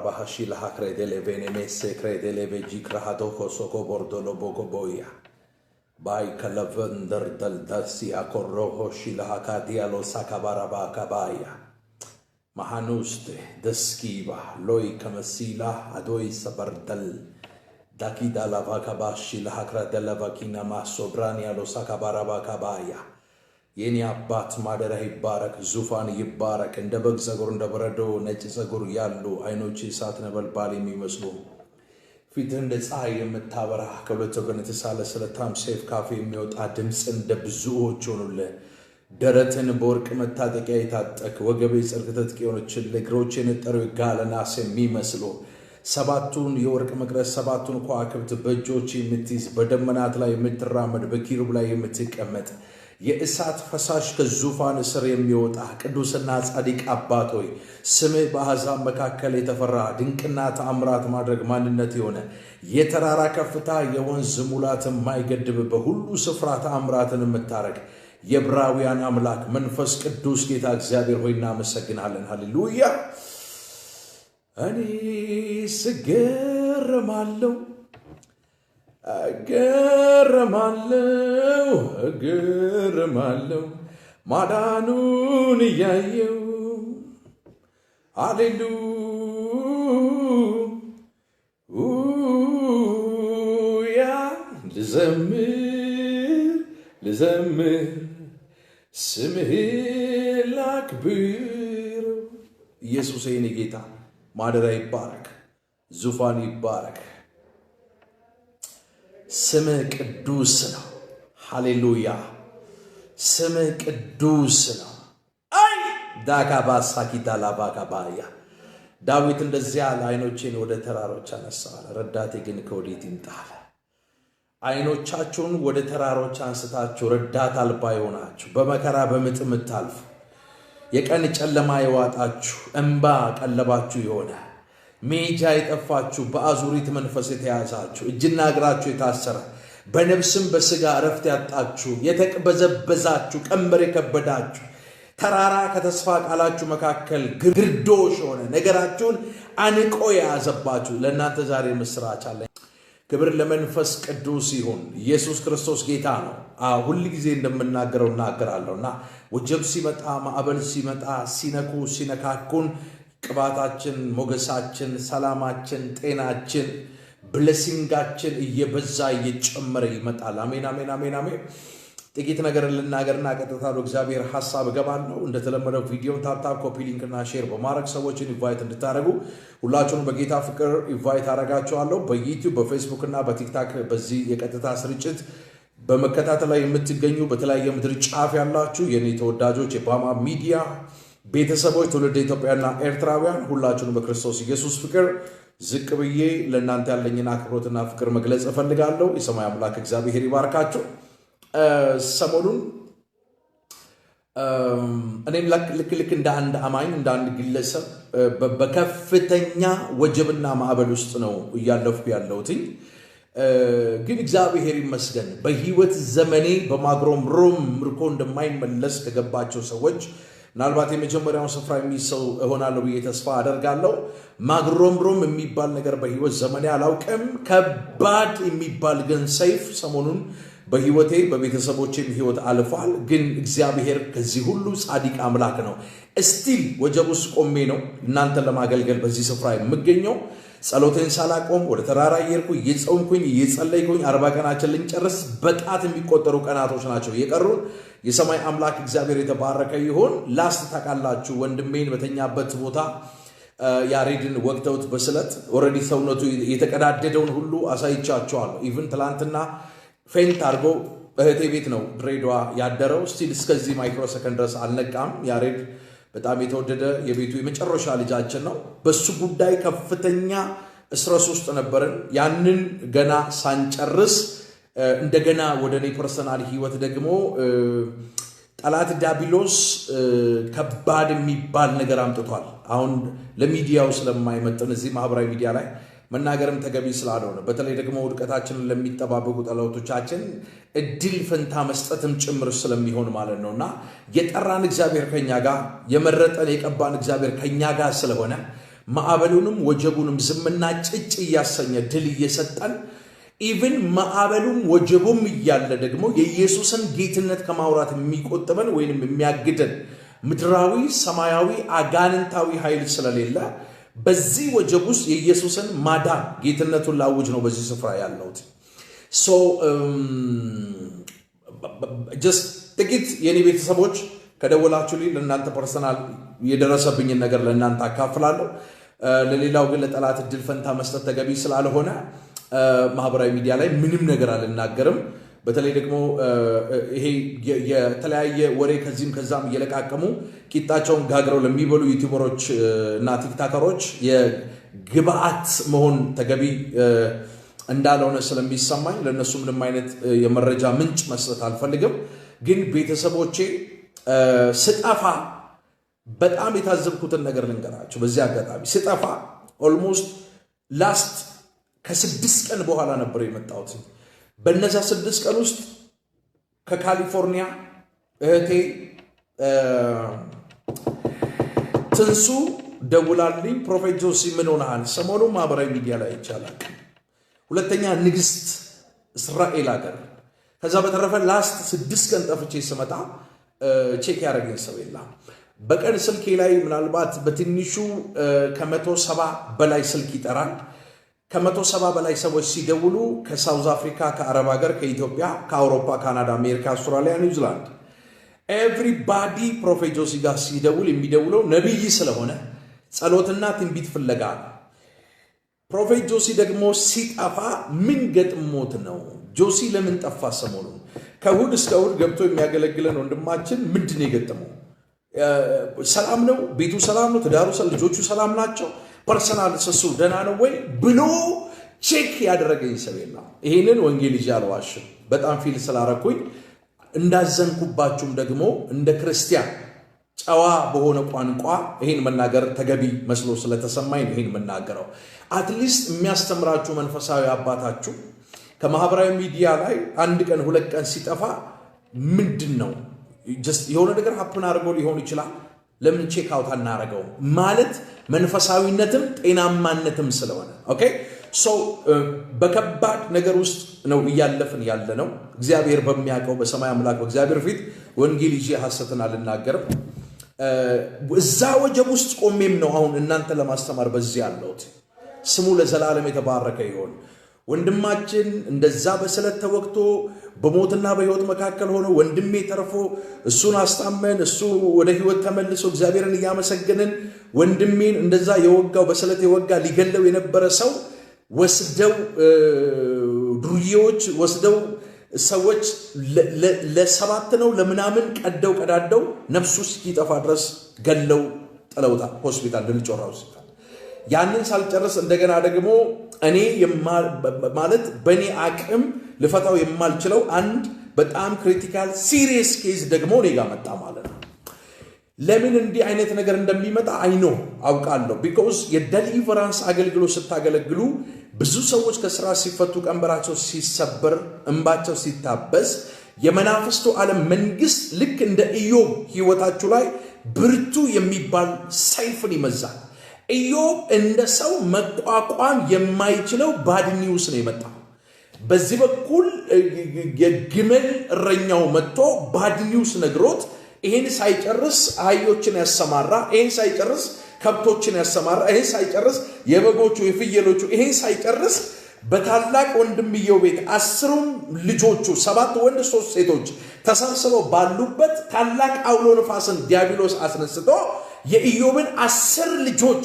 Bahashi la credele venemesse credele vegi crahado soko bordolo bogoboia. Bai calavender dal dasi a corroho shilahaka dialo sakabaraba kabaya. Mahanuste deskiva loi kamasila adoi sabardal. Dakida la vakabashi la hakra della vakina ma sobrania lo sakabaraba kabaya. የኔ አባት ማደሪያ ይባረክ ዙፋን ይባረክ እንደ በግ ጸጉር እንደ በረዶ ነጭ ጸጉር ያሉ አይኖች እሳት ነበልባል የሚመስሉ ፊትህ እንደ ፀሐይ የምታበራ ከሁለት ወገን የተሳለ ስለታም ሰይፍ ካፍ የሚወጣ ድምጽ እንደ ብዙዎች ሆኑልህ ደረትን በወርቅ መታጠቂያ የታጠቅ ወገቤ ጽርቅ ትጥቅ የሆነችልህ እግሮች የነጠሩ የጋለ ናስ የሚመስሉ ሰባቱን የወርቅ መቅረዝ ሰባቱን ከዋክብት በእጆች የምትይዝ በደመናት ላይ የምትራመድ በኪሩብ ላይ የምትቀመጥ የእሳት ፈሳሽ ከዙፋን ስር የሚወጣ ቅዱስና ጻድቅ አባት ሆይ ስምህ በአሕዛብ መካከል የተፈራ ድንቅና ተአምራት ማድረግ ማንነት የሆነ የተራራ ከፍታ የወንዝ ሙላት የማይገድብ በሁሉ ስፍራ ተአምራትን የምታረግ የዕብራውያን አምላክ መንፈስ ቅዱስ ጌታ እግዚአብሔር ሆይ እናመሰግናለን። ሃሌሉያ። እኔ ስገረማለሁ እገረማለሁ ማዳኑን እያየው ሃሌሉያ ልዘምር ስምህን ላክብር። ኢየሱስ የኔ ጌታ ማደሪያ ይባረክ ዙፋን ይባረክ ስምህ ቅዱስ ነው። ሃሌሉያ ስምህ ቅዱስ ነው። አይ ዳካባሳኪታ ላባካባያ ዳዊት እንደዚያ አይኖቼን ወደ ተራሮች አነሳለ ረዳቴ ግን ከወዴት ይምጣል? አይኖቻችሁን ወደ ተራሮች አንስታችሁ ረዳት አልባ የሆናችሁ በመከራ በምጥ የምታልፉ የቀን ጨለማ የዋጣችሁ እንባ ቀለባችሁ የሆነ ሜጃ የጠፋችሁ በአዙሪት መንፈስ የተያዛችሁ እጅና እግራችሁ የታሰረ በነፍስም በስጋ እረፍት ያጣችሁ የተቅበዘበዛችሁ ቀንበር የከበዳችሁ ተራራ ከተስፋ ቃላችሁ መካከል ግርዶሽ ሆነ ነገራችሁን አንቆ የያዘባችሁ ለእናንተ ዛሬ ምስራች አለ። ክብር ለመንፈስ ቅዱስ ይሁን። ኢየሱስ ክርስቶስ ጌታ ነው። ሁል ጊዜ እንደምናገረው እናገራለሁና ወጀብ ሲመጣ ማዕበል ሲመጣ ሲነኩ ሲነካኩን ቅባታችን ሞገሳችን ሰላማችን ጤናችን ብሌሲንጋችን እየበዛ እየጨመረ ይመጣል። አሜን አሜን አሜን አሜን። ጥቂት ነገር ልናገርና ቀጥታ ወደ እግዚአብሔር ሐሳብ እገባለሁ። እንደተለመደው ቪዲዮን ታፕታፕ ኮፒ ሊንክና ሼር በማድረግ ሰዎችን ኢንቫይት እንድታደርጉ ሁላችሁንም በጌታ ፍቅር ኢንቫይት አደርጋችኋለሁ። በዩቲዩብ በፌስቡክ እና በቲክታክ በዚህ የቀጥታ ስርጭት በመከታተል ላይ የምትገኙ በተለያየ ምድር ጫፍ ያላችሁ የኔ ተወዳጆች የባማ ሚዲያ ቤተሰቦች ትውልደ ኢትዮጵያና ኤርትራውያን ሁላችሁንም በክርስቶስ ኢየሱስ ፍቅር ዝቅ ብዬ ለእናንተ ያለኝን አክብሮትና ፍቅር መግለጽ እፈልጋለሁ። የሰማይ አምላክ እግዚአብሔር ይባርካችሁ። ሰሞኑን እኔም ልክ እንደ አንድ አማኝ እንደ አንድ ግለሰብ በከፍተኛ ወጀብና ማዕበል ውስጥ ነው እያለፍኩ ያለሁትኝ። ግን እግዚአብሔር ይመስገን በህይወት ዘመኔ በማግሮምሮም ምርኮ እንደማይመለስ ከገባቸው ሰዎች ምናልባት የመጀመሪያውን ስፍራ የሚይዘው እሆናለሁ ብዬ ተስፋ አደርጋለሁ። ማግሮምሮም የሚባል ነገር በህይወት ዘመኔ አላውቅም። ከባድ የሚባል ግን ሰይፍ ሰሞኑን በህይወቴ በቤተሰቦቼም ህይወት አልፏል። ግን እግዚአብሔር ከዚህ ሁሉ ጻድቅ አምላክ ነው። እስቲል ወጀብ ውስጥ ቆሜ ነው እናንተን ለማገልገል በዚህ ስፍራ የምገኘው። ጸሎቴን ሳላቆም ወደ ተራራ እየሄድኩ እየጾምኩኝ እየጸለይኩኝ 40 ቀናችን ልንጨርስ በጣት የሚቆጠሩ ቀናቶች ናቸው የቀሩን። የሰማይ አምላክ እግዚአብሔር የተባረከ ይሁን። ላስት ታውቃላችሁ ወንድሜን በተኛበት ቦታ ያሬድን ወቅተውት በስለት ኦልሬዲ ሰውነቱ የተቀዳደደውን ሁሉ አሳይቻቸዋለሁ። ኢቭን ትላንትና ፌንት አድርጎ እህቴ ቤት ነው ድሬዳዋ ያደረው። ስቲል እስከዚህ ማይክሮ ሰከንድ ድረስ አልነቃም። ያሬድ በጣም የተወደደ የቤቱ የመጨረሻ ልጃችን ነው። በሱ ጉዳይ ከፍተኛ እስረስ ውስጥ ነበርን። ያንን ገና ሳንጨርስ እንደገና ወደ እኔ ፐርሰናል ህይወት ደግሞ ጠላት ዲያብሎስ ከባድ የሚባል ነገር አምጥቷል። አሁን ለሚዲያው ስለማይመጥን እዚህ ማህበራዊ ሚዲያ ላይ መናገርም ተገቢ ስላልሆነ በተለይ ደግሞ ውድቀታችንን ለሚጠባበቁ ጠላቶቻችን እድል ፈንታ መስጠትም ጭምር ስለሚሆን ማለት ነውና የጠራን እግዚአብሔር ከኛ ጋር የመረጠን የቀባን እግዚአብሔር ከኛ ጋር ስለሆነ ማዕበሉንም ወጀቡንም ዝምና ጭጭ እያሰኘ ድል እየሰጠን ኢቭን ማዕበሉም ወጀቡም እያለ ደግሞ የኢየሱስን ጌትነት ከማውራት የሚቆጥበን ወይንም የሚያግደን ምድራዊ ሰማያዊ አጋንንታዊ ኃይል ስለሌለ በዚህ ወጀብ ውስጥ የኢየሱስን ማዳን ጌትነቱን ላውጅ ነው በዚህ ስፍራ ያለሁት። ሶ ጀስት ጥቂት የኔ ቤተሰቦች ከደወላችሁልኝ ለእናንተ ፐርሰናል የደረሰብኝን ነገር ለእናንተ አካፍላለሁ። ለሌላው ግን ለጠላት እድል ፈንታ መስጠት ተገቢ ስላልሆነ ማህበራዊ ሚዲያ ላይ ምንም ነገር አልናገርም። በተለይ ደግሞ ይሄ የተለያየ ወሬ ከዚህም ከዛም እየለቃቀሙ ቂጣቸውን ጋግረው ለሚበሉ ዩቲዩበሮች እና ቲክታከሮች የግብአት መሆን ተገቢ እንዳልሆነ ስለሚሰማኝ ለነሱ ምንም አይነት የመረጃ ምንጭ መስጠት አልፈልግም። ግን ቤተሰቦቼ ስጠፋ በጣም የታዘብኩትን ነገር ልንገራችሁ። በዚህ አጋጣሚ ስጠፋ ኦልሞስት ላስት ከ6 ቀን በኋላ ነበር የመጣሁት። በነዛ 6 ቀን ውስጥ ከካሊፎርኒያ እህቴ ትንሱ ደውላልኝ ፕሮፌት ጆሲ ምን ሆነሃል? ሰሞኑን ማህበራዊ ሚዲያ ላይ ይቻላል። ሁለተኛ ንግስት እስራኤል ሀገር። ከዛ በተረፈ ላስት 6 ቀን ጠፍቼ ስመጣ ቼክ ያደረገኝ ሰው የለም። በቀን ስልኬ ላይ ምናልባት በትንሹ ከ170 በላይ ስልክ ይጠራል። ከ170 በላይ ሰዎች ሲደውሉ ከሳውዝ አፍሪካ፣ ከአረብ ሀገር፣ ከኢትዮጵያ፣ ከአውሮፓ፣ ካናዳ፣ አሜሪካ፣ አውስትራሊያ፣ ኒውዚላንድ ኤቭሪባዲ ፕሮፌት ጆሲ ጋር ሲደውል የሚደውለው ነቢይ ስለሆነ ጸሎትና ትንቢት ፍለጋ ነው። ፕሮፌት ጆሲ ደግሞ ሲጠፋ ምን ገጥሞት ነው? ጆሲ ለምን ጠፋ? ሰሞኑን ከእሑድ እስከ እሑድ ገብቶ የሚያገለግለን ወንድማችን ምንድን የገጠመው? ሰላም ነው? ቤቱ ሰላም ነው? ትዳሩ፣ ልጆቹ ሰላም ናቸው? ፐርሰናል ሰሱ ደህና ነው ወይ ብሎ ቼክ ያደረገኝ ሰው የለም። ይሄንን ወንጌል ይዤ አልዋሽም። በጣም ፊል ስላረኩኝ እንዳዘንኩባችሁም ደግሞ እንደ ክርስቲያን ጨዋ በሆነ ቋንቋ ይሄን መናገር ተገቢ መስሎ ስለተሰማኝ ነው ይሄን መናገረው። አትሊስት የሚያስተምራችሁ መንፈሳዊ አባታችሁ ከማህበራዊ ሚዲያ ላይ 1 ቀን 2 ቀን ሲጠፋ ምንድን ነው ጀስት የሆነ ነገር ሀፕን አድርጎ ሊሆን ይችላል። ለምን ቼክ አውት አናረገው ማለት መንፈሳዊነትም ጤናማነትም ስለሆነ ኦኬ። ሶ በከባድ ነገር ውስጥ ነው እያለፍን ያለ ነው። እግዚአብሔር በሚያውቀው በሰማይ አምላክ በእግዚአብሔር ፊት ወንጌል ይዤ ሐሰትን አልናገርም። እዛ ወጀብ ውስጥ ቆሜም ነው አሁን እናንተ ለማስተማር በዚህ ያለሁት። ስሙ ለዘላለም የተባረከ ይሁን። ወንድማችን እንደዛ በስለት ተወግቶ በሞትና በሕይወት መካከል ሆኖ ወንድሜ ተርፎ እሱን አስታመን እሱ ወደ ሕይወት ተመልሶ እግዚአብሔርን እያመሰገንን ወንድሜን እንደዛ የወጋው በስለት የወጋ ሊገለው የነበረ ሰው ወስደው ዱርዬዎች ወስደው ሰዎች ለ7 ነው ለምናምን ቀደው ቀዳደው ነፍሱ እስኪጠፋ ድረስ ገለው ጥለውታል። ሆስፒታል ድልጮራ ሆስፒታል። ያንን ሳልጨርስ እንደገና ደግሞ እኔ ማለት በእኔ አቅም ልፈታው የማልችለው አንድ በጣም ክሪቲካል ሲሪየስ ኬዝ ደግሞ እኔ ጋር መጣ ማለት ነው። ለምን እንዲህ አይነት ነገር እንደሚመጣ አውቃለሁ። ቢኮዝ የደሊቨራንስ አገልግሎት ስታገለግሉ ብዙ ሰዎች ከስራ ሲፈቱ፣ ቀንበራቸው ሲሰበር፣ እንባቸው ሲታበስ የመናፍስቱ ዓለም መንግስት ልክ እንደ ኢዮብ ህይወታችሁ ላይ ብርቱ የሚባል ሰይፍን ይመዛል። ኢዮብ እንደ ሰው መቋቋም የማይችለው ባድ ኒውስ ነው የመጣው። በዚህ በኩል የግመል እረኛው መጥቶ ባድ ኒውስ ነግሮት ይሄን ሳይጨርስ አህዮችን ያሰማራ፣ ይሄን ሳይጨርስ ከብቶችን ያሰማራ፣ ይሄን ሳይጨርስ የበጎቹ የፍየሎቹ፣ ይሄን ሳይጨርስ በታላቅ ወንድምየው ቤት 10 ልጆቹ 7 ወንድ 3 ሴቶች ተሰብስበው ባሉበት ታላቅ አውሎ ነፋስን ዲያብሎስ አስነስቶ የኢዮብን 10 ልጆች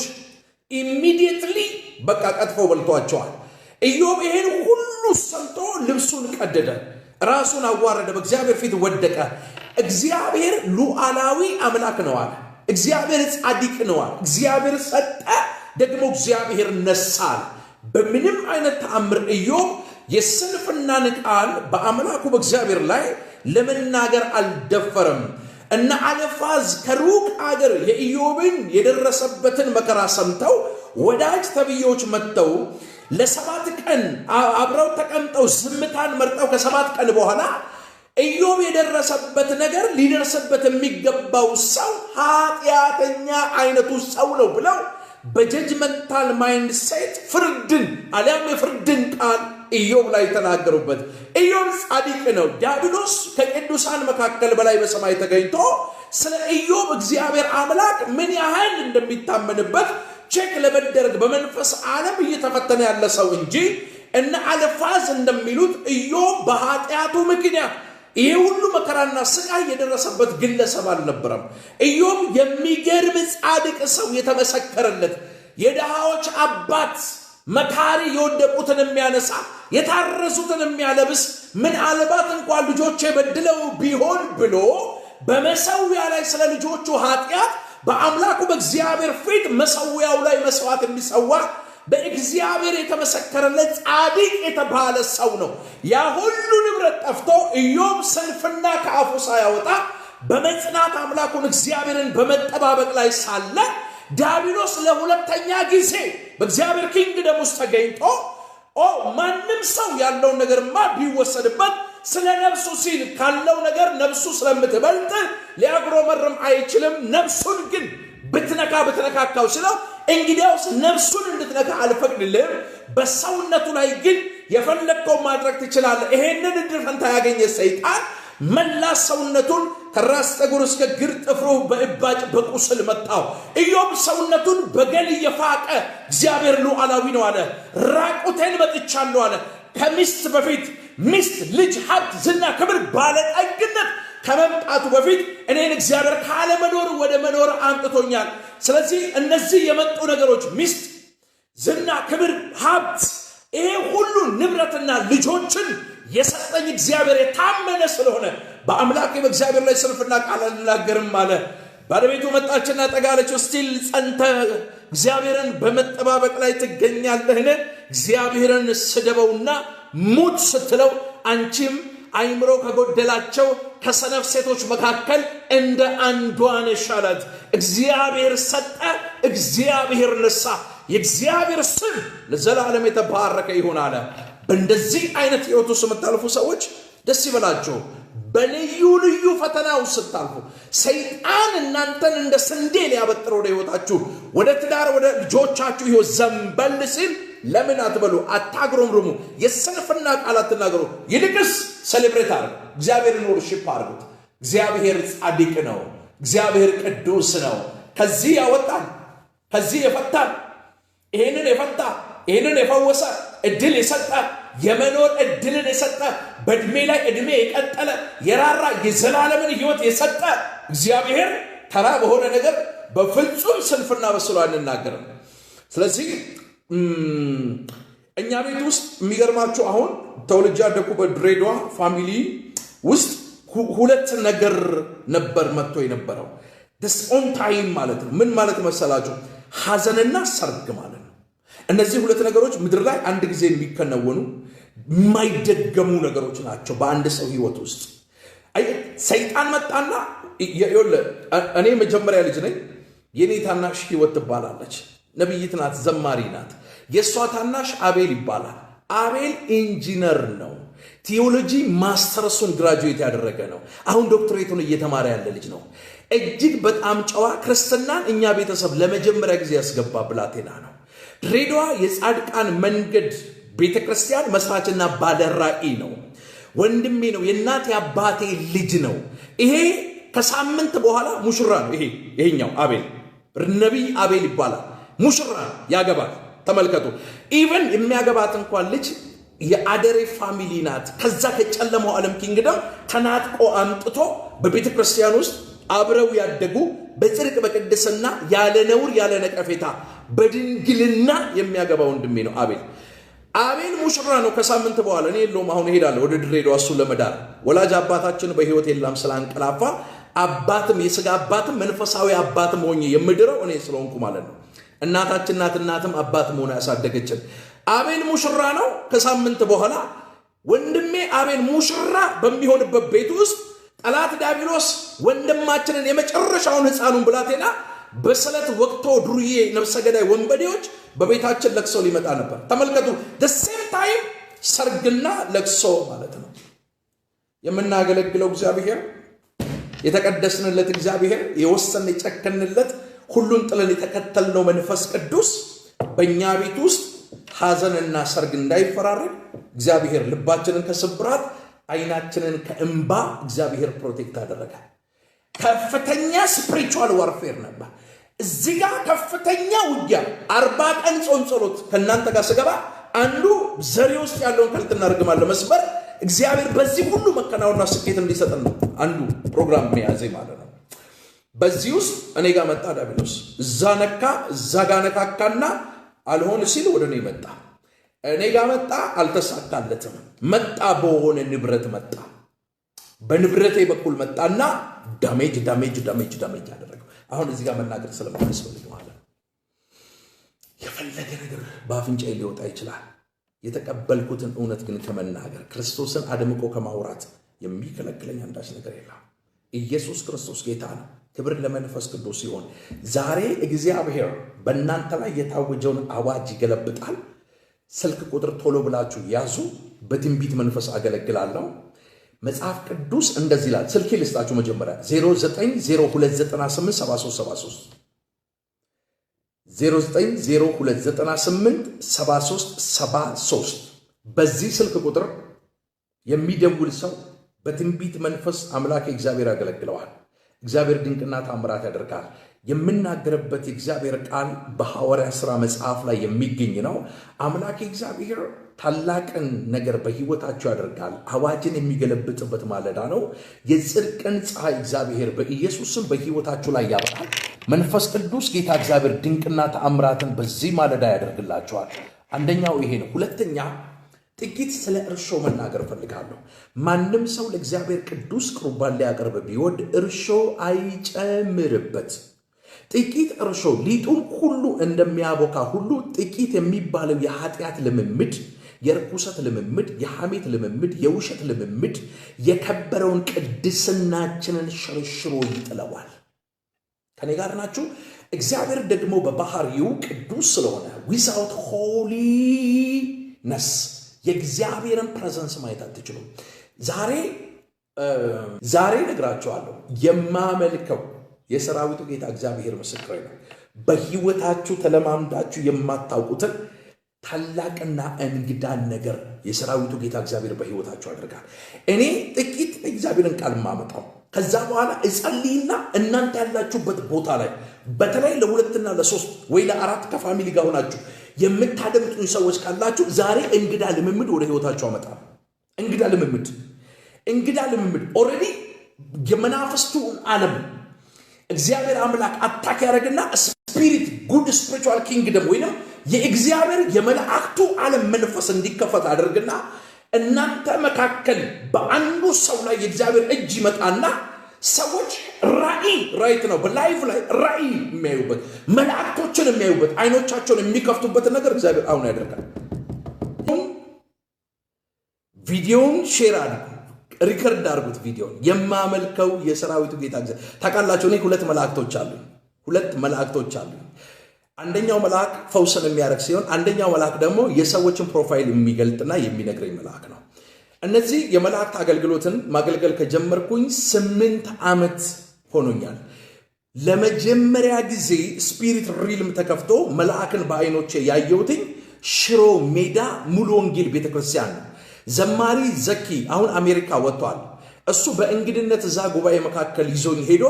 ኢሚዲየትሊ በቃ ቀጥፈው በልቷቸዋል። ኢዮብ ይሄን ሁሉ ሰምቶ ልብሱን ቀደደ፣ ራሱን አዋረደ፣ በእግዚአብሔር ፊት ወደቀ። እግዚአብሔር ሉዓላዊ አምላክ ነው አለ። እግዚአብሔር ጻድቅ ነው አለ። እግዚአብሔር ሰጠ፣ ደግሞ እግዚአብሔር ነሳ። በምንም አይነት ተአምር ኢዮብ የስንፍናን ቃል በአምላኩ በእግዚአብሔር ላይ ለመናገር አልደፈረም። እና አለፋዝ ከሩቅ አገር የኢዮብን የደረሰበትን መከራ ሰምተው ወዳጅ ተብዮች መጥተው ለ7 ቀን አብረው ተቀምጠው ዝምታን መርጠው ከ7 ቀን በኋላ ኢዮብ የደረሰበት ነገር ሊደርስበት የሚገባው ሰው ኃጢአተኛ አይነቱ ሰው ነው ብለው በጀጅመንታል ማይንድ ሴት ፍርድን አሊያም የፍርድን ቃል ኢዮብ ላይ ተናገሩበት። ኢዮብ ጻድቅ ነው። ዲያብሎስ ከቅዱሳን መካከል በላይ በሰማይ ተገኝቶ ስለ ኢዮብ እግዚአብሔር አምላክ ምን ያህል እንደሚታመንበት ቼክ ለመደረግ በመንፈስ ዓለም እየተፈተነ ያለ ሰው እንጂ እነ አልፋዝ እንደሚሉት ኢዮብ በኃጢአቱ ምክንያት ይሄ ሁሉ መከራና ስቃይ የደረሰበት ግለሰብ አልነበረም። ኢዮብ የሚገርም ጻድቅ ሰው የተመሰከረለት የድሃዎች አባት መካሪ የወደቁትን የሚያነሳ የታረሱትን የሚያለብስ ምናልባት እንኳን ልጆቼ በድለው ቢሆን ብሎ በመሰዊያ ላይ ስለ ልጆቹ ኃጢአት በአምላኩ በእግዚአብሔር ፊት መሰዊያው ላይ መስዋዕት የሚሰዋ በእግዚአብሔር የተመሰከረለት ጻድቅ የተባለ ሰው ነው። ያ ሁሉ ንብረት ጠፍቶ ኢዮብ ስንፍና ከአፉ ሳያወጣ በመጽናት አምላኩን እግዚአብሔርን በመጠባበቅ ላይ ሳለ ዲያብሎስ ለሁለተኛ ጊዜ በእግዚአብሔር ኪንግደም ውስጥ ተገኝቶ ማንም ሰው ያለውን ነገርማ ቢወሰድበት ስለ ነፍሱ ሲል ካለው ነገር ነፍሱ ስለምትበልጥ ሊያጉረመርም አይችልም። ነፍሱን ግን ብትነካካው ሲለው እንግዲያውስ ነፍሱን እንድትነካ አልፈቅድልህም፣ በሰውነቱ ላይ ግን የፈለግከው ማድረግ ትችላለህ። ይሄንን እድል ፈንታ ያገኘ ሰይጣን መላ ሰውነቱን ከራስ ጠጉር እስከ እግር ጥፍሩ በእባጭ በቁስል መታው። ኢዮብ ሰውነቱን በገል እየፋቀ እግዚአብሔር ሉዓላዊ ነው አለ። ራቁቴን መጥቻለሁ አለ። ከሚስት በፊት ሚስት፣ ልጅ፣ ሀብት፣ ዝና፣ ክብር፣ ባለጠግነት ከመምጣቱ በፊት እኔን እግዚአብሔር ካለመኖር ወደ መኖር አምጥቶኛል። ስለዚህ እነዚህ የመጡ ነገሮች ሚስት፣ ዝና፣ ክብር፣ ሀብት፣ ይሄ ሁሉ ንብረትና ልጆችን የሰጠኝ እግዚአብሔር የታመነ ስለሆነ በአምላኬ በእግዚአብሔር ላይ ስንፍና ቃል አልናገርም አለ። ባለቤቱ መጣችና ጠጋለችው። ስቲል ጸንተ እግዚአብሔርን በመጠባበቅ ላይ ትገኛለህን? እግዚአብሔርን ስደበውና ሙት ስትለው አንቺም አይምሮ ከጎደላቸው ከሰነፍ ሴቶች መካከል እንደ አንዷ ነሽ አላት። እግዚአብሔር ሰጠ፣ እግዚአብሔር ነሳ፣ የእግዚአብሔር ስም ለዘላለም የተባረከ ይሁን አለ። በእንደዚህ አይነት ህይወት ውስጥ የምታልፉ ሰዎች ደስ ይበላችሁ። በልዩ ልዩ ፈተናው ስታልፉ ሰይጣን እናንተን እንደ ስንዴ ሊያበጥር ወደ ህይወታችሁ፣ ወደ ትዳር፣ ወደ ልጆቻችሁ ህይወት ዘንበል ሲል ለምን አትበሉ፣ አታግሮምርሙ፣ የሰንፍና ቃል አትናገሩ። ይልቅስ ሴሌብሬት አድርጉ፣ እግዚአብሔርን ወርሺፕ አድርጉት። እግዚአብሔር ጻድቅ ነው፣ እግዚአብሔር ቅዱስ ነው። ከዚህ ያወጣን፣ ከዚህ የፈታን፣ ይሄንን የፈታ፣ ይሄንን የፈወሰ፣ እድል የሰጠ፣ የመኖር እድልን የሰጠ፣ በእድሜ ላይ እድሜ የቀጠለ የራራ የዘላለምን ህይወት የሰጠ እግዚአብሔር ተራ በሆነ ነገር በፍጹም ስንፍና በስሎ አንናገርም። ስለዚህ እኛ ቤት ውስጥ የሚገርማችሁ አሁን ተወልጄ ያደኩበት ድሬዳዋ ፋሚሊ ውስጥ ሁለት ነገር ነበር መጥቶ የነበረው። this on time ማለት ነው። ምን ማለት መሰላችሁ? ሐዘንና ሰርግ ማለት ነው። እነዚህ ሁለት ነገሮች ምድር ላይ አንድ ጊዜ የሚከናወኑ የማይደገሙ ነገሮች ናቸው በአንድ ሰው ህይወት ውስጥ። ሰይጣን መጣና እኔ መጀመሪያ ልጅ ነኝ። የኔ ታናሽ ህይወት ትባላለች። ነብይት ናት፣ ዘማሪ ናት። የሷ ታናሽ አቤል ይባላል። አቤል ኢንጂነር ነው። ቲዮሎጂ ማስተርሱን ግራጁዌት ያደረገ ነው። አሁን ዶክትሬቱን እየተማረ ያለ ልጅ ነው። እጅግ በጣም ጨዋ፣ ክርስትናን እኛ ቤተሰብ ለመጀመሪያ ጊዜ ያስገባ ብላቴና ነው። ድሬዳዋ የጻድቃን መንገድ ቤተክርስቲያን መስራችና ባለራዕይ ነው። ወንድሜ ነው። የእናቴ አባቴ ልጅ ነው። ይሄ ከሳምንት በኋላ ሙሽራ ነው። ይሄኛው አቤል ነቢይ አቤል ይባላል። ሙሽራ ያገባል። ተመልከቱ። ኢቨን የሚያገባት እንኳን ልጅ የአደሬ ፋሚሊ ናት። ከዛ ከጨለማው ዓለም ኪንግደም ተናጥቆ አምጥቶ በቤተ ክርስቲያን ውስጥ አብረው ያደጉ በጽድቅ በቅድስና ያለ ነውር ያለ ነቀፌታ በድንግልና የሚያገባ ወንድሜ ነው አቤል ሙሽራ ነው። ከሳምንት በኋላ እኔ የለውም አሁን እሄዳለሁ ወደ ድሬዳዋ እሱን ለመዳር። ወላጅ አባታችን በህይወት የለም ስላንቀላፋ አባትም የሥጋ አባትም መንፈሳዊ አባትም ሆኜ የምድረው እኔ ስለሆንኩ ማለት ነው። እናታችን እናትም አባትም ሆነ ያሳደገችን። አቤል ሙሽራ ነው። ከሳምንት በኋላ ወንድሜ አቤል ሙሽራ በሚሆንበት ቤት ውስጥ ጠላት ዲያብሎስ ወንድማችንን የመጨረሻውን ሕፃኑን ብላቴና በስለት ወቅቶ ዱርዬ ነፍሰ ገዳይ ወንበዴዎች በቤታችን ለቅሶ ሊመጣ ነበር። ተመልከቱ። the same time ሰርግና ለቅሶ ማለት ነው። የምናገለግለው እግዚአብሔር፣ የተቀደስንለት እግዚአብሔር፣ የወሰን የጨከንለት ሁሉን ጥለን የተከተልነው መንፈስ ቅዱስ በእኛ ቤት ውስጥ ሐዘንና ሰርግ እንዳይፈራረቅ እግዚአብሔር ልባችንን ከስብራት አይናችንን ከእንባ እግዚአብሔር ፕሮቴክት አደረገ። ከፍተኛ ስፒሪቹዋል ዋርፌር ነበር። እዚህ ጋር ከፍተኛ ውጊያ 40 ቀን ጾም ጸሎት ከእናንተ ጋር ስገባ አንዱ ዘሬ ውስጥ ያለውን ከልትና ርግማን ለመስበር እግዚአብሔር በዚህ ሁሉ መከናወንና ስኬት እንዲሰጠን ነው አንዱ ፕሮግራም መያዜ ማለት ነው። በዚህ ውስጥ እኔ ጋር መጣ ዲያብሎስ። እዛ ነካ እዛ ጋር ነካካና አልሆን ሲል ወደ እኔ መጣ። እኔ ጋር መጣ፣ አልተሳካለትም። መጣ በሆነ ንብረት መጣ። በንብረቴ በኩል መጣና ዳሜጅ አደረገው። አሁን እዚህ ጋር መናገር ስለማያስፈልግ ማለት ነው። የፈለገ ነገር በአፍንጫዬ ሊወጣ ይችላል። የተቀበልኩትን እውነት ግን ከመናገር ክርስቶስን አድምቆ ከማውራት የሚከለክለኝ አንዳች ነገር የለም። ኢየሱስ ክርስቶስ ጌታ ነው። ክብር ለመንፈስ ቅዱስ ሲሆን ዛሬ እግዚአብሔር በእናንተ ላይ የታወጀውን አዋጅ ይገለብጣል። ስልክ ቁጥር ቶሎ ብላችሁ ያዙ። በትንቢት መንፈስ አገለግላለሁ። መጽሐፍ ቅዱስ እንደዚህ ይላል። ስልኬ ልስጣችሁ መጀመሪያ 0902987373 0902987373 በዚህ ስልክ ቁጥር የሚደውል ሰው በትንቢት መንፈስ አምላክ እግዚአብሔር ያገለግለዋል። እግዚአብሔር ድንቅና ታምራት ያደርጋል። የምናገርበት የእግዚአብሔር ቃል በሐዋርያ ሥራ መጽሐፍ ላይ የሚገኝ ነው። አምላክ እግዚአብሔር ታላቅን ነገር በሕይወታችሁ ያደርጋል። አዋጅን የሚገለብጥበት ማለዳ ነው። የጽድቅን ፀሐይ እግዚአብሔር በኢየሱስም በሕይወታችሁ ላይ ያበራል። መንፈስ ቅዱስ ጌታ እግዚአብሔር ድንቅና ተአምራትን በዚህ ማለዳ ያደርግላችኋል። አንደኛው ይሄ ነው። ሁለተኛ ጥቂት ስለ እርሾ መናገር ፈልጋለሁ። ማንም ሰው ለእግዚአብሔር ቅዱስ ቁርባን ሊያቀርብ ቢወድ እርሾ አይጨምርበት። ጥቂት እርሾ ሊጡን ሁሉ እንደሚያቦካ ሁሉ ጥቂት የሚባለው የኃጢአት ልምምድ፣ የርኩሰት ልምምድ፣ የሐሜት ልምምድ፣ የውሸት ልምምድ የከበረውን ቅድስናችንን ሸርሽሮ ይጥለዋል። ከኔ ጋር ናችሁ? እግዚአብሔር ደግሞ በባህሪው ቅዱስ ስለሆነ ዊዛውት ሆሊነስ የእግዚአብሔርን ፕሬዘንስ ማየት አትችሉም። ዛሬ ነግራችኋለሁ። የማመልከው የሰራዊቱ ጌታ እግዚአብሔር ምስክሬ ነው። በሕይወታችሁ ተለማምዳችሁ የማታውቁትን ታላቅና እንግዳን ነገር የሰራዊቱ ጌታ እግዚአብሔር በሕይወታችሁ ያደርጋል። እኔ ጥቂት እግዚአብሔርን ቃል ማመጣው ከዛ በኋላ እጸልይና እናንተ ያላችሁበት ቦታ ላይ በተለይ ለሁለትና ለሶስት ወይ ለአራት ከፋሚሊ ጋር ሆናችሁ የምታደምጡኝ ሰዎች ካላችሁ ዛሬ እንግዳ ልምምድ ወደ ሕይወታችሁ አመጣለሁ። እንግዳ ልምምድ ኦልሬዲ የመናፍስቱን ዓለም እግዚአብሔር አምላክ አታክ ያደረግና ስፒሪት ጉድ ስፒሪቹዋል ኪንግደም ወይንም የእግዚአብሔር የመላእክቱ ዓለም መንፈስ እንዲከፈት አድርግና እናንተ መካከል በአንዱ ሰው ላይ የእግዚአብሔር እጅ ይመጣና ሰዎች ራይት ነው በላይቭ ላይ ራእይ የሚያዩበት መላእክቶችን የሚያዩበት አይኖቻቸውን የሚከፍቱበት ነገር እግዚአብሔር አሁን ያደርጋል። ቪዲዮውን ሼር አድርጉ፣ ሪከርድ አድርጉት። ቪዲዮውን የማመልከው የሰራዊቱ ጌታ እግዚአብሔር ታውቃላችሁ። እኔ ሁለት መላእክቶች አሉ። አንደኛው መልአክ ፈውስን የሚያደርግ ሲሆን አንደኛው መልአክ ደግሞ የሰዎችን ፕሮፋይል የሚገልጥና የሚነግረኝ መልአክ ነው። እነዚህ የመላእክት አገልግሎትን ማገልገል ከጀመርኩኝ 8 ዓመት ሆኖኛል። ለመጀመሪያ ጊዜ ስፒሪት ሪልም ተከፍቶ መልአክን በአይኖቼ ያየሁትኝ ሽሮ ሜዳ ሙሉ ወንጌል ቤተክርስቲያን ነው። ዘማሪ ዘኪ አሁን አሜሪካ ወጥቷል። እሱ በእንግድነት እዛ ጉባኤ መካከል ይዞኝ ሄዶ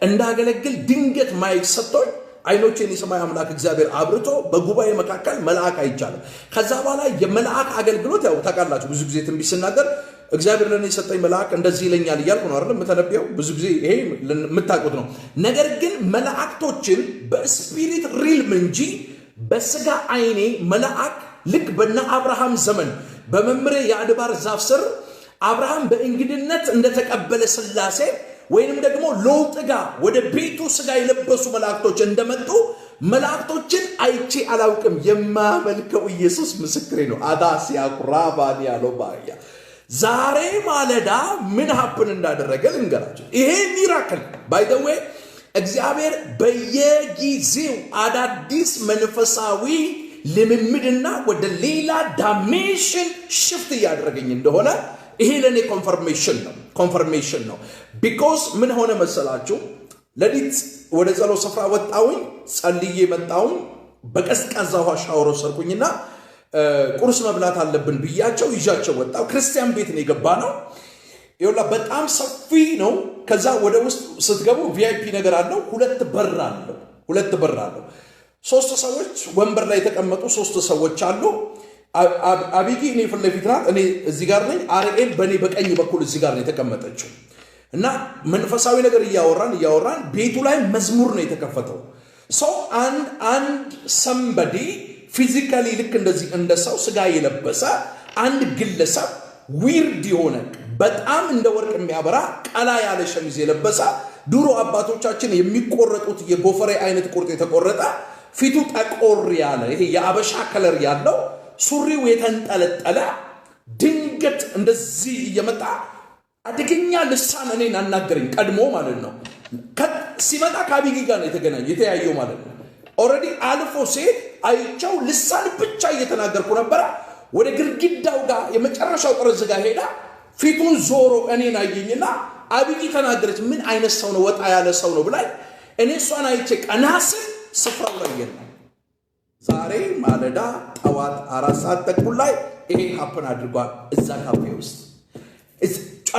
እንዳገለግል ድንገት ማይክ ሰጥቶኝ አይኖቼን የሰማይ አምላክ እግዚአብሔር አብርቶ በጉባኤ መካከል መልአክ አይቻለሁ። ከዛ በኋላ የመልአክ አገልግሎት ያው ታውቃላችሁ፣ ብዙ ጊዜ ትንቢት ስናገር እግዚአብሔር ለኔ የሰጠኝ መልአክ እንደዚህ ይለኛል እያልኩ ነው አይደል የምተነብየው። ብዙ ጊዜ ይሄ የምታውቁት ነው። ነገር ግን መላእክቶችን በስፒሪት ሪልም እንጂ በስጋ አይኔ መልአክ ልክ በነ አብርሃም ዘመን በመምሬ የአድባር ዛፍ ስር አብርሃም በእንግድነት እንደተቀበለ ስላሴ ወይንም ደግሞ ሎጥ ጋር ወደ ቤቱ ስጋ የለበሱ መላእክቶች እንደመጡ መላእክቶችን አይቼ አላውቅም። የማመልከው ኢየሱስ ምስክሬ ነው። አዳሲያ ኩራባኒ ያለው ባያ ዛሬ ማለዳ ምን ሀፕን እንዳደረገ ልንገራችሁ። ይሄ ሚራክል ባይ ዘ ዌይ እግዚአብሔር በየጊዜው አዳዲስ መንፈሳዊ ልምምድና ወደ ሌላ ዳይሜንሽን ሽፍት እያደረገኝ እንደሆነ ይሄ ለኔ ኮንፈርሜሽን ነው። ቢኮዝ ምን ሆነ መሰላችሁ? ለዲት ወደ ጸሎት ስፍራ ወጣሁኝ ጸልዬ መጣሁ በቀዝቃዛ ውሃ ሻወር ወሰድኩኝና ቁርስ መብላት አለብን ብያቸው ይዣቸው ወጣሁ ክርስቲያን ቤት ነው የገባነው ይውላ በጣም ሰፊ ነው ከዛ ወደ ውስጥ ስትገቡ ቪአይፒ ነገር አለው ሁለት በር አለው ሶስት ሰዎች ወንበር ላይ የተቀመጡ ሶስት ሰዎች አሉ አቢጊ እኔ ፊት ለፊት ናት እኔ እዚህ ጋር ነኝ አርኤል በኔ በቀኝ በኩል እዚህ ጋር ነው የተቀመጠችው እና መንፈሳዊ ነገር እያወራን ቤቱ ላይ መዝሙር ነው የተከፈተው ሰው አንድ somebody physically ልክ እንደዚህ እንደሰው ስጋ የለበሰ አንድ ግለሰብ ዊርድ የሆነ በጣም እንደ ወርቅ የሚያበራ ቀላ ያለ ሸሚዝ የለበሰ ድሮ አባቶቻችን የሚቆረጡት የጎፈሬ አይነት ቁርጥ የተቆረጠ ፊቱ ጠቆር ያለ ይሄ የአበሻ ከለር ያለው ሱሪው የተንጠለጠለ ድንገት እንደዚህ እየመጣ አደገኛ ልሳን እኔን አናገረኝ ቀድሞ ማለት ነው ሲመጣ ከአቢጊ ጋር ነው የተያየው ማለት ነው ኦሬዲ አልፎ ሴት አይቻው ልሳን ብቻ እየተናገርኩ ነበር ወደ ግርግዳው ጋር የመጨረሻው ጠርዝ ጋር ሄዳ ፊቱን ዞሮ እኔን አየኝና አቢጊ ተናገረች ምን አይነት ሰው ነው ወጣ ያለ ሰው ነው ብላይ እኔ እሷን አይቼ ቀናስ ስፍራው ላይ የለም ዛሬ ማለዳ ጠዋት 4 ሰዓት ተኩል ላይ ይሄ ሀፕን አድርጓል እዛ ካፌ ውስጥ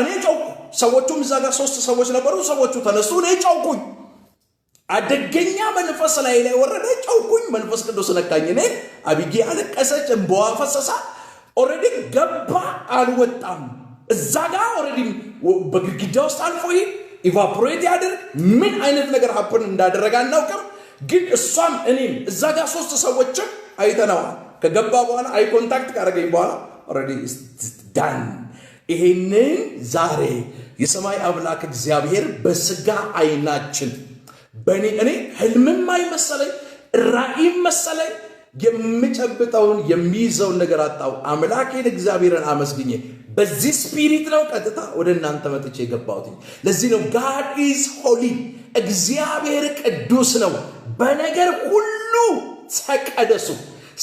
እኔ ጮኩ ሰዎቹም እዛ ጋር ሶስት ሰዎች ነበሩ ሰዎቹ ተነሱ እኔ ጮኩኝ አደገኛ መንፈስ ላይ ወረደ ጮኩኝ መንፈስ ቅዱስ ነካኝ እኔ አቢጊ አለቀሰች እንባዋ ፈሰሳ ኦሬዲ ገባ አልወጣም እዛ ጋር ኦሬዲ በግድግዳው ውስጥ አልፎ ኢቫፖሬት ያደርግ ምን አይነት ነገር ሀፕን እንዳደረገ አናውቅም ግን እሷም እኔም እዛ ጋር ሶስት ሰዎች አይተናዋል ከገባ በኋላ አይ ኮንታክት ካረገኝ በኋላ ኦሬዲ ዳን ይሄንን ዛሬ የሰማይ አምላክ እግዚአብሔር በስጋ አይናችን በእኔ ህልምም አይመሰለኝ ራእይም መሰለኝ የምጨብጠውን የሚይዘውን ነገር አጣው አምላኬን እግዚአብሔርን አመስግኜ በዚህ ስፒሪት ነው ቀጥታ ወደ እናንተ መጥቼ የገባሁት ለዚህ ነው God is holy እግዚአብሔር ቅዱስ ነው በነገር ሁሉ ተቀደሱ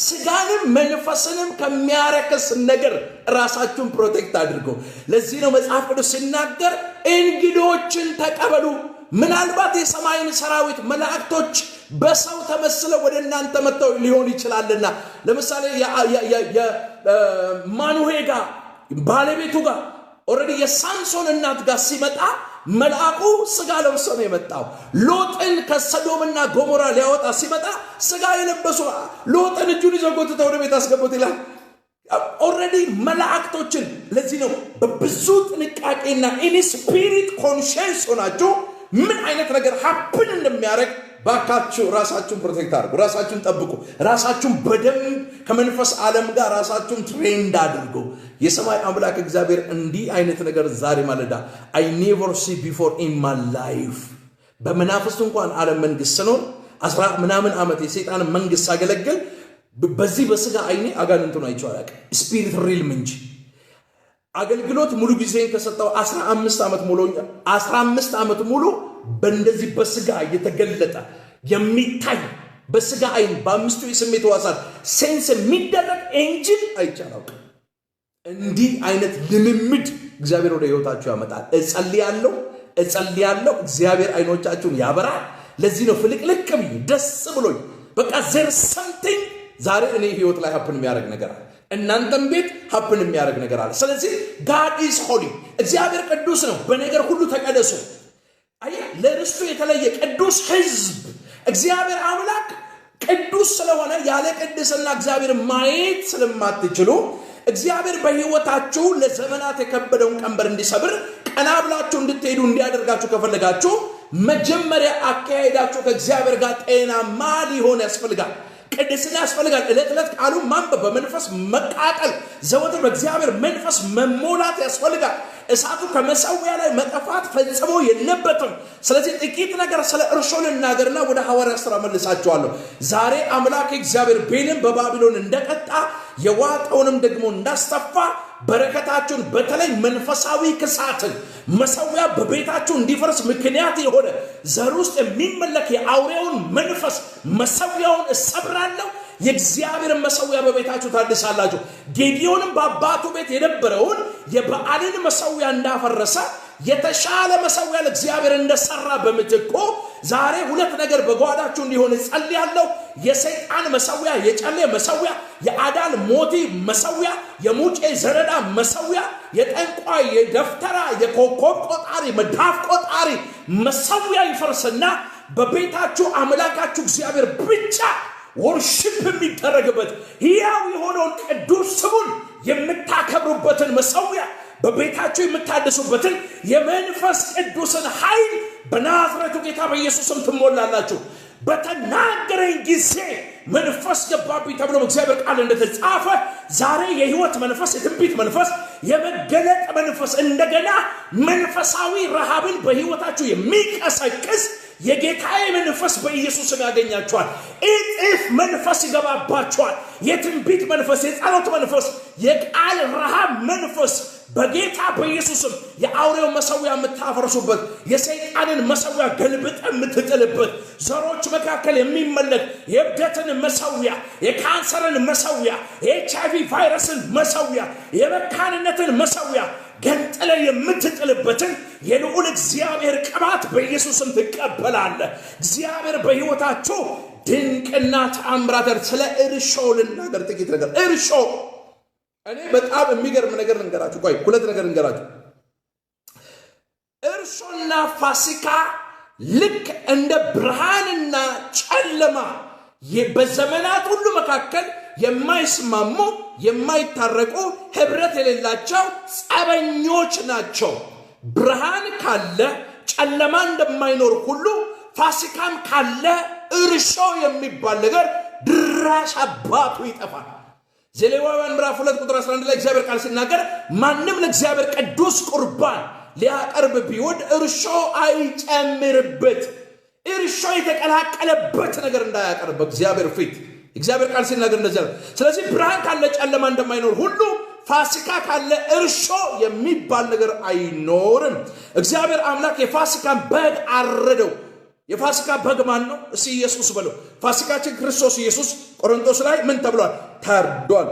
ስጋንም መንፈስንም ከሚያረክስ ነገር ራሳችሁን ፕሮቴክት አድርጉ ለዚህ ነው መጽሐፍ ቅዱስ ሲናገር እንግዶችን ተቀበሉ ምናልባት የሰማይን ሰራዊት መላእክቶች በሰው ተመስለው ወደ እናንተ መጥተው ሊሆን ይችላልና ለምሳሌ ማኑሄ ጋር ባለቤቱ ጋር ኦሬዲ የሳምሶን እናት ጋር ሲመጣ መልአኩ ስጋ ለብሶ ነው የመጣው ሎጥን ከሰዶምና ጎሞራ ሊያወጣ ሲመጣ ስጋ የለበሱ ሎጥን እጁን ይዘጎትተው ወደ ቤት አስገቡት ይላል ኦሬዲ መላእክቶችን ለዚህ ነው በብዙ ጥንቃቄና ኢን ስፒሪት ኮንሺየንስ ሆናችሁ ምን አይነት ነገር ሀፕን እንደሚያደርግ ባካችሁ ራሳችሁን ፕሮቴክት አድርጉ ራሳችሁን ጠብቁ ራሳችሁን በደም ከመንፈስ ዓለም ጋር ራሳችሁን ትሬንድ አድርጉ የሰማይ አምላክ እግዚአብሔር እንዲህ አይነት ነገር ዛሬ ማለዳ I never see before in my life በመናፍስት እንኳን ዓለም መንግስት ነው 10 ምናምን ዓመት የሰይጣን መንግስት ሳገለግል በዚህ በስጋ አይኔ አጋንንቱን አይቼው አላውቅም ስፒሪት ሪል እንጂ አገልግሎት ሙሉ ጊዜን ከሰጠው 15 ዓመት ሙሉኛል 15 ዓመት ሙሉ በእንደዚህ በስጋ የተገለጠ የሚታይ በስጋ አይን በአምስቱ የስሜት ሕዋሳት ሴንስ የሚደረግ ኤንጅል አይቻላው እንዲህ አይነት ልምምድ እግዚአብሔር ወደ ህይወታችሁ ያመጣል እጸልያለሁ እግዚአብሔር አይኖቻችሁን ያበራል ለዚህ ነው ፍልቅልቅ ብዬ ደስ ብሎኝ በቃ there's something ዛሬ እኔ ህይወት ላይ ሀፕን የሚያደርግ ነገር አለ እናንተም ቤት ሀፕን የሚያደርግ ነገር አለ ስለዚህ God is holy እግዚአብሔር ቅዱስ ነው በነገር ሁሉ ተቀደሱ አይ ለርስቱ የተለየ ቅዱስ ህዝብ እግዚአብሔር አምላክ ቅዱስ ስለሆነ ያለ ቅድስና እግዚአብሔር ማየት ስለማትችሉ እግዚአብሔር በህይወታችሁ ለዘመናት የከበደውን ቀንበር እንዲሰብር ቀና ብላችሁ እንድትሄዱ እንዲያደርጋችሁ ከፈለጋችሁ መጀመሪያ አካሄዳችሁ ከእግዚአብሔር ጋር ጤናማ ሊሆን ያስፈልጋል ቅድስና ያስፈልጋል እለት ቃሉ ማንበብ በመንፈስ መቃጠል ዘወትር በእግዚአብሔር መንፈስ መሞላት ያስፈልጋል እሳቱ ከመሰዊያ ላይ መጠፋት ፈጽሞ የለበትም ስለዚህ ጥቂት ነገር ስለ እርሾ ልናገርና ወደ ሐዋርያ ሥራ መልሳችኋለሁ ዛሬ አምላክ እግዚአብሔር ቤልን በባቢሎን እንደቀጣ የዋጠውንም ደግሞ እንዳስተፋ በረከታችሁን በተለይ መንፈሳዊ ክሳትን መሰዊያ በቤታችሁ እንዲፈርስ ምክንያት የሆነ ዘር ውስጥ የሚመለክ የአውሬውን መንፈስ መሰዊያውን እሰብራለሁ የእግዚአብሔር መሰዊያ በቤታችሁ ታድሳላችሁ ጌዲዮንም በአባቱ ቤት የነበረውን የበዓልን መሰዊያ እንዳፈረሰ የተሻለ መሰዊያ ለእግዚአብሔር እንደሰራ በምትኮ ዛሬ ሁለት ነገር በጓዳችሁ እንዲሆን ጸልያለሁ። የሰይጣን መሰዊያ፣ የጨሌ መሰዊያ፣ የአዳል ሞቲ መሰዊያ፣ የሙጬ ዘረዳ መሰዊያ፣ የጠንቋይ የደፍተራ የኮከብ ቆጣሪ መዳፍ ቆጣሪ መሰዊያ ይፈርስና በቤታችሁ አምላካችሁ እግዚአብሔር ብቻ ወርሺፕ የሚደረግበት ሕያው የሆነውን ቅዱስ ስሙን የምታከብሩበትን መሰዊያ በቤታችሁ የምታድሱበትን የመንፈስ ቅዱስን ኃይል በናዝሬቱ ጌታ በኢየሱስም ትሞላላችሁ። በተናገረኝ ጊዜ መንፈስ ገባብኝ ተብሎ በእግዚአብሔር ቃል እንደተጻፈ ዛሬ የሕይወት መንፈስ፣ የትንቢት መንፈስ፣ የመገለጥ መንፈስ እንደገና መንፈሳዊ ረሃብን በሕይወታችሁ የሚቀሰቅስ የጌታዬ መንፈስ በኢየሱስም ያገኛችኋል። እጥፍ መንፈስ ይገባባችኋል። የትንቢት መንፈስ፣ የጸሎት መንፈስ፣ የቃል ረሃብ መንፈስ በጌታ በኢየሱስም የአውሬው መሰዊያ የምታፈርሱበት፣ የሰይጣንን መሰዊያ ገልብጠ የምትጥልበት፣ ዘሮች መካከል የሚመለክ የእብደትን መሰዊያ፣ የካንሰርን መሰዊያ፣ የኤችአይቪ ቫይረስን መሰዊያ፣ የመካንነትን መሰዊያ ገንጥለ የምትጥልበትን የልዑል እግዚአብሔር ቅባት በኢየሱስም ትቀበላለህ። እግዚአብሔር በሕይወታችሁ ድንቅና ተአምራት ስለ እርሾ ልናገር ጥቂት ነገር። እርሾ እኔ በጣም የሚገርም ነገር ልንገራችሁ። ቆይ ሁለት ነገር ልንገራችሁ። እርሾና ፋሲካ ልክ እንደ ብርሃንና ጨለማ በዘመናት ሁሉ መካከል የማይስማሙ የማይታረቁ ህብረት የሌላቸው ጸበኞች ናቸው። ብርሃን ካለ ጨለማ እንደማይኖር ሁሉ ፋሲካም ካለ እርሾ የሚባል ነገር ድራሽ አባቱ ይጠፋል። ዘሌዋውያን ምዕራፍ 2 ቁጥር 11 ላይ እግዚአብሔር ቃል ሲናገር ማንም ለእግዚአብሔር ቅዱስ ቁርባን ሊያቀርብ ቢወድ እርሾ አይጨምርበት፣ እርሾ የተቀላቀለበት ነገር እንዳያቀርብ በእግዚአብሔር ፊት እግዚአብሔር ቃል ሲናገር እንደዚህ ነው። ስለዚህ ብርሃን ካለ ጨለማ እንደማይኖር ሁሉ ፋሲካ ካለ እርሾ የሚባል ነገር አይኖርም። እግዚአብሔር አምላክ የፋሲካን በግ አረደው። የፋሲካ በግ ማን ነው? እሺ ኢየሱስ በለው። ፋሲካችን ክርስቶስ ኢየሱስ ቆሮንቶስ ላይ ምን ተብሏል? ታርዷል።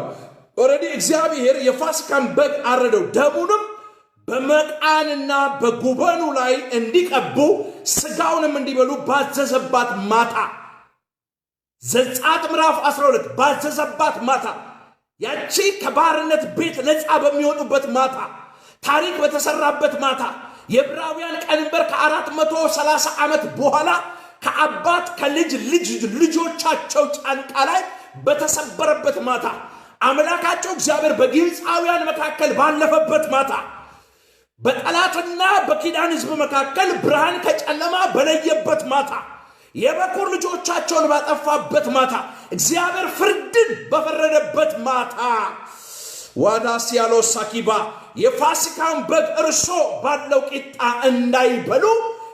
ኦሬዲ እግዚአብሔር የፋሲካን በግ አረደው፣ ደሙንም በመቃንና በጉበኑ ላይ እንዲቀቡ ስጋውንም እንዲበሉ ባዘዘባት ማታ፣ ዘጸአት ምዕራፍ 12 ባዘዘባት ማታ፣ ያቺ ከባርነት ቤት ነፃ በሚወጡበት ማታ፣ ታሪክ በተሰራበት ማታ፣ የዕብራውያን ቀንበር ከ430 ዓመት በኋላ ከአባት ከልጅ ልጆቻቸው ጫንቃ ላይ በተሰበረበት ማታ፣ አምላካቸው እግዚአብሔር በግብፃውያን መካከል ባለፈበት ማታ፣ በጠላትና በኪዳን ሕዝብ መካከል ብርሃን ከጨለማ በለየበት ማታ፣ የበኩር ልጆቻቸውን ባጠፋበት ማታ፣ እግዚአብሔር ፍርድን በፈረደበት ማታ ዋዳስ ያለው ሳኪባ የፋሲካን በግ እርሾ ባለው ቂጣ እንዳይበሉ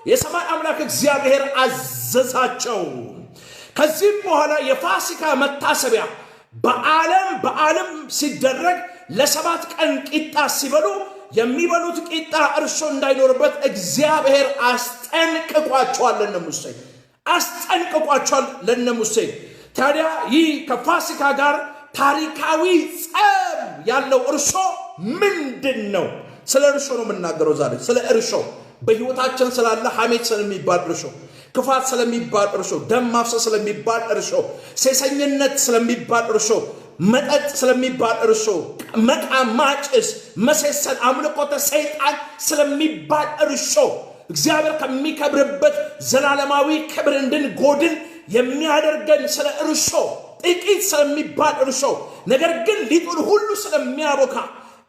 የሰማይ አምላክ እግዚአብሔር አዘዛቸው። ከዚህም በኋላ የፋሲካ መታሰቢያ በዓለም ሲደረግ ለ7 ቀን ቂጣ ሲበሉ የሚበሉት ቂጣ እርሾ እንዳይኖርበት እግዚአብሔር አስጠንቅቋቸዋል ለነሙሴ። ታዲያ ይህ ከፋሲካ ጋር ታሪካዊ ጸብ ያለው እርሾ ምንድን ነው? ስለ እርሾ ነው የምናገረው ዛሬ። ስለ እርሾ በሕይወታችን ስላለ ሐሜት ስለሚባል እርሾ፣ ክፋት ስለሚባል እርሾ፣ ደም ማፍሰስ ስለሚባል እርሾ፣ ሴሰኝነት ስለሚባል እርሾ፣ መጠጥ ስለሚባል እርሾ፣ መቃም፣ ማጨስ፣ መሴሰን፣ አምልኮተ ሰይጣን ስለሚባል እርሾ፣ እግዚአብሔር ከሚከብርበት ዘላለማዊ ክብር እንድንጎድል የሚያደርገን ስለ እርሾ፣ ጥቂት ስለሚባል እርሾ፣ ነገር ግን ሊጡን ሁሉ ስለሚያቦካ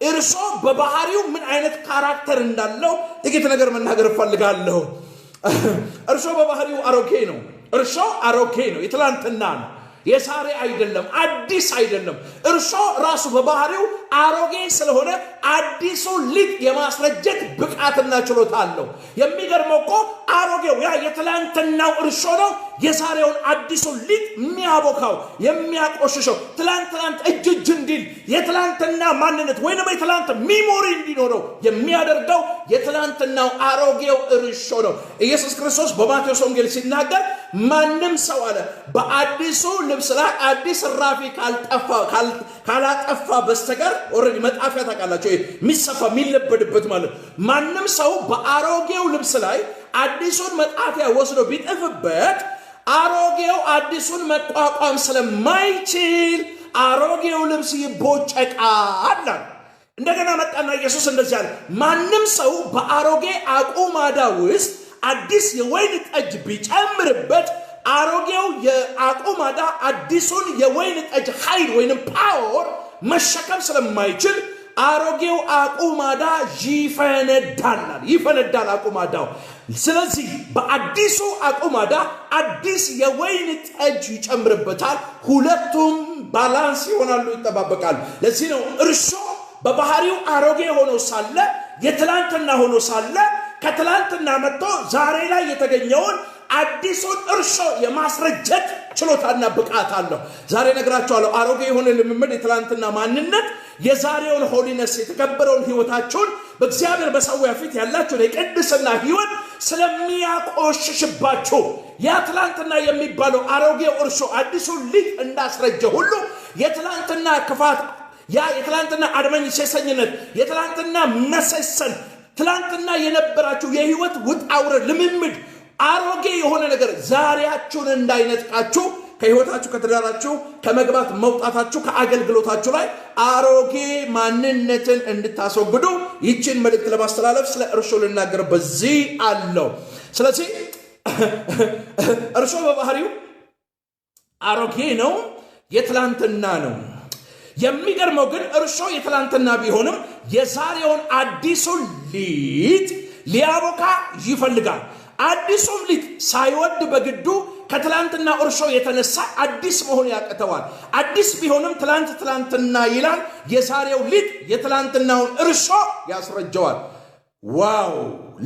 እርሾ በባህሪው ምን አይነት ካራክተር እንዳለው ጥቂት ነገር መናገር እፈልጋለሁ። እርሾ በባህሪው አሮጌ ነው። እርሾ አሮጌ ነው፣ የትላንትና ነው፣ የዛሬ አይደለም፣ አዲስ አይደለም። እርሾ ራሱ በባህሪው አሮጌ ስለሆነ አዲሱ ሊጥ የማስረጀት ብቃትና ችሎታ አለው። የሚገርመው እኮ አሮጌው ያ የትላንትናው እርሾ ነው የዛሬውን አዲሱ ሊጥ የሚያቦካው የሚያቆሽሸው፣ ትላንት እጅ እንዲል የትላንትና ማንነት ወይንም የትላንት ሚሞሪ እንዲኖረው የሚያደርገው የትላንትናው አሮጌው እርሾ ነው። ኢየሱስ ክርስቶስ በማቴዎስ ወንጌል ሲናገር ማንም ሰው አለ በአዲሱ ልብስ ላይ አዲስ ራፊ ካላጠፋ በስተቀር ኦሬዲ መጣፊያ ታውቃላችሁ የሚሰፋ የሚለበድበት ማለት ማንም ሰው በአሮጌው ልብስ ላይ አዲሱን መጣፊያ ወስዶ ቢጠፍበት አሮጌው አዲሱን መቋቋም ስለማይችል አሮጌው ልብስ ይቦጨቃል። እንደገና መጣና ኢየሱስ እንደዚህ አለ ማንም ሰው በአሮጌ አቁማዳ ውስጥ አዲስ የወይን ጠጅ ቢጨምርበት አሮጌው የአቁማዳ አዲሱን የወይን ጠጅ ኃይል ወይንም ፓወር መሸከም ስለማይችል አሮጌው አቁማዳ ይፈነዳል አቁማዳው። ስለዚህ በአዲሱ አቁማዳ አዲስ የወይን ጠጅ ይጨምርበታል፣ ሁለቱም ባላንስ ይሆናሉ፣ ይጠባበቃሉ። ለዚህ ነው እርሾ በባህሪው አሮጌ ሆኖ ሳለ የትላንትና ሆኖ ሳለ ከትላንትና መጥቶ ዛሬ ላይ የተገኘውን አዲሱን እርሾ የማስረጀት ችሎታና ብቃት አለው። ዛሬ ነግራችኋለሁ አሮጌ የሆነ ልምምድ የትላንትና ማንነት የዛሬውን ሆሊነስ የተከበረውን ህይወታችሁን በእግዚአብሔር በሰውያ ፊት ያላችሁን የቅድስና ህይወት ስለሚያቆሽሽባችሁ ያ ትላንትና የሚባለው አሮጌው እርሾ አዲሱን ልጅ እንዳስረጀ ሁሉ የትላንትና ክፋት ያ የትላንትና አድመኝ ሴሰኝነት የትላንትና መሰሰን ትላንትና የነበራችሁ የህይወት ውጣውረድ ልምምድ አሮጌ የሆነ ነገር ዛሬያችሁን እንዳይነጥቃችሁ ከህይወታችሁ ከትዳራችሁ ከመግባት መውጣታችሁ ከአገልግሎታችሁ ላይ አሮጌ ማንነትን እንድታስወግዱ ይህችን መልእክት ለማስተላለፍ ስለ እርሾ ልናገር በዚህ አለው። ስለዚህ እርሾ በባህሪው አሮጌ ነው፣ የትላንትና ነው። የሚገርመው ግን እርሾ የትላንትና ቢሆንም የዛሬውን አዲሱን ሊጥ ሊያቦካ ይፈልጋል። አዲሱም ሊጥ ሳይወድ በግዱ ከትላንትና እርሾ የተነሳ አዲስ መሆን ያቀተዋል። አዲስ ቢሆንም ትላንትና ይላል። የዛሬው ሊጥ የትላንትናውን እርሾ ያስረጀዋል። ዋው!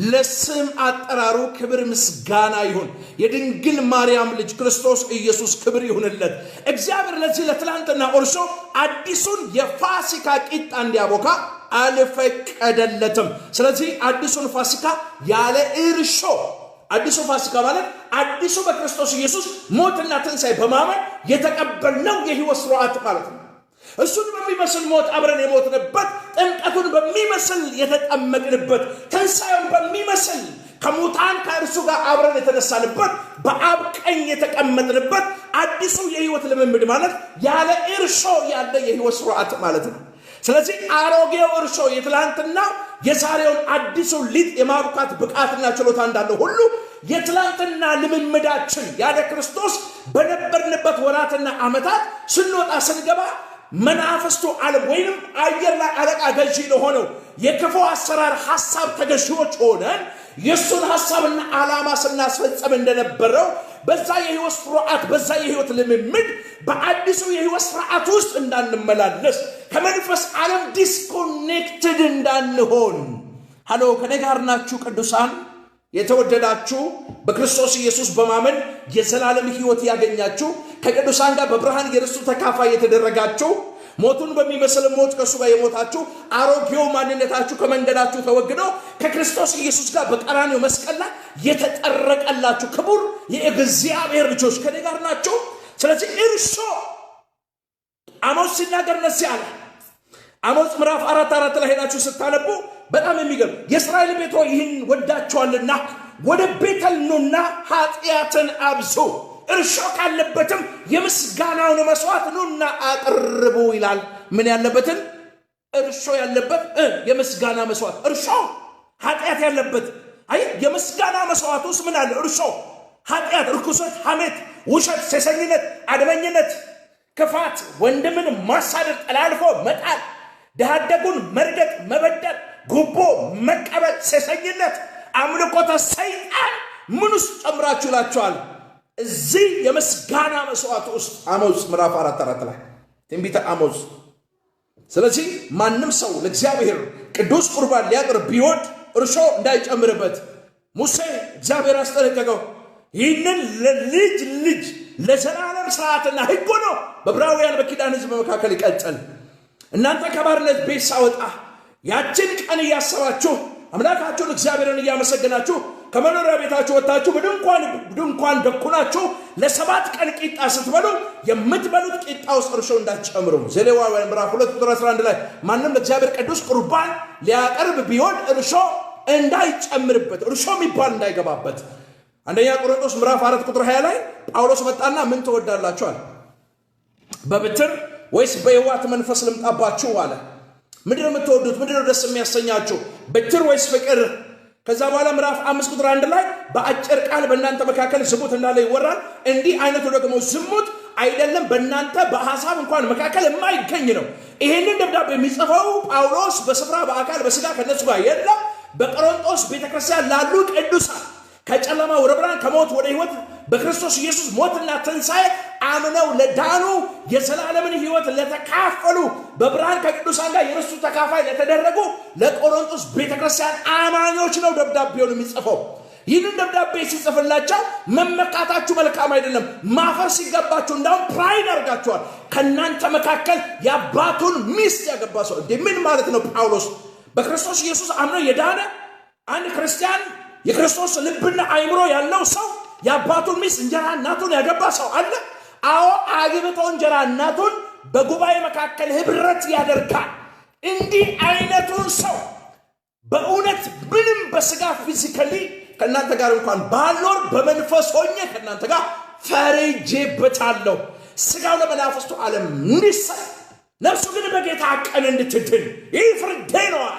ለስም አጠራሩ ክብር ምስጋና ይሁን። የድንግል ማርያም ልጅ ክርስቶስ ኢየሱስ ክብር ይሁንለት። እግዚአብሔር ለዚህ ለትላንትና እርሾ አዲሱን የፋሲካ ቂጣ እንዲያቦካ አልፈቀደለትም። ስለዚህ አዲሱን ፋሲካ ያለ እርሾ አዲሱ ፋሲካ ማለት አዲሱ በክርስቶስ ኢየሱስ ሞትና ትንሣኤ በማመን የተቀበልነው የሕይወት ሥርዓት ማለት ነው። እሱን በሚመስል ሞት አብረን የሞትንበት፣ ጥምቀቱን በሚመስል የተጠመቅንበት፣ ትንሣኤውን በሚመስል ከሙታን ከእርሱ ጋር አብረን የተነሳንበት፣ በአብ ቀኝ የተቀመጥንበት አዲሱ የሕይወት ልምምድ ማለት ያለ እርሾ ያለ የሕይወት ሥርዓት ማለት ነው። ስለዚህ አሮጌው እርሾ የትላንትና የዛሬውን አዲሱን ሊጥ የማብቃት ብቃትና ችሎታ እንዳለው ሁሉ የትላንትና ልምምዳችን ያለ ክርስቶስ በነበርንበት ወራትና ዓመታት ስንወጣ ስንገባ መናፍስቱ ዓለም ወይንም አየር ላይ አለቃ ገዢ ለሆነው የክፉ አሰራር ሐሳብ ተገዢዎች ሆነን የሱን ሐሳብና ዓላማ ስናስፈጽም እንደነበረው በዛ የሕይወት ሥርዓት በዛ የሕይወት ልምምድ በአዲሱ የሕይወት ሥርዓት ውስጥ እንዳንመላለስ ከመንፈስ ዓለም ዲስኮኔክትድ እንዳንሆን። ሃሎ ከኔ ጋር ናችሁ ቅዱሳን? የተወደዳችሁ በክርስቶስ ኢየሱስ በማመን የዘላለም ሕይወት ያገኛችሁ ከቅዱሳን ጋር በብርሃን የርስቱ ተካፋይ የተደረጋችሁ ሞቱን በሚመስል ሞት ከሱ ጋር የሞታችሁ አሮጌው ማንነታችሁ ከመንገዳችሁ ተወግዶ ከክርስቶስ ኢየሱስ ጋር በቀራንዮ መስቀል ላይ የተጠረቀላችሁ ክቡር የእግዚአብሔር ልጆች ከኔ ጋር ናችሁ። ስለዚህ እርሾ አሞጽ ሲናገር ነዚህ አለ። አሞጽ ምዕራፍ 4 ላይ ሄዳችሁ ስታነቡ በጣም የሚገርም የእስራኤል ቤት ሆይ ይህን ወዳችኋልና ወደ ቤተል ኑና ኃጢአትን አብዙ፣ እርሾ ካለበትም የምስጋናውን መስዋዕት ኑና አቅርቡ ይላል። ምን ያለበትን? እርሾ ያለበት የምስጋና መስዋዕት። እርሾ ኃጢአት ያለበት አይ የምስጋና መስዋዕት ውስጥ ምን አለ? እርሾ፣ ኃጢአት፣ ርኩሰት፣ ሐሜት፣ ውሸት፣ ሴሰኝነት፣ አድመኝነት፣ ክፋት፣ ወንድምን ማሳደድ፣ ጠላልፎ መጣል፣ ደሃደጉን መርገጥ፣ መበደል፣ ጉቦ መቀበል፣ ሴሰኝነት፣ አምልኮተ ሰይጣን ምን ውስጥ ጨምራችሁ ይላችኋል? እዚህ የምስጋና መስዋዕት ውስጥ አሞጽ ምዕራፍ 4 ላይ ትንቢተ አሞጽ። ስለዚህ ማንም ሰው ለእግዚአብሔር ቅዱስ ቁርባን ሊያቀርብ ቢወድ እርሾ እንዳይጨምርበት ሙሴ እግዚአብሔር አስጠነቀቀው። ይህንን ለልጅ ልጅ ለዘላለም ሥርዓትና ሕግ ሆኖ በዕብራውያን በኪዳን ሕዝብ መካከል ይቀጥል። እናንተ ከባርነት ቤት ሳወጣ ያችን ቀን እያሰባችሁ አምላካችሁን እግዚአብሔርን እያመሰገናችሁ ከመኖሪያ ቤታችሁ ወጣችሁ በድንኳን ደኩናችሁ ለ7 ቀን ቂጣ ስትበሉ የምትበሉት ቂጣ ውስጥ እርሾ እንዳትጨምሩ። ዘሌዋውያን ምዕራፍ 2 ቁጥር 11 ላይ ማንም ለእግዚአብሔር ቅዱስ ቁርባን ሊያቀርብ ቢሆን እርሾ እንዳይጨምርበት፣ እርሾ የሚባል እንዳይገባበት። አንደኛ ቆሮንቶስ ምዕራፍ 4 ቁጥር 20 ላይ ጳውሎስ መጣና ምን ትወዳላችሁ አለ። በብትር ወይስ በየዋት መንፈስ ልምጣባችሁ አለ። ምንድነው የምትወዱት? ምንድነው ደስ የሚያሰኛችሁ? ብትር ወይስ ፍቅር? ከዛ በኋላ ምዕራፍ 5 ቁጥር 1 ላይ በአጭር ቃል በእናንተ መካከል ዝሙት እንዳለ ይወራል። እንዲህ አይነቱ ደግሞ ዝሙት አይደለም በእናንተ በሐሳብ እንኳን መካከል የማይገኝ ነው። ይሄንን ደብዳቤ የሚጽፈው ጳውሎስ በስፍራ በአካል በስጋ ከነሱ ጋር የለም። በቆሮንቶስ ቤተክርስቲያን ላሉ ቅዱሳን ከጨለማ ወደ ብርሃን ከሞት ወደ ሕይወት በክርስቶስ ኢየሱስ ሞትና ትንሣኤ አምነው ለዳኑ የዘላለምን ሕይወት ለተካፈሉ በብርሃን ከቅዱሳን ጋር የርስቱ ተካፋይ ለተደረጉ ለቆሮንቶስ ቤተክርስቲያን አማኞች ነው ደብዳቤውን የሚጽፈው። ይህንን ደብዳቤ ሲጽፍላቸው መመካታችሁ መልካም አይደለም፣ ማፈር ሲገባችሁ እንዳውም ፕራይድ አድርጋችኋል። ከእናንተ መካከል የአባቱን ሚስት ያገባ ሰው ምን ማለት ነው? ጳውሎስ በክርስቶስ ኢየሱስ አምኖ የዳነ አንድ ክርስቲያን የክርስቶስ ልብና አይምሮ ያለው ሰው የአባቱን ሚስት እንጀራ እናቱን ያገባ ሰው አለ? አዎ፣ አግብቶ እንጀራ እናቱን በጉባኤ መካከል ህብረት ያደርጋል። እንዲህ አይነቱን ሰው በእውነት ምንም በስጋ ፊዚካሊ ከእናንተ ጋር እንኳን ባልኖር በመንፈስ ሆኜ ከእናንተ ጋር ፈርጄበታለሁ። ስጋው ለመናፍስቱ ዓለም እንዲሰጥ ነፍሱ ግን በጌታ ቀን እንድትድን ይህ ፍርዴ ነው አለ።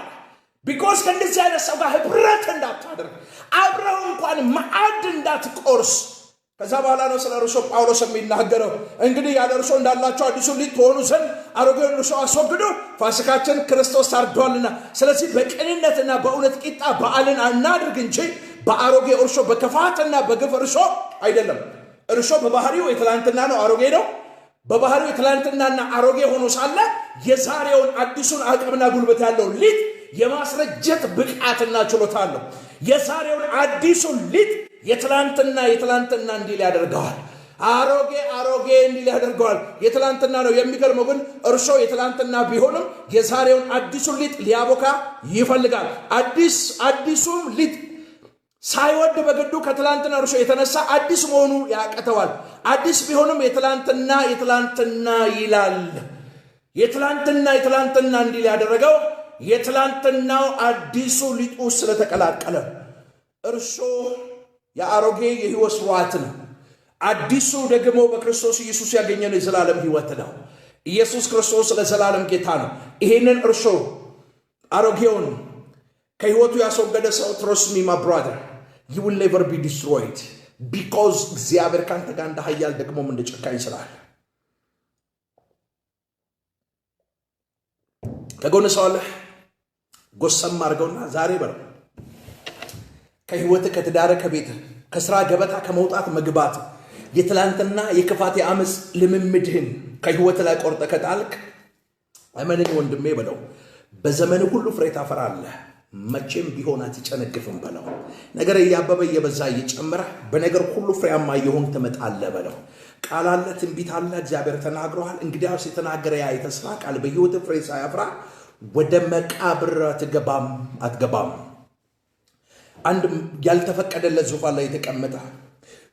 ቢኮዝ ከእንደዚህ አይነት ሰው ጋር ህብረት እንዳታደርግ፣ አብረው እንኳን ማዕድ እንዳትቆርስ። ከዛ በኋላ ነው ስለ እርሾ ጳውሎስ የሚናገረው። እንግዲህ ያለ እርሾ እንዳላቸው አዲሱ ሊጥ ትሆኑ ዘንድ አሮጌውን እርሾ አስወግዱ፣ ፋሲካችን ክርስቶስ ታርዷልና። ስለዚህ በቅንነትና በእውነት ቂጣ በዓልን አናድርግ እንጂ በአሮጌ እርሾ በክፋትና በግፍ እርሾ አይደለም። እርሾ በባህሪው የትላንትና ነው፣ አሮጌ ነው። በባህሪው የትላንትናና አሮጌ ሆኖ ሳለ የዛሬውን አዲሱን አቅምና ጉልበት ያለው ሊጥ የማስረጀት ብቃትና ችሎታ አለው። የዛሬውን አዲሱን ሊጥ የትላንትና እንዲል ያደርገዋል። አሮጌ እንዲል ያደርገዋል። የትላንትና ነው። የሚገርመው ግን እርሾ የትላንትና ቢሆንም የዛሬውን አዲሱን ሊጥ ሊያቦካ ይፈልጋል። አዲሱም ሊጥ ሳይወድ በግዱ ከትላንትና እርሾ የተነሳ አዲስ መሆኑ ያቀተዋል። አዲስ ቢሆንም የትላንትና ይላል። የትላንትና እንዲል ያደረገው የትላንትናው አዲሱ ሊጡ ስለተቀላቀለ። እርሾ የአሮጌ የሕይወት ስርዓት ነው። አዲሱ ደግሞ በክርስቶስ ኢየሱስ ያገኘነው የዘላለም ሕይወት ነው። ኢየሱስ ክርስቶስ ለዘላለም ጌታ ነው። ይሄንን እርሾ አሮጌውን ከሕይወቱ ያስወገደ ሰው trust me my brother, you will never be destroyed because እግዚአብሔር ካንተ ጋር እንደ ኃያል ደግሞም እንደ ጨካኝ ስላለ። ከጎን ሰው አለ ጎሰም አድርገውና ዛሬ በለው ከሕይወት ከትዳር ከቤት ከስራ ገበታ ከመውጣት መግባት የትላንትና የክፋት የአመጽ ልምምድህን ከሕይወት ላይ ቆርጠ ከጣልክ አመነኝ ወንድሜ በለው በዘመን ሁሉ ፍሬ ታፈራለህ። መቼም ቢሆን አትጨነግፍም በለው። ነገር እያበበ እየበዛ እየጨመረ በነገር ሁሉ ፍሬያማ እየሆንክ ትመጣለህ በለው። ቃል አለ፣ ትንቢት አለ፣ እግዚአብሔር ተናግሯል። እንግዲያውስ የተናገረ ያ የተስፋ ቃል በሕይወት ፍሬ ሳያፈራ ወደ መቃብር አትገባም። አንድ ያልተፈቀደለት ዙፋን ላይ የተቀመጠ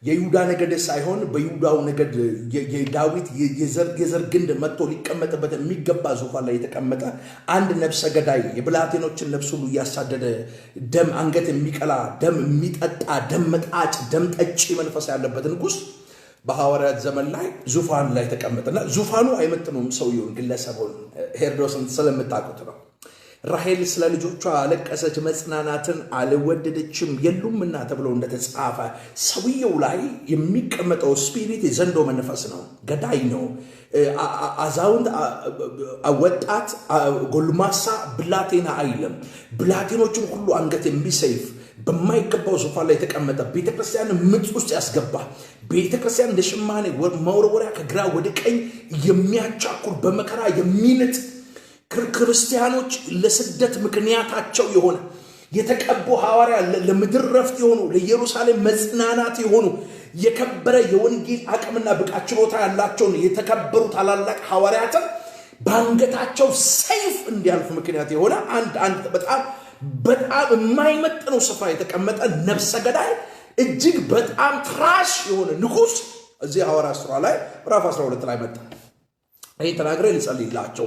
የይሁዳ ነገድ ሳይሆን በይሁዳው ነገድ የዳዊት የዘር ግንድ መጥቶ ሊቀመጥበት የሚገባ ዙፋን ላይ የተቀመጠ አንድ ነፍሰ ገዳይ የብላቴኖችን ነፍስ ሁሉ እያሳደደ ደም አንገት የሚቀላ ደም የሚጠጣ ደም መጣጭ ደም ጠጪ መንፈስ ያለበት ንጉሥ በሐዋርያት ዘመን ላይ ዙፋን ላይ ተቀመጠና ዙፋኑ አይመጥነውም ሰውየውን ግለሰቡን ሄሮድስን ስለምታውቁት ነው። ራሔል ስለ ልጆቿ አለቀሰች፣ መጽናናትን አልወደደችም የሉምና ተብሎ እንደተጻፈ ሰውየው ላይ የሚቀመጠው ስፒሪት የዘንዶ መንፈስ ነው። ገዳይ ነው። አዛውንት፣ ወጣት፣ ጎልማሳ፣ ብላቴና አይልም። ብላቴኖችን ሁሉ አንገት የሚሰይፍ በማይገባው ዙፋን ላይ የተቀመጠ ቤተክርስቲያን ምጥ ውስጥ ያስገባ ቤተክርስቲያን እንደ ሽማኔ መወርወሪያ ከግራ ወደ ቀኝ የሚያቻኩር በመከራ የሚንጥ ክርስቲያኖች ለስደት ምክንያታቸው የሆነ የተቀቡ ሐዋርያ ለምድር ረፍት የሆኑ ለኢየሩሳሌም መጽናናት የሆኑ የከበረ የወንጌል አቅምና ብቃት ችሎታ ያላቸውን የተከበሩ ታላላቅ ሐዋርያትን ባንገታቸው ሰይፍ እንዲያልፍ ምክንያት የሆነ አንድ በጣም በጣም የማይመጥነው ስፍራ የተቀመጠ ነፍሰ ገዳይ እጅግ በጣም ትራሽ የሆነ ንጉስ እዚህ ሐዋርያት ሥራ ላይ ምዕራፍ 12 ላይ መጣ። ይሄ ተናግሬ ልጸልይላችሁ።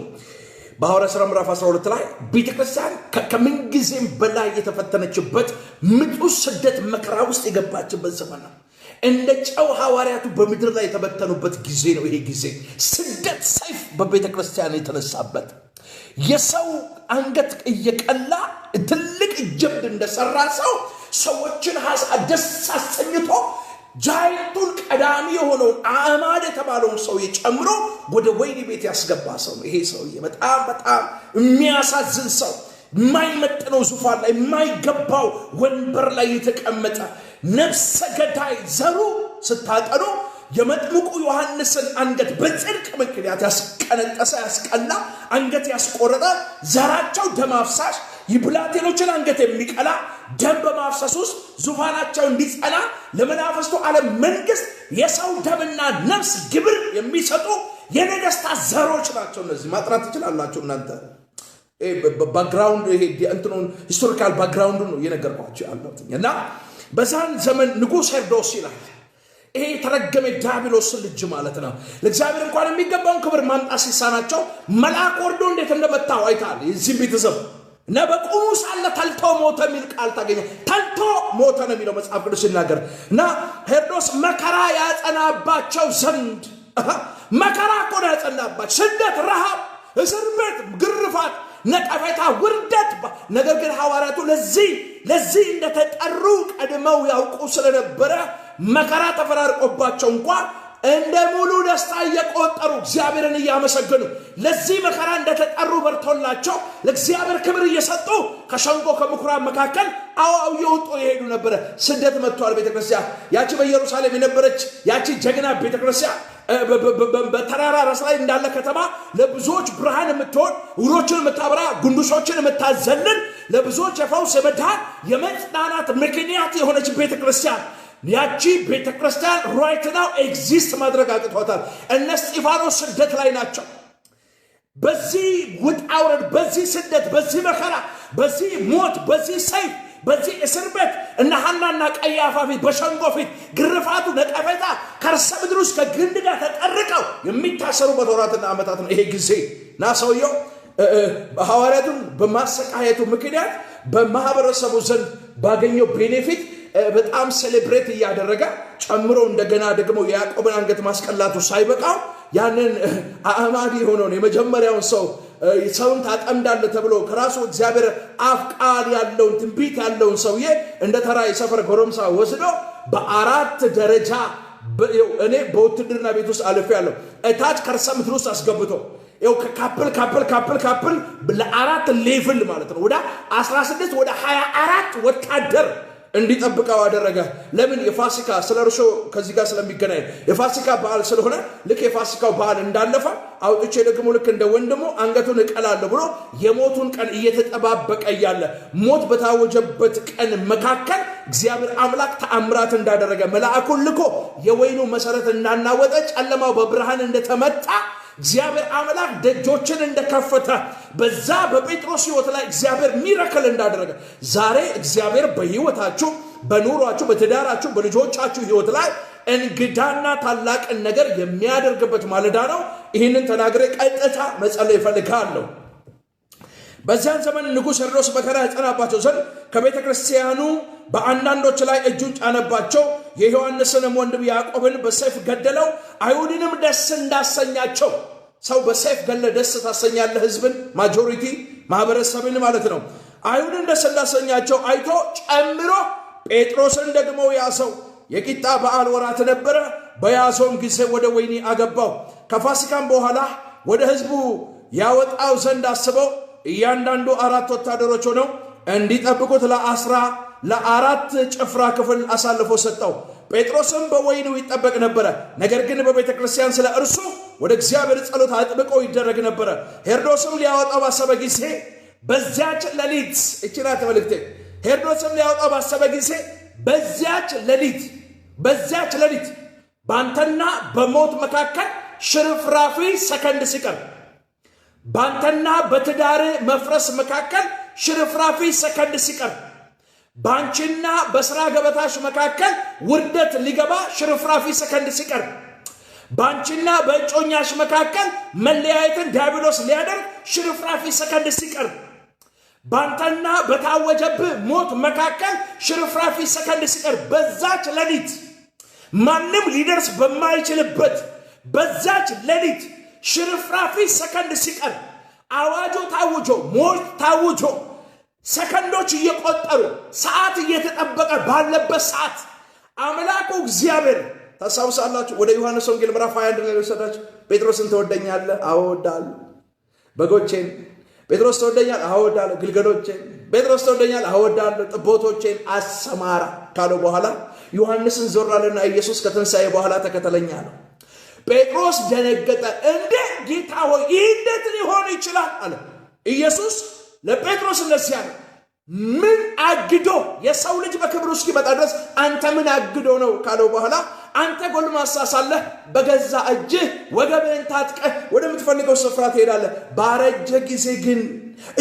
በሐዋርያት ሥራ ምዕራፍ 12 ላይ ቤተክርስቲያን ከምን ጊዜም በላይ የተፈተነችበት ምጡ ስደት መከራ ውስጥ የገባችበት ዘመን ነው። እንደ ጨው ሐዋርያቱ በምድር ላይ የተበተኑበት ጊዜ ነው። ይሄ ጊዜ ስደት ሰይፍ በቤተክርስቲያን የተነሳበት የሰው አንገት እየቀላ ትልቅ ጀብድ እንደሰራ ሰው ሰዎችን ደስ አሰኝቶ ጃይንቱን ቀዳሚ የሆነውን አዕማድ የተባለውን ሰው ጨምሮ ወደ ወይኒ ቤት ያስገባ ሰው ነው። ይሄ ሰውዬ በጣም በጣም የሚያሳዝን ሰው፣ የማይመጥነው ዙፋን ላይ የማይገባው ወንበር ላይ የተቀመጠ ነፍሰ ገዳይ። ዘሩ ስታጠኑ የመጥምቁ ዮሐንስን አንገት በጽድቅ ምክንያት ያስቀነጠሰ ያስቀላ አንገት ያስቆረጠ ዘራቸው ደም አፍሳሽ የብላቴኖችን አንገት የሚቀላ ደም በማፍሰስ ውስጥ ዙፋናቸው እንዲጸና ለመናፍስቱ ዓለም መንግስት የሰው ደምና ነፍስ ግብር የሚሰጡ የነገስታት ዘሮች ናቸው። እነዚህ ማጥራት ትችላላችሁ እናንተ። ባክግራውንድ ይሄ እንትኑን ሂስቶሪካል ባክግራውንድ ነው የነገርኳችሁ ያለሁት። እና በዛን ዘመን ንጉሥ ሄሮድስ ይላል ይሄ የተረገመ ዲያብሎስ ልጅ ማለት ነው። ለእግዚአብሔር እንኳን የሚገባውን ክብር ማምጣት ሲሳናቸው መልአክ ወርዶ እንዴት እንደመታው አይታል። የዚህ ቤተሰብ እና በቁሙ ሳለ ተልቶ ሞተ የሚል ቃል ታገኘ። ተልቶ ሞተ ነው የሚለው መጽሐፍ ቅዱስ ሲናገር። እና ሄሮድስ መከራ ያጸናባቸው ዘንድ መከራ እኮ ነው ያጸናባቸው። ስደት፣ ረሃብ፣ እስር ቤት፣ ግርፋት፣ ነቀፌታ፣ ውርደት። ነገር ግን ሐዋርያቱ ለዚህ እንደተጠሩ ቀድመው ያውቁ ስለነበረ መከራ ተፈራርቆባቸው እንኳን እንደ ሙሉ ደስታ እየቆጠሩ እግዚአብሔርን እያመሰገኑ ለዚህ መከራ እንደተጠሩ በርቶላቸው ለእግዚአብሔር ክብር እየሰጡ ከሸንጎ ከምኩራብ መካከል እየወጡ ይሄዱ ነበረ። ስደት መጥቷል። ቤተክርስቲያን ያቺ በኢየሩሳሌም የነበረች ያቺ ጀግና ቤተክርስቲያን በተራራ ራስ ላይ እንዳለ ከተማ ለብዙዎች ብርሃን የምትሆን ውሮችን የምታበራ ጉንዱሾችን የምታዘልን ለብዙዎች የፈውስ የመዳን የመጽናናት ምክንያት የሆነች ቤተክርስቲያን ያቺ ቤተክርስቲያን ራይት ናው ኤግዚስት ማድረግ አቅቷታል። እነ እስጢፋኖስ ስደት ላይ ናቸው። በዚህ ውጣውረድ፣ በዚህ ስደት፣ በዚህ መከራ፣ በዚህ ሞት፣ በዚህ ሰይፍ፣ በዚህ እስር ቤት እነ ሐናና ቀያፋ ፊት በሸንጎ ፊት ግርፋቱ፣ ነቀፌታ ከርሰ ምድር ውስጥ ከግንድ ጋር ተጠርቀው የሚታሰሩበት ወራትና ዓመታት ነው ይሄ ጊዜ። እና ሰውየው ሐዋርያቱን በማሰቃየቱ ምክንያት በማህበረሰቡ ዘንድ ባገኘው ቤኔፊት በጣም ሴሌብሬት እያደረገ ጨምሮ እንደገና ደግሞ የያዕቆብን አንገት ማስቀላቱ ሳይበቃው ያንን አዕማድ የሆነውን የመጀመሪያውን ሰውን ታጠምዳለህ ተብሎ ከራሱ እግዚአብሔር አፍ ቃል ያለውን ትንቢት ያለውን ሰውዬ እንደ ተራ የሰፈር ጎረምሳ ወስዶ በአራት ደረጃ እኔ በውትድርና ቤት ውስጥ አልፌያለሁ። እታች ከርሰ ምድር ውስጥ አስገብቶ ካፕል ለአራት ሌቭል ማለት ነው ወደ 16 ወደ 24 ወታደር እንዲጠብቀው አደረገ። ለምን? የፋሲካ ስለርሾ ከዚህ ጋር ስለሚገናኝ የፋሲካ በዓል ስለሆነ ልክ የፋሲካው በዓል እንዳለፈ አውጥቼ ደግሞ ልክ እንደ ወንድሙ አንገቱን እቀላለሁ ብሎ የሞቱን ቀን እየተጠባበቀ ያለ ሞት በታወጀበት ቀን መካከል እግዚአብሔር አምላክ ተአምራት እንዳደረገ መልአኩን ልኮ የወይኑ መሰረት እንዳናወጠ ጨለማው በብርሃን እንደተመታ እግዚአብሔር አምላክ ደጆችን እንደከፈተ በዛ በጴጥሮስ ሕይወት ላይ እግዚአብሔር ሚራክል እንዳደረገ ዛሬ እግዚአብሔር በሕይወታችሁ፣ በኑሯችሁ፣ በትዳራችሁ፣ በልጆቻችሁ ሕይወት ላይ እንግዳና ታላቅ ነገር የሚያደርግበት ማለዳ ነው። ይህንን ተናግሬ ቀጥታ መጸለይ እፈልጋለሁ። በዚያን ዘመን ንጉሥ ሄሮድስ መከራ ያጸናባቸው ዘንድ ከቤተ ክርስቲያኑ በአንዳንዶች ላይ እጁን ጫነባቸው። የዮሐንስንም ወንድም ያዕቆብን በሰይፍ ገደለው። አይሁድንም ደስ እንዳሰኛቸው፣ ሰው በሰይፍ ገለ ደስ ታሰኛለህ ህዝብን፣ ማጆሪቲ ማህበረሰብን ማለት ነው። አይሁድን ደስ እንዳሰኛቸው አይቶ ጨምሮ ጴጥሮስን ደግሞ ያዘው። የቂጣ በዓል ወራት ነበረ። በያዘውም ጊዜ ወደ ወይኒ አገባው። ከፋሲካም በኋላ ወደ ህዝቡ ያወጣው ዘንድ አስበው እያንዳንዱ 4 ወታደሮች ሆነው እንዲጠብቁት ለአራት ጭፍራ ክፍል አሳልፎ ሰጠው። ጴጥሮስም በወይኑ ይጠበቅ ነበረ። ነገር ግን በቤተ ክርስቲያን ስለ እርሱ ወደ እግዚአብሔር ጸሎት አጥብቆ ይደረግ ነበረ። ሄሮድስም ሊያወጣው ባሰበ ጊዜ በዚያች ሌሊት እቺና ተመልክቴ ሄሮድስም ሊያወጣው ባሰበ ጊዜ በዚያች ሌሊት ባንተና በሞት መካከል ሽርፍራፊ ሰከንድ ሲቀር፣ ባንተና በትዳር መፍረስ መካከል ሽርፍራፊ ሰከንድ ሲቀር ባንቺና በስራ ገበታሽ መካከል ውርደት ሊገባ ሽርፍራፊ ሰከንድ ሲቀር ባንቺና በእጮኛሽ መካከል መለያየትን ዲያብሎስ ሊያደርግ ሽርፍራፊ ሰከንድ ሲቀር ባንተና በታወጀብህ ሞት መካከል ሽርፍራፊ ሰከንድ ሲቀር በዛች ሌሊት ማንም ሊደርስ በማይችልበት በዛች ሌሊት ሽርፍራፊ ሰከንድ ሲቀር አዋጆ ታውጆ ሞት ታውጆ ሰከንዶች እየቆጠሩ ሰዓት እየተጠበቀ ባለበት ሰዓት አምላኩ እግዚአብሔር ታሳውሳላችሁ ወደ ዮሐንስ ወንጌል ምዕራፍ 21 ላይ ወሰዳችሁ ጴጥሮስን ተወደኛለህ አዎ ወዳለሁ በጎቼን ጴጥሮስ ተወደኛለህ አዎ ወዳለሁ ግልገሎቼን ጴጥሮስ ተወደኛለህ አዎ ወዳለሁ ጥቦቶቼን አሰማራ ካለው በኋላ ዮሐንስን ዞራለና ኢየሱስ ከትንሣኤ በኋላ ተከተለኝ አለው ጴጥሮስ ደነገጠ እንዴ ጌታ ሆይ እንዴት ሊሆን ይችላል አለ ኢየሱስ ለጴጥሮስ እንደዚህ አለ ምን አግዶ የሰው ልጅ በክብሩ እስኪመጣ ድረስ አንተ ምን አግዶ ነው ካለው በኋላ አንተ ጎልማሳ ሳለህ በገዛ እጅህ ወገብህን ታጥቀህ ወደምትፈልገው ስፍራ ትሄዳለህ ባረጀ ጊዜ ግን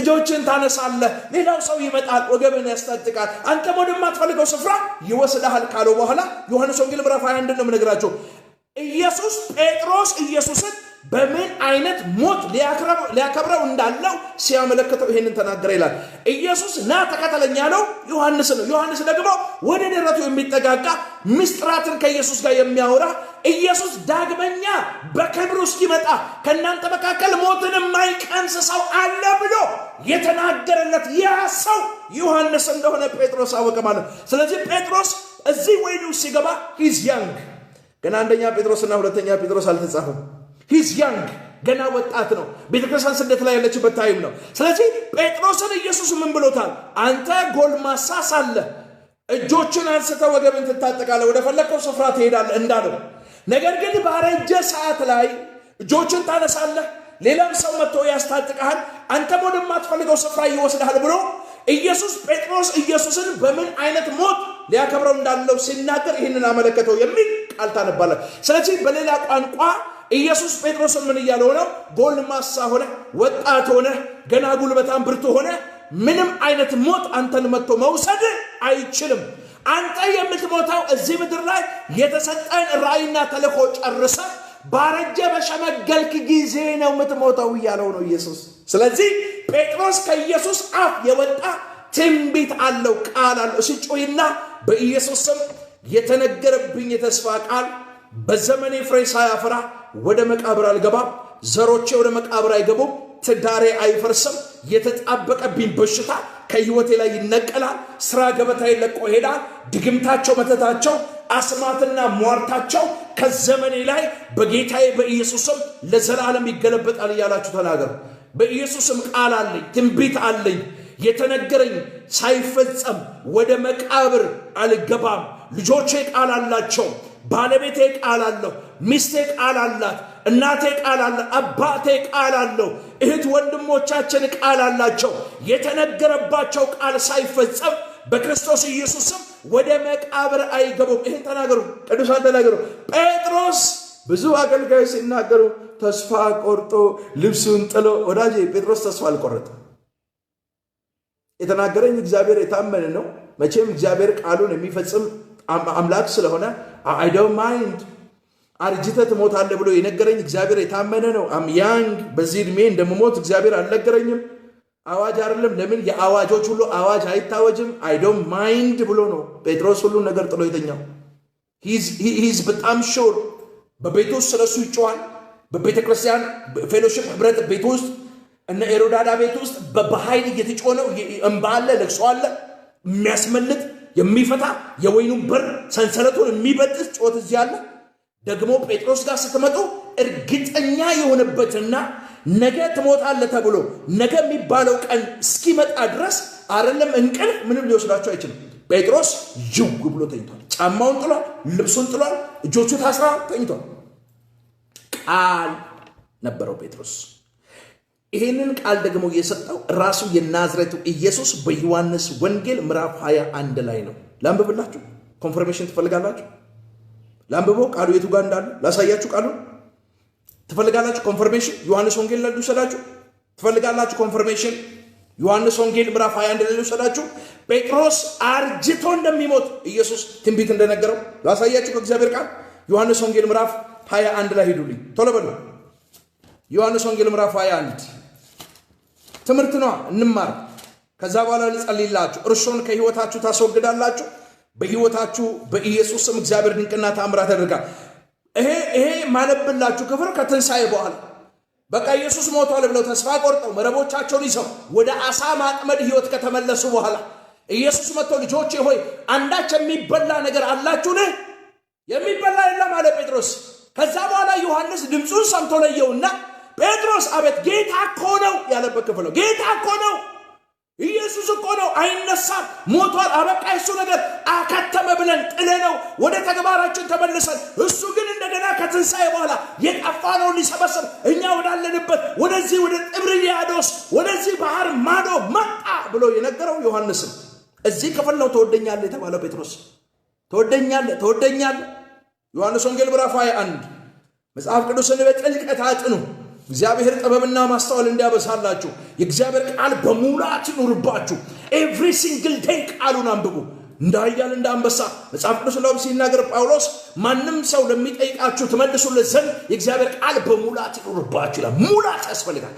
እጆችን ታነሳለህ ሌላው ሰው ይመጣል ወገብህን ያስታጥቃል አንተም ወደማትፈልገው ስፍራ ይወስድሃል ካለው በኋላ ዮሐንስ ወንጌል ምዕራፍ 21 ነው የምነግራችሁ ኢየሱስ ጴጥሮስ ኢየሱስን በምን አይነት ሞት ሊያከብረው እንዳለው ሲያመለክተው ይሄንን ተናገረ ይላል ኢየሱስ ና ተከተለኝ ያለው ዮሐንስ ነው ዮሐንስ ደግሞ ወደ ደረቱ የሚጠጋጋ ምስጢራትን ከኢየሱስ ጋር የሚያወራ ኢየሱስ ዳግመኛ በክብሩ እስኪመጣ ከናንተ መካከል ሞትን የማይቀምስ ሰው አለ ብሎ የተናገረለት ያ ሰው ዮሐንስ እንደሆነ ጴጥሮስ አወቀ ማለት ስለዚህ ጴጥሮስ እዚህ ወይኑ ሲገባ ሂዝ ያንግ ገና አንደኛ ጴጥሮስና ሁለተኛ ጴጥሮስ አልተጻፈም ሂዝ ያንግ ገና ወጣት ነው ቤተክርስቲያን ስደት ላይ ያለችበት ታይም ነው ስለዚህ ጴጥሮስን ኢየሱስ ምን ብሎታል አንተ ጎልማሳ ሳለህ እጆችን አንስተ ወገብን ትታጠቃለህ ወደ ፈለከው ስፍራ ትሄዳለህ እንዳለው ነገር ግን ባረጀ ሰዓት ላይ እጆችን ታነሳለህ ሌላም ሰው መጥቶ ያስታጥቃል አንተም ወደማትፈልገው ስፍራ ይወስድሃል ብሎ ኢየሱስ ጴጥሮስ ኢየሱስን በምን አይነት ሞት ሊያከብረው እንዳለው ሲናገር ይሄንን አመለከተው የሚል ቃል ታነባለህ ስለዚህ በሌላ ቋንቋ ኢየሱስ ጴጥሮስን ምን እያለው ነው ጎልማሳ ሆነ ወጣት ሆነ ገና ጉልበታም ብርቱ ሆነ ምንም አይነት ሞት አንተን መጥቶ መውሰድ አይችልም አንተ የምትሞተው እዚህ ምድር ላይ የተሰጠን ራእይና ተልእኮ ጨርሰ ባረጀ በሸመገልክ ጊዜ ነው የምትሞተው እያለው ነው ኢየሱስ ስለዚህ ጴጥሮስ ከኢየሱስ አፍ የወጣ ትንቢት አለው ቃል አለው ሲጮይና በኢየሱስ ስም የተነገረብኝ የተስፋ ቃል በዘመኔ ፍሬ ሳያፈራ ወደ መቃብር አልገባም ዘሮቼ ወደ መቃብር አይገቡም ትዳሬ አይፈርስም የተጣበቀብኝ በሽታ ከህይወቴ ላይ ይነቀላል ስራ ገበታዬ ለቆ ሄዳል ድግምታቸው መተታቸው አስማትና ሟርታቸው ከዘመኔ ላይ በጌታዬ በኢየሱስም ለዘላለም ይገለበጣል እያላችሁ ተናገሩ በኢየሱስም ቃል አለኝ ትንቢት አለኝ የተነገረኝ ሳይፈጸም ወደ መቃብር አልገባም ልጆቼ ቃል አላቸው ባለቤቴ ቃል አለው ሚስቴ ቃል አላት እናቴ ቃል አለ አባቴ ቃል አለው እህት ወንድሞቻችን ቃል አላቸው የተነገረባቸው ቃል ሳይፈጸም በክርስቶስ ኢየሱስም ወደ መቃብር አይገቡም ይሄን ተናገሩ ቅዱሳን ተናገሩ ጴጥሮስ ብዙ አገልጋዮች ሲናገሩ ተስፋ ቆርጦ ልብሱን ጥሎ ወዳጄ ጴጥሮስ ተስፋ አልቆረጠም የተናገረኝ እግዚአብሔር የታመነ ነው መቼም እግዚአብሔር ቃሉን የሚፈጽም አምላክ ስለሆነ I don't mind አርጅተ ትሞታለህ ብሎ የነገረኝ እግዚአብሔር የታመነ ነው አም ያንግ በዚህ እድሜ እንደምሞት እግዚአብሔር አልነገረኝም አዋጅ አይደለም ለምን የአዋጆች ሁሉ አዋጅ አይታወጅም I don't mind ብሎ ነው ጴጥሮስ ሁሉ ነገር ጥሎ የተኛው he's በጣም ሹር በቤቱ ውስጥ ስለሱ ይጮሃል በቤተክርስቲያን ፌሎሺፕ ህብረት ቤት ውስጥ እነ ኤሮዳዳ ቤት ውስጥ በኃይል እየተጮነው እንባለ ለቅሶ አለ የሚያስመልጥ የሚፈታ የወይኑን በር ሰንሰለቱን የሚበጥስ ጮት እዚህ አለ ደግሞ ጴጥሮስ ጋር ስትመጡ እርግጠኛ የሆነበትና ነገ ትሞታለህ ተብሎ ነገ የሚባለው ቀን እስኪመጣ ድረስ አይደለም እንቅልፍ ምንም ሊወስዳቸው አይችልም ጴጥሮስ ጅው ብሎ ተኝቷል ጫማውን ጥሏል ልብሱን ጥሏል እጆቹ ታስራ ተኝቷል ቃል ነበረው ጴጥሮስ ይሄንን ቃል ደግሞ የሰጠው ራሱ የናዝሬቱ ኢየሱስ በዮሐንስ ወንጌል ምዕራፍ 21 ላይ ነው ላንብብላችሁ ኮንፈርሜሽን ትፈልጋላችሁ ላንብቦ ቃሉ የቱ ጋር እንዳለ ላሳያችሁ ቃሉ ትፈልጋላችሁ ኮንፈርሜሽን ዮሐንስ ወንጌል ላይ ልሰዳችሁ ትፈልጋላችሁ ኮንፈርሜሽን ዮሐንስ ወንጌል ምዕራፍ 21 ላይ ልውሰዳችሁ። ጴጥሮስ አርጅቶ እንደሚሞት ኢየሱስ ትንቢት እንደነገረው ላሳያችሁ ከእግዚአብሔር ቃል። ዮሐንስ ወንጌል ምዕራፍ 21 ላይ ሂዱልኝ ቶሎ በሉ። ዮሐንስ ወንጌል ምዕራፍ 21 ትምህርት ነው እንማር። ከዛ በኋላ ልጸልይላችሁ። እርሱን ከህይወታችሁ ታስወግዳላችሁ፣ በህይወታችሁ በኢየሱስ ስም እግዚአብሔር ድንቅና ተአምራት ያደርጋል። ይሄ ማለብላችሁ ክፍል ከትንሣኤ በኋላ በቃ ኢየሱስ ሞቷል ብለው ተስፋ ቆርጠው መረቦቻቸውን ይዘው ወደ አሳ ማጥመድ ህይወት ከተመለሱ በኋላ ኢየሱስ መጥቶ ልጆቼ ሆይ አንዳች የሚበላ ነገር አላችሁን? የሚበላ የለም አለ ጴጥሮስ። ከዛ በኋላ ዮሐንስ ድምፁን ሰምቶ ለየውና ጴጥሮስ አቤት ጌታ እኮ ነው ያለበት ክፍል ነው። ጌታ እኮ ነው፣ ኢየሱስ እኮ ነው፣ አይነሳም፣ ሞቷል፣ አበቃ፣ እሱ ነገር አከተመ ብለን ጥለነው ወደ ተግባራችን ተመልሰን እሱ ግን እንደገና ከትንሣኤ በኋላ የጠፋነውን ሊሰበስብ እኛ ወዳለንበት ወደዚህ ወደ ጥብርያዶስ ወደዚህ ባህር ማዶ መጣ ብሎ የነገረው ዮሐንስም እዚህ ክፍል ነው ተወደኛለህ የተባለው ጴጥሮስ። ተወደኛለህ ዮሐንስ ወንጌል ምዕራፍ 21 መጽሐፍ ቅዱስን በጥልቀት አጥኑ። እግዚአብሔር ጥበብና ማስተዋል እንዲያበሳላችሁ የእግዚአብሔር ቃል በሙላት ይኑርባችሁ። ኤቭሪ ሲንግል ዴይ ቃሉን አንብቡ። እንዳያል እንዳንበሳ መጽሐፍ ቅዱስ ላይ ሲናገር ጳውሎስ ማንም ሰው ለሚጠይቃችሁ ትመልሱለት ዘንድ የእግዚአብሔር ቃል በሙላት ይኑርባችሁ ይላል። ሙላት ያስፈልጋል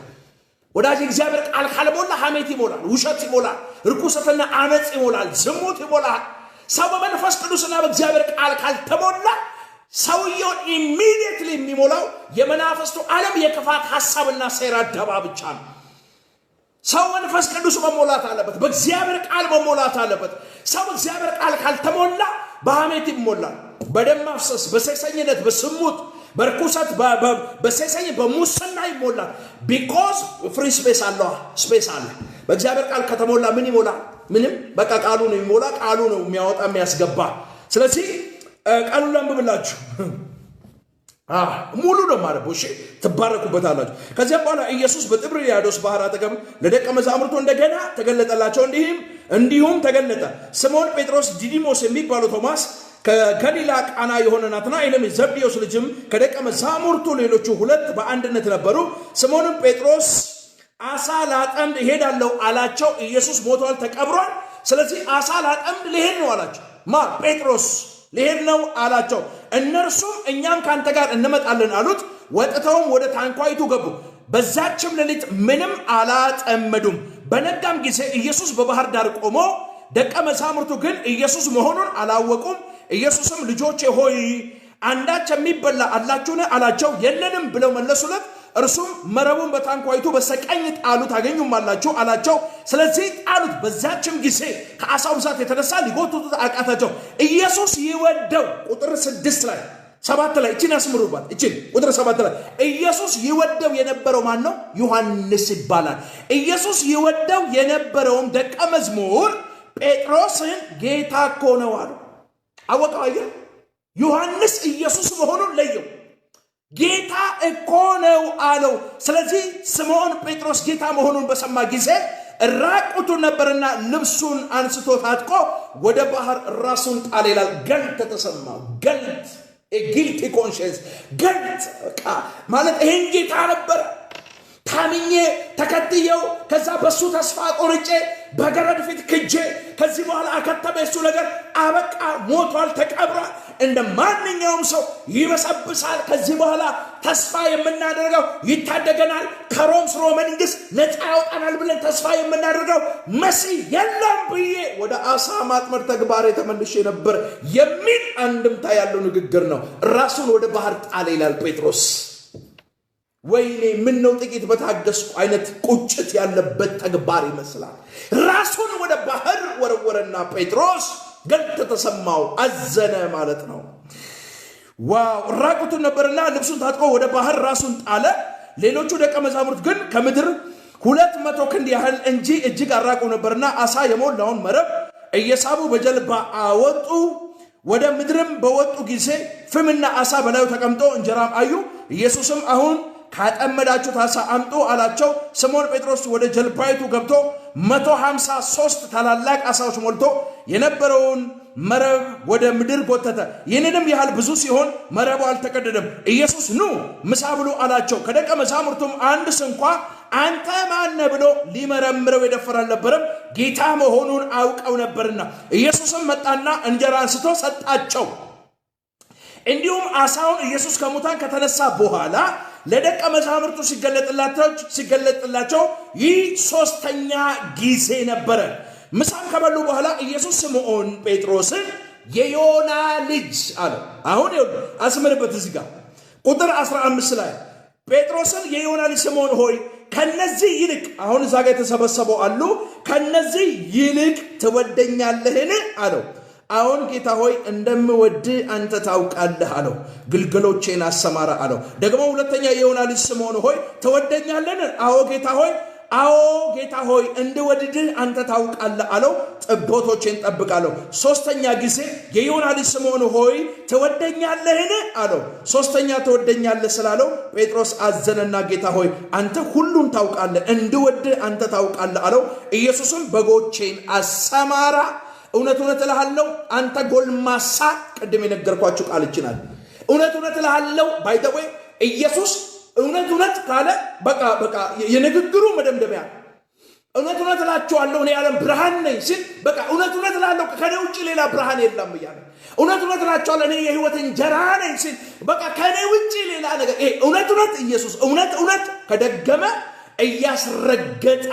ወዳጅ። የእግዚአብሔር ቃል ካልሞላ ሐሜት ይሞላል፣ ውሸት ይሞላል፣ ርኩሰትና አመጽ ይሞላል፣ ዝሙት ይሞላል። ሰው በመንፈስ ቅዱስና በእግዚአብሔር ቃል ካልተሞላ ሰውየውን ኢሚዲየትሊ የሚሞላው የመናፍስቱ ዓለም የክፋት ሐሳብና ሴራ ደባ ብቻ ነው። ሰው መንፈስ ቅዱስ መሞላት አለበት፣ በእግዚአብሔር ቃል መሞላት አለበት። ሰው በእግዚአብሔር ቃል ካልተሞላ በሐሜት ይሞላል፣ በደም ማፍሰስ፣ በሴሰኝነት፣ በስሙት፣ በርኩሰት፣ በሴሰኝ፣ በሙስና ይሞላል። ቢኮዝ ፍሪ ስፔስ አለ። በእግዚአብሔር ቃል ከተሞላ ምን ይሞላል? ምንም። በቃ ቃሉ ነው የሚሞላ፣ ቃሉ ነው የሚያወጣ የሚያስገባ። ስለዚህ ቃሉን ላንብብላችሁ። ሙሉ ነው ማለት እሺ፣ ትባረኩበታላችሁ። ከዚያ በኋላ ኢየሱስ በጥብርያዶስ ባህር አጠገብ ለደቀ መዛሙርቱ እንደገና ተገለጠላቸው። እንዲሁም ተገለጠ። ስምዖን ጴጥሮስ፣ ዲዲሞስ የሚባለው ቶማስ፣ ከገሊላ ቃና የሆነ ናትናኤልም የዘብዴዎስ ልጅም ከደቀ መዛሙርቱ ሌሎቹ ሁለት በአንድነት ነበሩ። ስምዖንም ጴጥሮስ አሳ ላጠምድ እሄዳለሁ አላቸው። ኢየሱስ ሞቷል፣ ተቀብሯል። ስለዚህ አሳ ላጠምድ ልሄድ ነው አላቸው። ጴጥሮስ ልሄድ ነው አላቸው። እነርሱም እኛም ካንተ ጋር እንመጣለን አሉት። ወጥተውም ወደ ታንኳይቱ ገቡ። በዛችም ሌሊት ምንም አላጠመዱም። በነጋም ጊዜ ኢየሱስ በባህር ዳር ቆሞ፣ ደቀ መዛሙርቱ ግን ኢየሱስ መሆኑን አላወቁም። ኢየሱስም ልጆቼ ሆይ አንዳች የሚበላ አላችሁን አላቸው። የለንም ብለው መለሱለት። እርሱም መረቡን በታንኳይቱ በስተቀኝ ጣሉት ታገኙማላችሁ አላቸው። ስለዚህ ጣሉት። በዛችም ጊዜ ከአሳው ብዛት የተነሳ ሊጎትቱት አቃታቸው። ኢየሱስ ይወደው ቁጥር 7 ላይ እቺን ያስምሩባት። እቺን ቁጥር 7 ላይ ኢየሱስ ይወደው የነበረው ማን ነው? ዮሐንስ ይባላል። ኢየሱስ ይወደው የነበረውም ደቀ መዝሙር ጴጥሮስን ጌታ እኮ ነው አለው። አወቀው። አየህ፣ ዮሐንስ ኢየሱስ መሆኑን ለየው። ጌታ እኮ ነው አለው። ስለዚህ ስምዖን ጴጥሮስ ጌታ መሆኑን በሰማ ጊዜ ራቁቱን ነበርና ልብሱን አንስቶ ታጥቆ ወደ ባህር ራሱን ጣለ ይላል። ገልጥ ተሰማው። ገልጥ ጊልቲ ኮንሽንስ ገልጥ ማለት ይሄን ጌታ ነበር ታምኜ ተከትየው ከዛ በሱ ተስፋ ቆርጬ በገረድ ፊት ክጄ ከዚህ በኋላ አከተመ። እሱ ነገር አበቃ፣ ሞቷል፣ ተቀብሯል። እንደ ማንኛውም ሰው ይበሰብሳል። ከዚህ በኋላ ተስፋ የምናደርገው ይታደገናል፣ ከሮም ስርወ መንግስት ነፃ ያወጣናል ብለን ተስፋ የምናደርገው መሲህ የለም ብዬ ወደ አሳ ማጥመድ ተግባር ተመልሼ ነበር የሚል አንድምታ ያለው ንግግር ነው። ራሱን ወደ ባህር ጣለ ይላል ጴጥሮስ። ወይኔ ምን ነው ጥቂት በታገስኩ አይነት ቁጭት ያለበት ተግባር ይመስላል። ራሱን ወደ ባህር ወረወረና ጴጥሮስ ገልጥ ተሰማው፣ አዘነ ማለት ነው። ዋው! ራቁቱን ነበርና ልብሱን ታጥቆ ወደ ባህር ራሱን ጣለ። ሌሎቹ ደቀ መዛሙርት ግን ከምድር 200 ክንድ ያህል እንጂ እጅግ አራቁ ነበርና አሳ የሞላውን መረብ እየሳቡ በጀልባ አወጡ። ወደ ምድርም በወጡ ጊዜ ፍምና አሳ በላዩ ተቀምጦ እንጀራም አዩ። ኢየሱስም አሁን ካጠመዳችሁት አሳ አምጡ አላቸው። ስምዖን ጴጥሮስ ወደ ጀልባይቱ ገብቶ 153 ታላላቅ አሳዎች ሞልቶ የነበረውን መረብ ወደ ምድር ጎተተ። ይህንንም ያህል ብዙ ሲሆን መረቡ አልተቀደደም። ኢየሱስ ኑ ምሳ ብሉ አላቸው። ከደቀ መዛሙርቱም አንድ ስንኳ አንተ ማን ብሎ ሊመረምረው የደፈረ አልነበረም፣ ጌታ መሆኑን አውቀው ነበርና። ኢየሱስም መጣና እንጀራ አንስቶ ሰጣቸው። እንዲሁም አሳውን ኢየሱስ ከሙታን ከተነሳ በኋላ ለደቀ መዛሙርቱ ሲገለጥላቸው ይህ ሶስተኛ ጊዜ ነበረ። ምሳም ከበሉ በኋላ ኢየሱስ ስምዖን ጴጥሮስን የዮና ልጅ አለ። አሁን አስምርበት እዚህ ጋር ቁጥር 15 ላይ ጴጥሮስን የዮና ልጅ ስምዖን ሆይ ከነዚህ ይልቅ፣ አሁን እዛ ጋር የተሰበሰበው አሉ፣ ከነዚህ ይልቅ ትወደኛለህን አለው። አሁን ጌታ ሆይ እንደምወድ አንተ ታውቃለህ አለው። ግልገሎቼን አሰማራ አለው። ደግሞ ሁለተኛ የዮና ልጅ ስምዖን ሆይ ትወደኛለህን? አዎ ጌታ ሆይ፣ አዎ ጌታ ሆይ እንድወድድህ አንተ ታውቃለህ አለው። ጠቦቶቼን ጠብቃለሁ። ሶስተኛ ጊዜ የዮና ልጅ ስምዖን ሆይ ትወደኛለህን አለው። ሶስተኛ ትወደኛለህ ስላለው ጴጥሮስ አዘነና ጌታ ሆይ አንተ ሁሉን ታውቃለህ፣ እንድወድህ አንተ ታውቃለህ አለው። ኢየሱስም በጎቼን አሰማራ፣ እውነት እውነት እልሃለሁ አንተ ጎልማሳ፣ ቅድም የነገርኳችሁ ቃል ይችላል። እውነት እውነት እልሃለሁ ባይተወ ኢየሱስ እውነት እውነት ካለ በቃ የንግግሩ መደምደሚያ እውነት እውነት እላችኋለሁ እኔ የዓለም ብርሃን ነኝ ሲል በቃ እውነት እውነት እላለሁ ከኔ ውጭ ሌላ ብርሃን የለም እያለ፣ እውነት እውነት እላችኋለሁ እኔ የሕይወት እንጀራ ነኝ ሲል በቃ ከኔ ውጭ ሌላ ነገር እውነት እውነት ኢየሱስ እውነት እውነት ከደገመ እያስረገጠ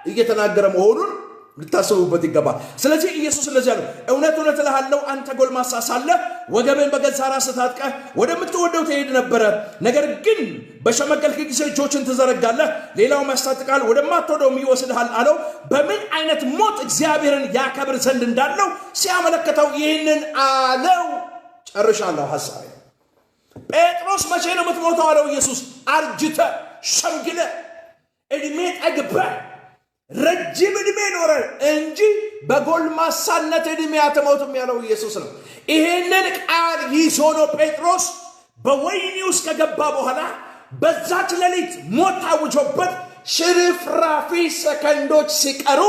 እየተናገረ መሆኑን ልታስቡበት ይገባል። ስለዚህ ኢየሱስ እንደዚህ አለው፣ እውነት እውነት እልሃለሁ አንተ ጎልማሳ ሳለህ ወገብን በገዛ ራስህ ታጥቀህ ወደምትወደው ትሄድ ነበረ። ነገር ግን በሸመገልክ ጊዜ እጆችን ትዘረጋለህ፣ ሌላውም ያስታጥቃል፣ ወደማትወደውም ይወስድሃል አለው። በምን አይነት ሞት እግዚአብሔርን ያከብር ዘንድ እንዳለው ሲያመለክተው ይህንን አለው። ጨርሻለሁ ሐሳቤ። ጴጥሮስ መቼ ነው የምትሞተው አለው ኢየሱስ። አርጅተ ሸምግለ እድሜ ጠግበ ረጅም እድሜ ኖረ እንጂ በጎልማሳነት እድሜ አትሞትም ያለው ኢየሱስ ነው። ይሄንን ቃል ይዞ ነው ጴጥሮስ በወህኒ ውስጥ ከገባ በኋላ በዛች ሌሊት ሞት ታውጆበት ሽርፍራፊ ሰከንዶች ሲቀሩ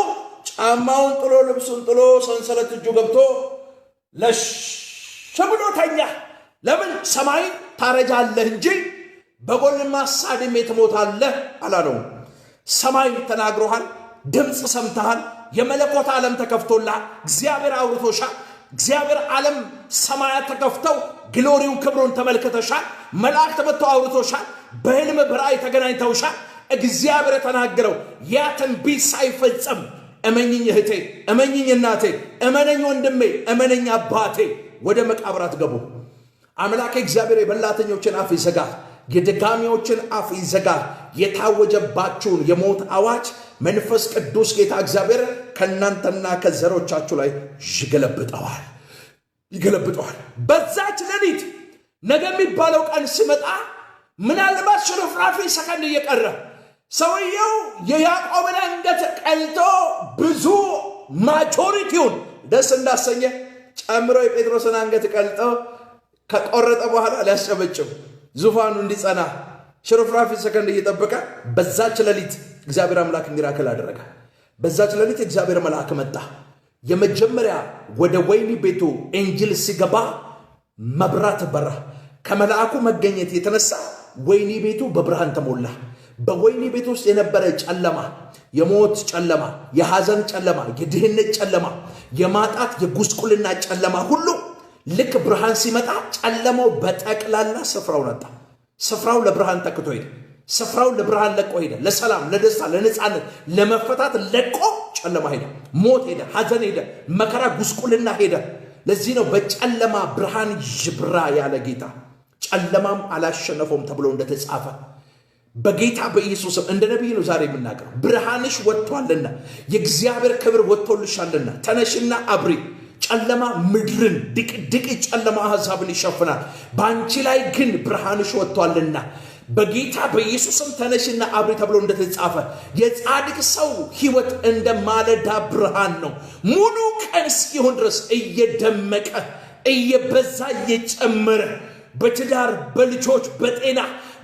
ጫማውን ጥሎ ልብሱን ጥሎ ሰንሰለት እጁ ገብቶ ለሽብሎ ተኛ። ለምን? ሰማይ ታረጃለህ እንጂ በጎልማሳ እድሜ ትሞታለህ አላለው። ሰማይ ተናግሮሃል፣ ድምፅ ሰምተሃል፣ የመለኮት ዓለም ተከፍቶልሃል፣ እግዚአብሔር አውርቶሻል። እግዚአብሔር ዓለም ሰማያት ተከፍተው ግሎሪውን ክብሩን ተመልክተሻል። መላእክት መጥተው አውርቶሻል። በህልም በራእይ ተገናኝተውሻል። እግዚአብሔር የተናገረው ያ ትንቢት ሳይፈጸም እመኝኝ እህቴ፣ እመኝኝ እናቴ፣ እመነኝ ወንድሜ፣ እመነኝ አባቴ፣ ወደ መቃብር አትገቡ። አምላክ እግዚአብሔር የበላተኞችን አፍ ይዘጋል፣ የደጋሚዎችን አፍ ይዘጋል። የታወጀባችሁን የሞት አዋጅ መንፈስ ቅዱስ ጌታ እግዚአብሔር ከእናንተና ከዘሮቻችሁ ላይ ይገለብጠዋል። በዛች ሌሊት ነገ የሚባለው ቀን ሲመጣ ምናልባት ሽርፍራፊ ሰከንድ እየቀረ ሰውየው የያዕቆብን አንገት ቀልቶ ብዙ ማጆሪቲውን ደስ እንዳሰኘ ጨምሮ የጴጥሮስን አንገት ቀልጦ ከቆረጠ በኋላ ሊያስጨበጭብ ዙፋኑ እንዲጸና ሽርፍራፊ ሰከንድ እየጠበቀ በዛች ሌሊት እግዚአብሔር አምላክ ሚራክል አደረገ። በዛች ሌሊት እግዚአብሔር መልአክ መጣ። የመጀመሪያ ወደ ወህኒ ቤቱ ኤንጅል ሲገባ መብራት በራ። ከመልአኩ መገኘት የተነሳ ወህኒ ቤቱ በብርሃን ተሞላ። በወህኒ ቤት ውስጥ የነበረ ጨለማ፣ የሞት ጨለማ፣ የሐዘን ጨለማ፣ የድህነት ጨለማ፣ የማጣት የጉስቁልና ጨለማ ሁሉ ልክ ብርሃን ሲመጣ ጨለማው በጠቅላላ ስፍራው ነጣ። ስፍራው ለብርሃን ተክቶ ሄደ። ስፍራው ለብርሃን ለቆ ሄደ። ለሰላም፣ ለደስታ፣ ለነጻነት፣ ለመፈታት ለቆ ጨለማ ሄደ። ሞት ሄደ። ሐዘን ሄደ። መከራ፣ ጉስቁልና ሄደ። ለዚህ ነው በጨለማ ብርሃን ይብራ ያለ ጌታ። ጨለማም አላሸነፈውም ተብሎ እንደተጻፈ በጌታ በኢየሱስም እንደ ነቢይ ነው ዛሬ የምናገረው። ብርሃንሽ ወጥቷልና የእግዚአብሔር ክብር ወጥቶልሻልና ተነሽና አብሪ። ጨለማ ምድርን ድቅድቅ ጨለማ አሕዛብን ይሸፍናል። በአንቺ ላይ ግን ብርሃንሽ ወጥቷልና በጌታ በኢየሱስም ተነሽና አብሪ ተብሎ እንደተጻፈ የጻድቅ ሰው ሕይወት እንደ ማለዳ ብርሃን ነው። ሙሉ ቀን እስኪሆን ድረስ እየደመቀ እየበዛ እየጨመረ በትዳር፣ በልጆች፣ በጤና፣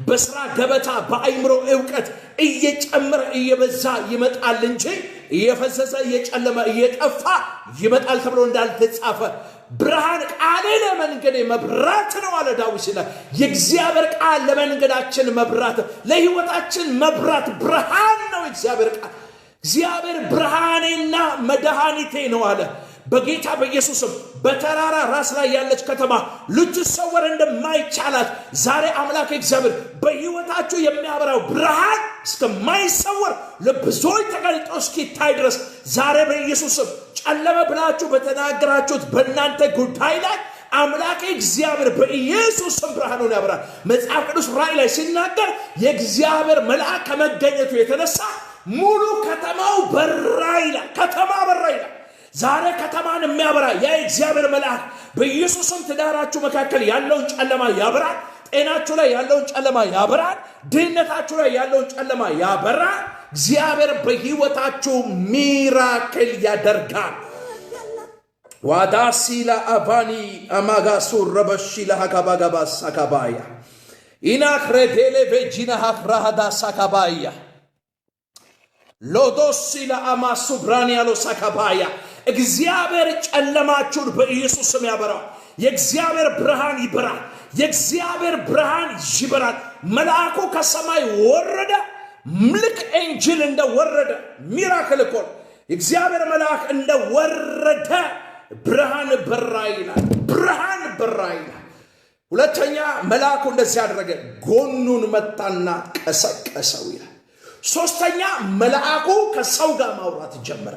በስራ ገበታ፣ በአይምሮ ዕውቀት እየጨመረ እየበዛ ይመጣል እንጂ እየፈሰሰ እየጨለመ እየጠፋ ይመጣል ተብሎ እንዳልተጻፈ ብርሃን ቃሌ ለመንገዴ መብራት ነው አለ ዳዊት ሲል የእግዚአብሔር ቃል ለመንገዳችን መብራት ለህይወታችን መብራት ብርሃን ነው እግዚአብሔር ቃል እግዚአብሔር ብርሃኔና መድኃኒቴ ነው አለ በጌታ በኢየሱስም በተራራ ራስ ላይ ያለች ከተማ ልትሰወር እንደማይቻላት ዛሬ አምላክ እግዚአብሔር በህይወታችሁ የሚያበራው ብርሃን እስከማይሰወር ለብዙዎች ተገልጦ እስኪታይ ድረስ ዛሬ በኢየሱስም ጨለመ ብላችሁ በተናገራችሁት በእናንተ ጉዳይ ላይ አምላክ እግዚአብሔር በኢየሱስም ብርሃኑን ያበራል መጽሐፍ ቅዱስ ራእይ ላይ ሲናገር የእግዚአብሔር መልአክ ከመገኘቱ የተነሳ ሙሉ ከተማው በራ ይላል ከተማ በራ ይላል ዛሬ ከተማን የሚያበራ ያ እግዚአብሔር መልአክ በኢየሱስም ትዳራችሁ መካከል ያለውን ጨለማ ያበራል ጤናችሁ ላይ ያለውን ጨለማ ያበራል ድህነታችሁ ላይ ያለውን ጨለማ ያበራል እግዚአብሔር በህይወታችሁ ሚራክል ያደርጋል ዋዳሲላ አባኒ አማጋሱ ረበሺላ ሀካባጋባስ አካባያ ኢናክሬቴሌ ቬጂና ሀፍራሃዳ ሳካባያ ሎዶሲላ አማሱ ብራኒያሎ ሳካባያ እግዚአብሔር ጨለማችሁን በኢየሱስ ስም ያበራል የእግዚአብሔር ብርሃን ይበራል የእግዚአብሔር ብርሃን ይበራል መልአኩ ከሰማይ ወረደ ምልክ ኤንጅል እንደወረደ ሚራክል እኮ እግዚአብሔር መልአክ እንደወረደ ብርሃን በራ ይላል ብርሃን በራ ይላል ሁለተኛ መልአኩ እንደዚህ ያደረገ ጎኑን መታና ቀሰቀሰው ይላል ሶስተኛ መልአኩ ከሰው ጋር ማውራት ጀመረ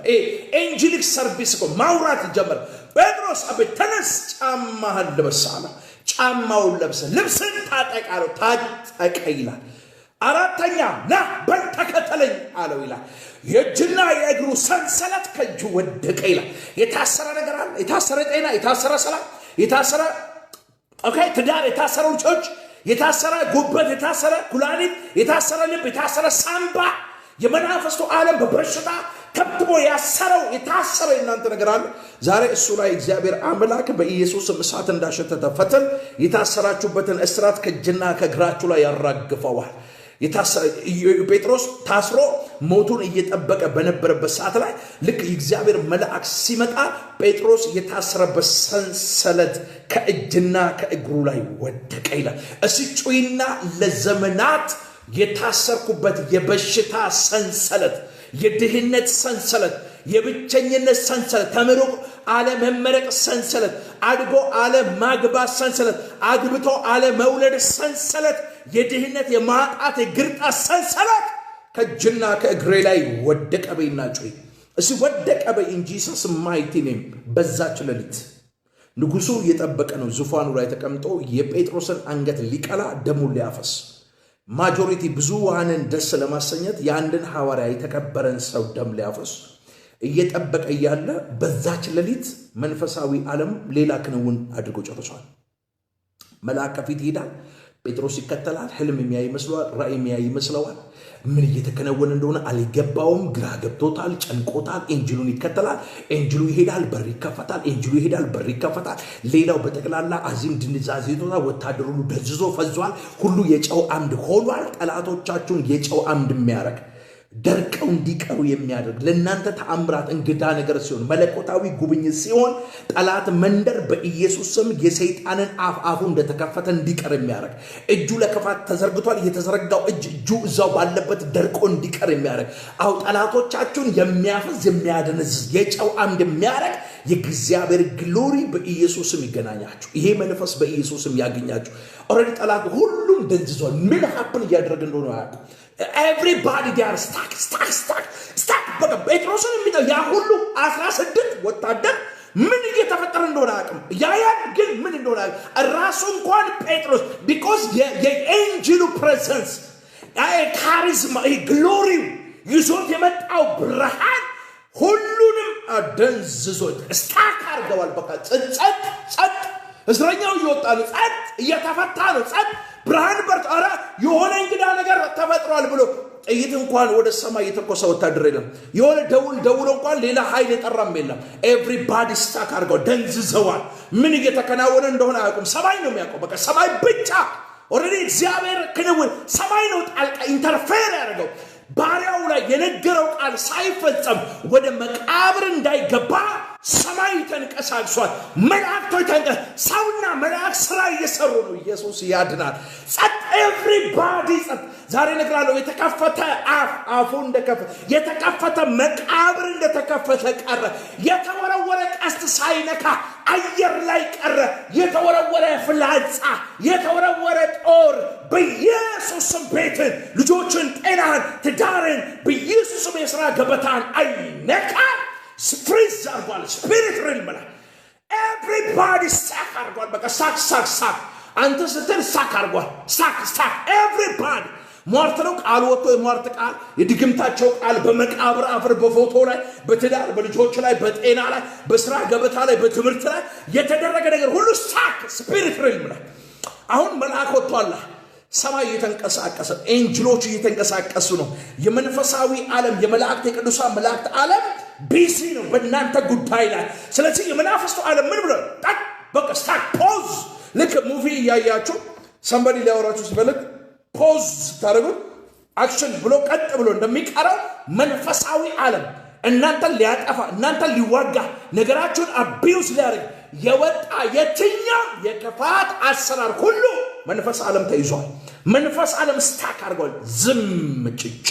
ኤንጀሊክ ሰርቪስ እኮ ማውራት ጀመረ ጴጥሮስ ተነስ ጫማህን ልበስ አለ ጫማውን ለብሰ ልብስን ታጠቃለው ታጠቀ ይላል አራተኛ ና በል ተከተለኝ አለው ይላል የእጅና የእግሩ ሰንሰለት ከእጁ ወደቀ ይላል የታሰረ ነገር አለ የታሰረ ጤና የታሰረ ሰላም የታሰረ ትዳር የታሰረ ልጆች የታሰረ ጉበት የታሰረ ኩላሊት የታሰረ ልብ የታሰረ ሳምባ የመናፈስቱ ዓለም በበሽታ ከብቦ ያሰረው የታሰረ እናንተ ነገር አለ ዛሬ እሱ ላይ እግዚአብሔር አምላክ በኢየሱስ እሳት እንዳሸተተ ፈተን የታሰራችሁበትን እስራት ከእጅና ከእግራችሁ ላይ ያራግፈዋል ጴጥሮስ ታስሮ ሞቱን እየጠበቀ በነበረበት ሰዓት ላይ ልክ የእግዚአብሔር መልአክ ሲመጣ ጴጥሮስ የታሰረበት ሰንሰለት ከእጅና ከእግሩ ላይ ወደቀ ይላል ጩይና ለዘመናት የታሰርኩበት የበሽታ ሰንሰለት የድህነት ሰንሰለት የብቸኝነት ሰንሰለት ተምሮ አለመመረቅ ሰንሰለት አድጎ አለማግባት ሰንሰለት አግብቶ አለመውለድ ሰንሰለት የድህነት የማጣት የግርጣት ሰንሰለት ከእጅና ከእግሬ ላይ ወደቀ በይና ጩይ ወደቀ በይ ኢን ጂሰስ ማይቲ ኔም በዛች ሌሊት ንጉሱ እየጠበቀ ነው ዙፋኑ ላይ ተቀምጦ የጴጥሮስን አንገት ሊቀላ ደሙን ሊያፈስ ማጆሪቲ ብዙሃንን ደስ ለማሰኘት የአንድን ሐዋርያ የተከበረን ሰው ደም ሊያፈስ እየጠበቀ ያለ በዛች ሌሊት መንፈሳዊ ዓለም ሌላ ክንውን አድርጎ ጨርሷል መልአክ ከፊት ይሄዳል ጴጥሮስ ይከተላል ህልም የሚያይ ይመስለዋል ራእይ የሚያይ ይመስለዋል ምን እየተከናወነ እንደሆነ አልገባውም ግራ ገብቶታል ጨንቆታል ኤንጅሉን ይከተላል ኤንጅሉ ይሄዳል በር ይከፈታል ኤንጅሉ ይሄዳል በር ይከፈታል ሌላው በጠቅላላ አዚም ድንዛዜ ቶታ ወታደሩ ደዝዞ ፈዟል ሁሉ የጨው አምድ ሆኗል ጠላቶቻችሁን የጨው አምድ የሚያረግ ደርቀው እንዲቀሩ የሚያደርግ ለእናንተ ተአምራት እንግዳ ነገር ሲሆን መለኮታዊ ጉብኝት ሲሆን ጠላት መንደር በኢየሱስ ስም የሰይጣንን አፉ እንደተከፈተ እንዲቀር የሚያደርግ እጁ ለክፋት ተዘርግቷል የተዘረጋው እጁ እዛው ባለበት ደርቆ እንዲቀር የሚያደርግ አው ጠላቶቻችሁን የሚያፈዝ የሚያደነዝ የጨው አምድ የሚያደርግ የእግዚአብሔር ግሎሪ በኢየሱስም ይገናኛችሁ ይሄ መንፈስ በኢየሱስም ያገኛችሁ ኦሬዲ ጠላት ሁሉም ደንዝዟል ምን ሀፕን እያደረገ እንደሆነ ያውቁ everybody they are stuck በቃ ጴጥሮስን የሚጠው ያ ሁሉ 16 ወታደር ምን እየተፈጠረ እንደሆነ አቅም ያያን ግን ምን እንደሆነ ራሱ እንኳን ጴጥሮስ because የኤንጅሉ presence ካሪዝማ ግሎሪ ይዞት የመጣው ብርሃን ሁሉንም አደንዝዞት ስታክ አድርገዋል በቃ ጸጥ እስረኛው ይወጣ ነው ጸጥ እየተፈታ ነው ጸጥ ብርሃን በርት አራ የሆነ እንግዳ ነገር ተፈጥሯል ብሎ ጥይት እንኳን ወደ ሰማይ የተኮሰ ወታደር የለም የሆነ ደውል እንኳን ሌላ ኃይል የጠራም የለም everybody stuck አድርገው ደንዝዘዋል ምን እየተከናወነ እንደሆነ አያውቁም ሰማይ ነው የሚያውቀው በቃ ሰማይ ብቻ ኦሬዲ እግዚአብሔር ክንውን ሰማይ ነው ጣልቃ ኢንተርፌር ያደርገው ባሪያው ላይ የነገረው ቃል ሳይፈጸም ወደ መቃብር እንዳይገባ ሰማይ ተንቀሳቅሷል። መላእክቶች ሰውና መላእክት ስራ እየሰሩ ነው። ኢየሱስ ያድናል። ጸጥ ኤቭሪባዲ ጸጥ። ዛሬ እነግራለሁ የተከፈተ አፉ እንደከፈተ የተከፈተ መቃብር እንደተከፈተ ቀረ። የተወረወረ ቀስት ሳይነካ አየር ላይ ቀረ። የተወረወረ ፍላጻ የተወረወረ ጦር በኢየሱስም ቤትን ልጆችን ጤናን ትዳርን በኢየሱስም የሥራ ገበታን አይነካ። ፍሪዝ አርጓል። ስፒሪት ሪልም ላይ ኤቭሪባዲ ሳክ አርጓል። በቃ ሳክ ሳክ ሳክ አንተ ስትል ሳክ አርጓል። ሳክ ሳክ ኤቭሪባዲ ሟርት ነው ቃል ወጥቶ የሟርት ቃል የድግምታቸው ቃል በመቃብር አፈር በፎቶ ላይ በትዳር በልጆች ላይ በጤና ላይ በስራ ገበታ ላይ በትምህርት ላይ የተደረገ ነገር ሁሉ ሳክ ስፒሪት ሪልም ላይ አሁን መልአክ ወጥቷል። ሰማይ እየተንቀሳቀሰ ኤንጅሎች እየተንቀሳቀሱ ነው። የመንፈሳዊ ዓለም የመላእክት የቅዱሳን መላእክት ዓለም ቢዚ ነው በእናንተ ጉዳይ ላይ። ስለዚህ የመናፍስቱ ዓለም ምን ብሎ በቃ ስታክ ፖዝ። ልክ ሙቪ እያያችሁ ሰምበዲ ሊያወራችሁ ሲፈልግ ፖዝ ታደርጉት አክሽን ብሎ ቀጥ ብሎ እንደሚቀረው መንፈሳዊ ዓለም እናንተን ሊያጠፋ እናንተን ሊዋጋ ነገራችሁን አቢዩስ ሊያደርግ የወጣ የትኛው የክፋት አሰራር ሁሉ መንፈስ ዓለም ተይዟል። መንፈስ ዓለም ስታክ አድርጓል። ዝም ጭጭ።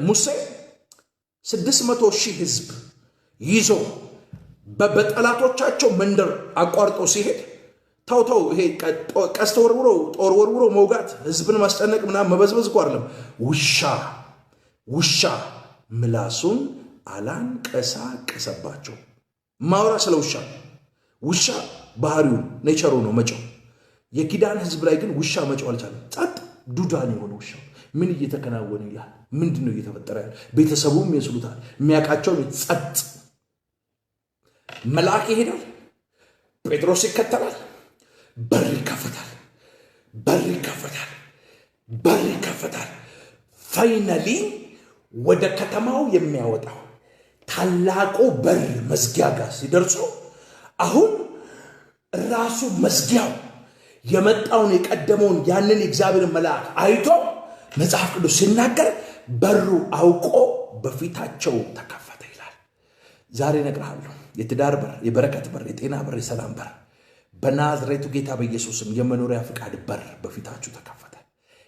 ሙሴ 600,000 ህዝብ ይዞ በጠላቶቻቸው መንደር አቋርጦ ሲሄድ ታውታው ይሄ ቀስት ወርውሮ ጦር ወርውሮ መውጋት ህዝብን ማስጨነቅ ምናምን መበዝበዝ እኮ አይደለም። ውሻ ምላሱን አላንቀሳቀሰባቸው። ማውራ ስለ ውሻ ባህሪው ኔቸሩ ነው መጮህ። የኪዳን ህዝብ ላይ ግን ውሻ መጮህ አልቻለም። ጸጥ ዱዳን የሆነ ውሻ ምን እየተከናወነ ይላል? ምንድነው እየተፈጠረ ያለው? ቤተሰቡም ይስሉታል። የሚያቃቸው ጸጥ። መልአክ ይሄዳል፣ ጴጥሮስ ይከተላል። በር ይከፈታል። ፋይናሊ ወደ ከተማው የሚያወጣው ታላቁ በር መዝጊያ ጋር ሲደርሱ አሁን ራሱ መዝጊያው የመጣውን የቀደመውን ያንን የእግዚአብሔር መልአክ አይቶ መጽሐፍ ቅዱስ ሲናገር በሩ አውቆ በፊታቸው ተከፈተ ይላል። ዛሬ እነግርሃለሁ የትዳር በር፣ የበረከት በር፣ የጤና በር፣ የሰላም በር በናዝሬቱ ጌታ በኢየሱስም የመኖሪያ ፍቃድ በር በፊታችሁ ተከፈተ።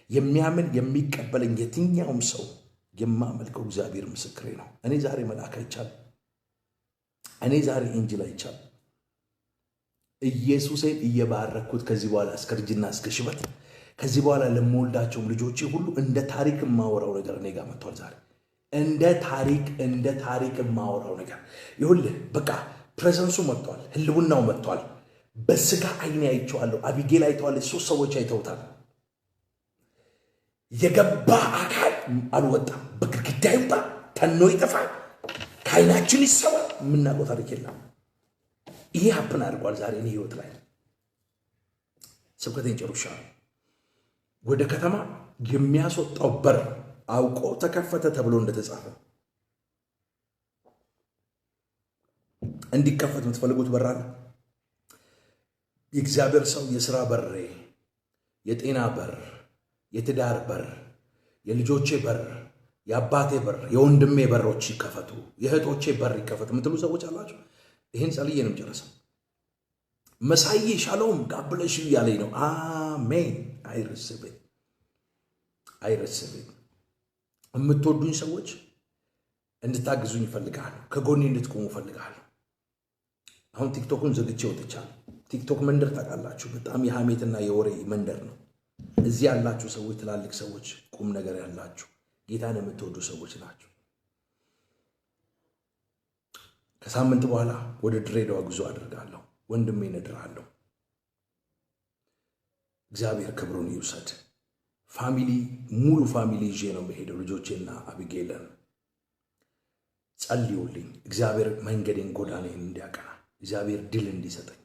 የሚያምን የሚቀበለኝ የትኛውም ሰው የማመልከው እግዚአብሔር ምስክሬ ነው። እኔ ዛሬ መልአክ አይቻልም። እኔ ዛሬ ኤንጅል አይቻልም። ኢየሱስን እየባረኩት ከዚህ በኋላ እስከ እርጅና እስከ ሽበት ከዚህ በኋላ ለምወልዳቸው ልጆቼ ሁሉ እንደ ታሪክ የማወራው ነገር እኔ ጋር መጥቷል። ዛሬ እንደ ታሪክ የማወራው ነገር ይሁንልህ። በቃ ፕሬዘንሱ መጥቷል፣ ህልውናው መጥቷል። በስጋ አይኔ አይቼዋለሁ። አቢጌል አይተዋለች፣ 3 ሰዎች አይተውታል። የገባ አካል አልወጣም። በግድግዳ ይውጣ ተኖ ይጠፋ ከአይናችን ይሰወር የምናውቀው ታሪክ የለም። ይሄ ሀፕን አድርጓል ዛሬ እኔ ህይወት ላይ። ስብከቴን ጨርሻለሁ። ወደ ከተማ የሚያስወጣው በር አውቆ ተከፈተ ተብሎ እንደተጻፈ እንዲከፈት የምትፈልጉት በር አለ። የእግዚአብሔር ሰው የሥራ በር፣ የጤና በር፣ የትዳር በር፣ የልጆቼ በር፣ የአባቴ በር፣ የወንድሜ በሮች ይከፈቱ፣ የእህቶቼ በር ይከፈት የምትሉ ሰዎች አላችሁ። ይህን ጸልዬ ነው የምጨርሰው። መሳይ ሻሎም ጋብለሽ ያለኝ ነው። አሜን። አይረስብኝ። የምትወዱኝ ሰዎች እንድታግዙኝ እፈልጋለሁ። ከጎኔ እንድትቆሙ እፈልጋለሁ። አሁን ቲክቶክን ዘግቼ ወጥቻለሁ። ቲክቶክ መንደር ታውቃላችሁ፣ በጣም የሐሜትና የወሬ መንደር ነው። እዚህ ያላችሁ ሰዎች ትላልቅ ሰዎች፣ ቁም ነገር ያላችሁ ጌታን የምትወዱ ሰዎች ናቸው። ከሳምንት በኋላ ወደ ድሬዳዋ ጉዞ አድርጋለሁ። ወንድሜን እድራለሁ። እግዚአብሔር ክብሩን ይውሰድ። ሙሉ ፋሚሊ ይዤ ነው የምሄደው። ልጆቼና አቢጌልን ጸልዩልኝ። እግዚአብሔር መንገዴን ጎዳኔን እንዲያቀና፣ እግዚአብሔር ድል እንዲሰጠኝ።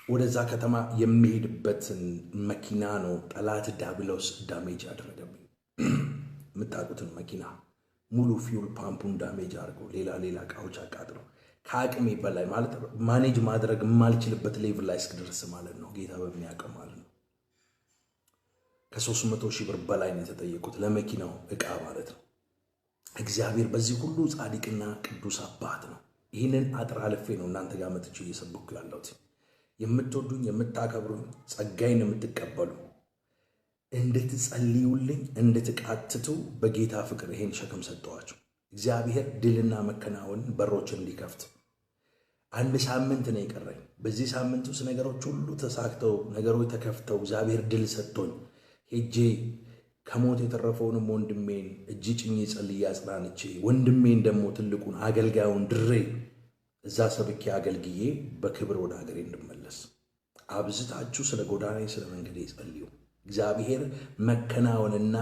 ወደዛ ከተማ የሚሄድበትን መኪና ነው ጠላት ዲያብሎስ ዳሜጅ አደረገብኝ። የምታውቁትን መኪና ሙሉ ፊውል ፓምፑን ዳሜጅ አድርጎ ሌላ እቃዎች አቃጥለው ከአቅሜ በላይ ማለት ማኔጅ ማድረግ የማልችልበት ሌቭል ላይ እስክደርስ ማለት ነው። ጌታ በሚያውቀው ማለት ነው። ከ300,000 ብር በላይ ነው የተጠየቁት ለመኪናው ዕቃ ማለት ነው። እግዚአብሔር በዚህ ሁሉ ጻድቅና ቅዱስ አባት ነው። ይህንን አጥር አልፌ ነው እናንተ ጋር መጥቼ እየሰበኩ ያለሁት። የምትወዱኝ የምታከብሩኝ ጸጋዬን የምትቀበሉ እንድትጸልዩልኝ እንድትቃትቱ በጌታ ፍቅር ይሄን ሸክም ሰጠዋችሁ። እግዚአብሔር ድልና መከናወን በሮችን እንዲከፍት አንድ ሳምንት ነው የቀረኝ። በዚህ ሳምንት ውስጥ ነገሮች ሁሉ ተሳክተው ነገሮች ተከፍተው እግዚአብሔር ድል ሰጥቶኝ ሄጄ ከሞት የተረፈውንም ወንድሜን እጅ ጭኜ ጸልዬ አጽናንቼ ወንድሜን ደግሞ ትልቁን አገልጋዩን ድሬ እዛ ሰብኬ አገልግዬ በክብር ወደ ሀገሬ እንድመለስ አብዝታችሁ ስለ ጎዳናዬ ስለ መንገዴ ጸልዩ። እግዚአብሔር መከናወንና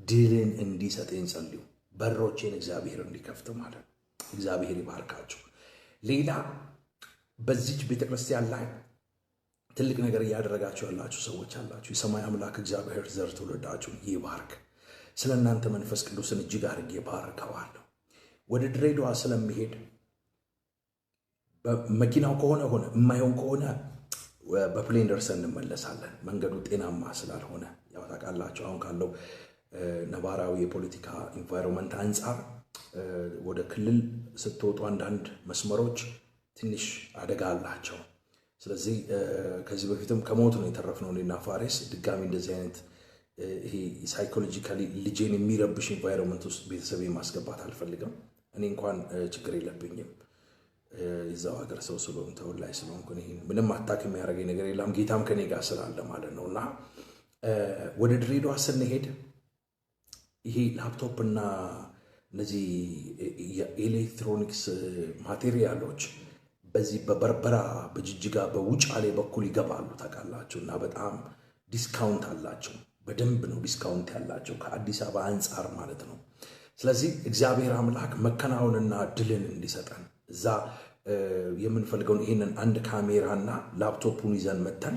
ድልን እንዲሰጠኝ ጸልዩ። በሮቼን እግዚአብሔር እንዲከፍት ማለት ነው። እግዚአብሔር ይባርካችሁ። ሌላ በዚች ቤተክርስቲያን ላይ ትልቅ ነገር እያደረጋችሁ ያላችሁ ሰዎች አላችሁ። የሰማይ አምላክ እግዚአብሔር ዘር ትውልዳችሁን ይባርክ። ስለ እናንተ መንፈስ ቅዱስን እጅግ አድርጌ ባርከዋለሁ። ወደ ድሬዳዋ ስለሚሄድ መኪናው ከሆነ ሆነ፣ የማይሆን ከሆነ በፕሌን ደርሰን እንመለሳለን። መንገዱ ጤናማ ስላልሆነ ያው ታውቃላችሁ፣ አሁን ካለው ነባራዊ የፖለቲካ ኢንቫይሮንመንት አንጻር ወደ ክልል ስትወጡ አንዳንድ መስመሮች ትንሽ አደጋ አላቸው። ስለዚህ ከዚህ በፊትም ከሞት ነው የተረፍነው እኔና ፋሬስ። ድጋሚ እንደዚህ አይነት ይሄ ሳይኮሎጂካሊ ልጄን የሚረብሽ ኢንቫይሮንመንት ውስጥ ቤተሰቤ ማስገባት አልፈልግም። እኔ እንኳን ችግር የለብኝም፣ የዛው ሀገር ሰው ስለሆንኩ ተወላጅ ስለሆንኩ ምንም አታክ የሚያደርገኝ ነገር የለም። ጌታም ከኔ ጋር ስላለ ማለት ነው። እና ወደ ድሬዳዋ ስንሄድ ይሄ ላፕቶፕ እና እነዚህ የኤሌክትሮኒክስ ማቴሪያሎች በዚህ በበርበራ በጅጅጋ በውጫሌ በኩል ይገባሉ ታውቃላችሁ። እና በጣም ዲስካውንት አላቸው። በደንብ ነው ዲስካውንት ያላቸው ከአዲስ አበባ አንጻር ማለት ነው። ስለዚህ እግዚአብሔር አምላክ መከናወንና ድልን እንዲሰጠን እዛ የምንፈልገውን ይህንን አንድ ካሜራና ላፕቶፑን ይዘን መተን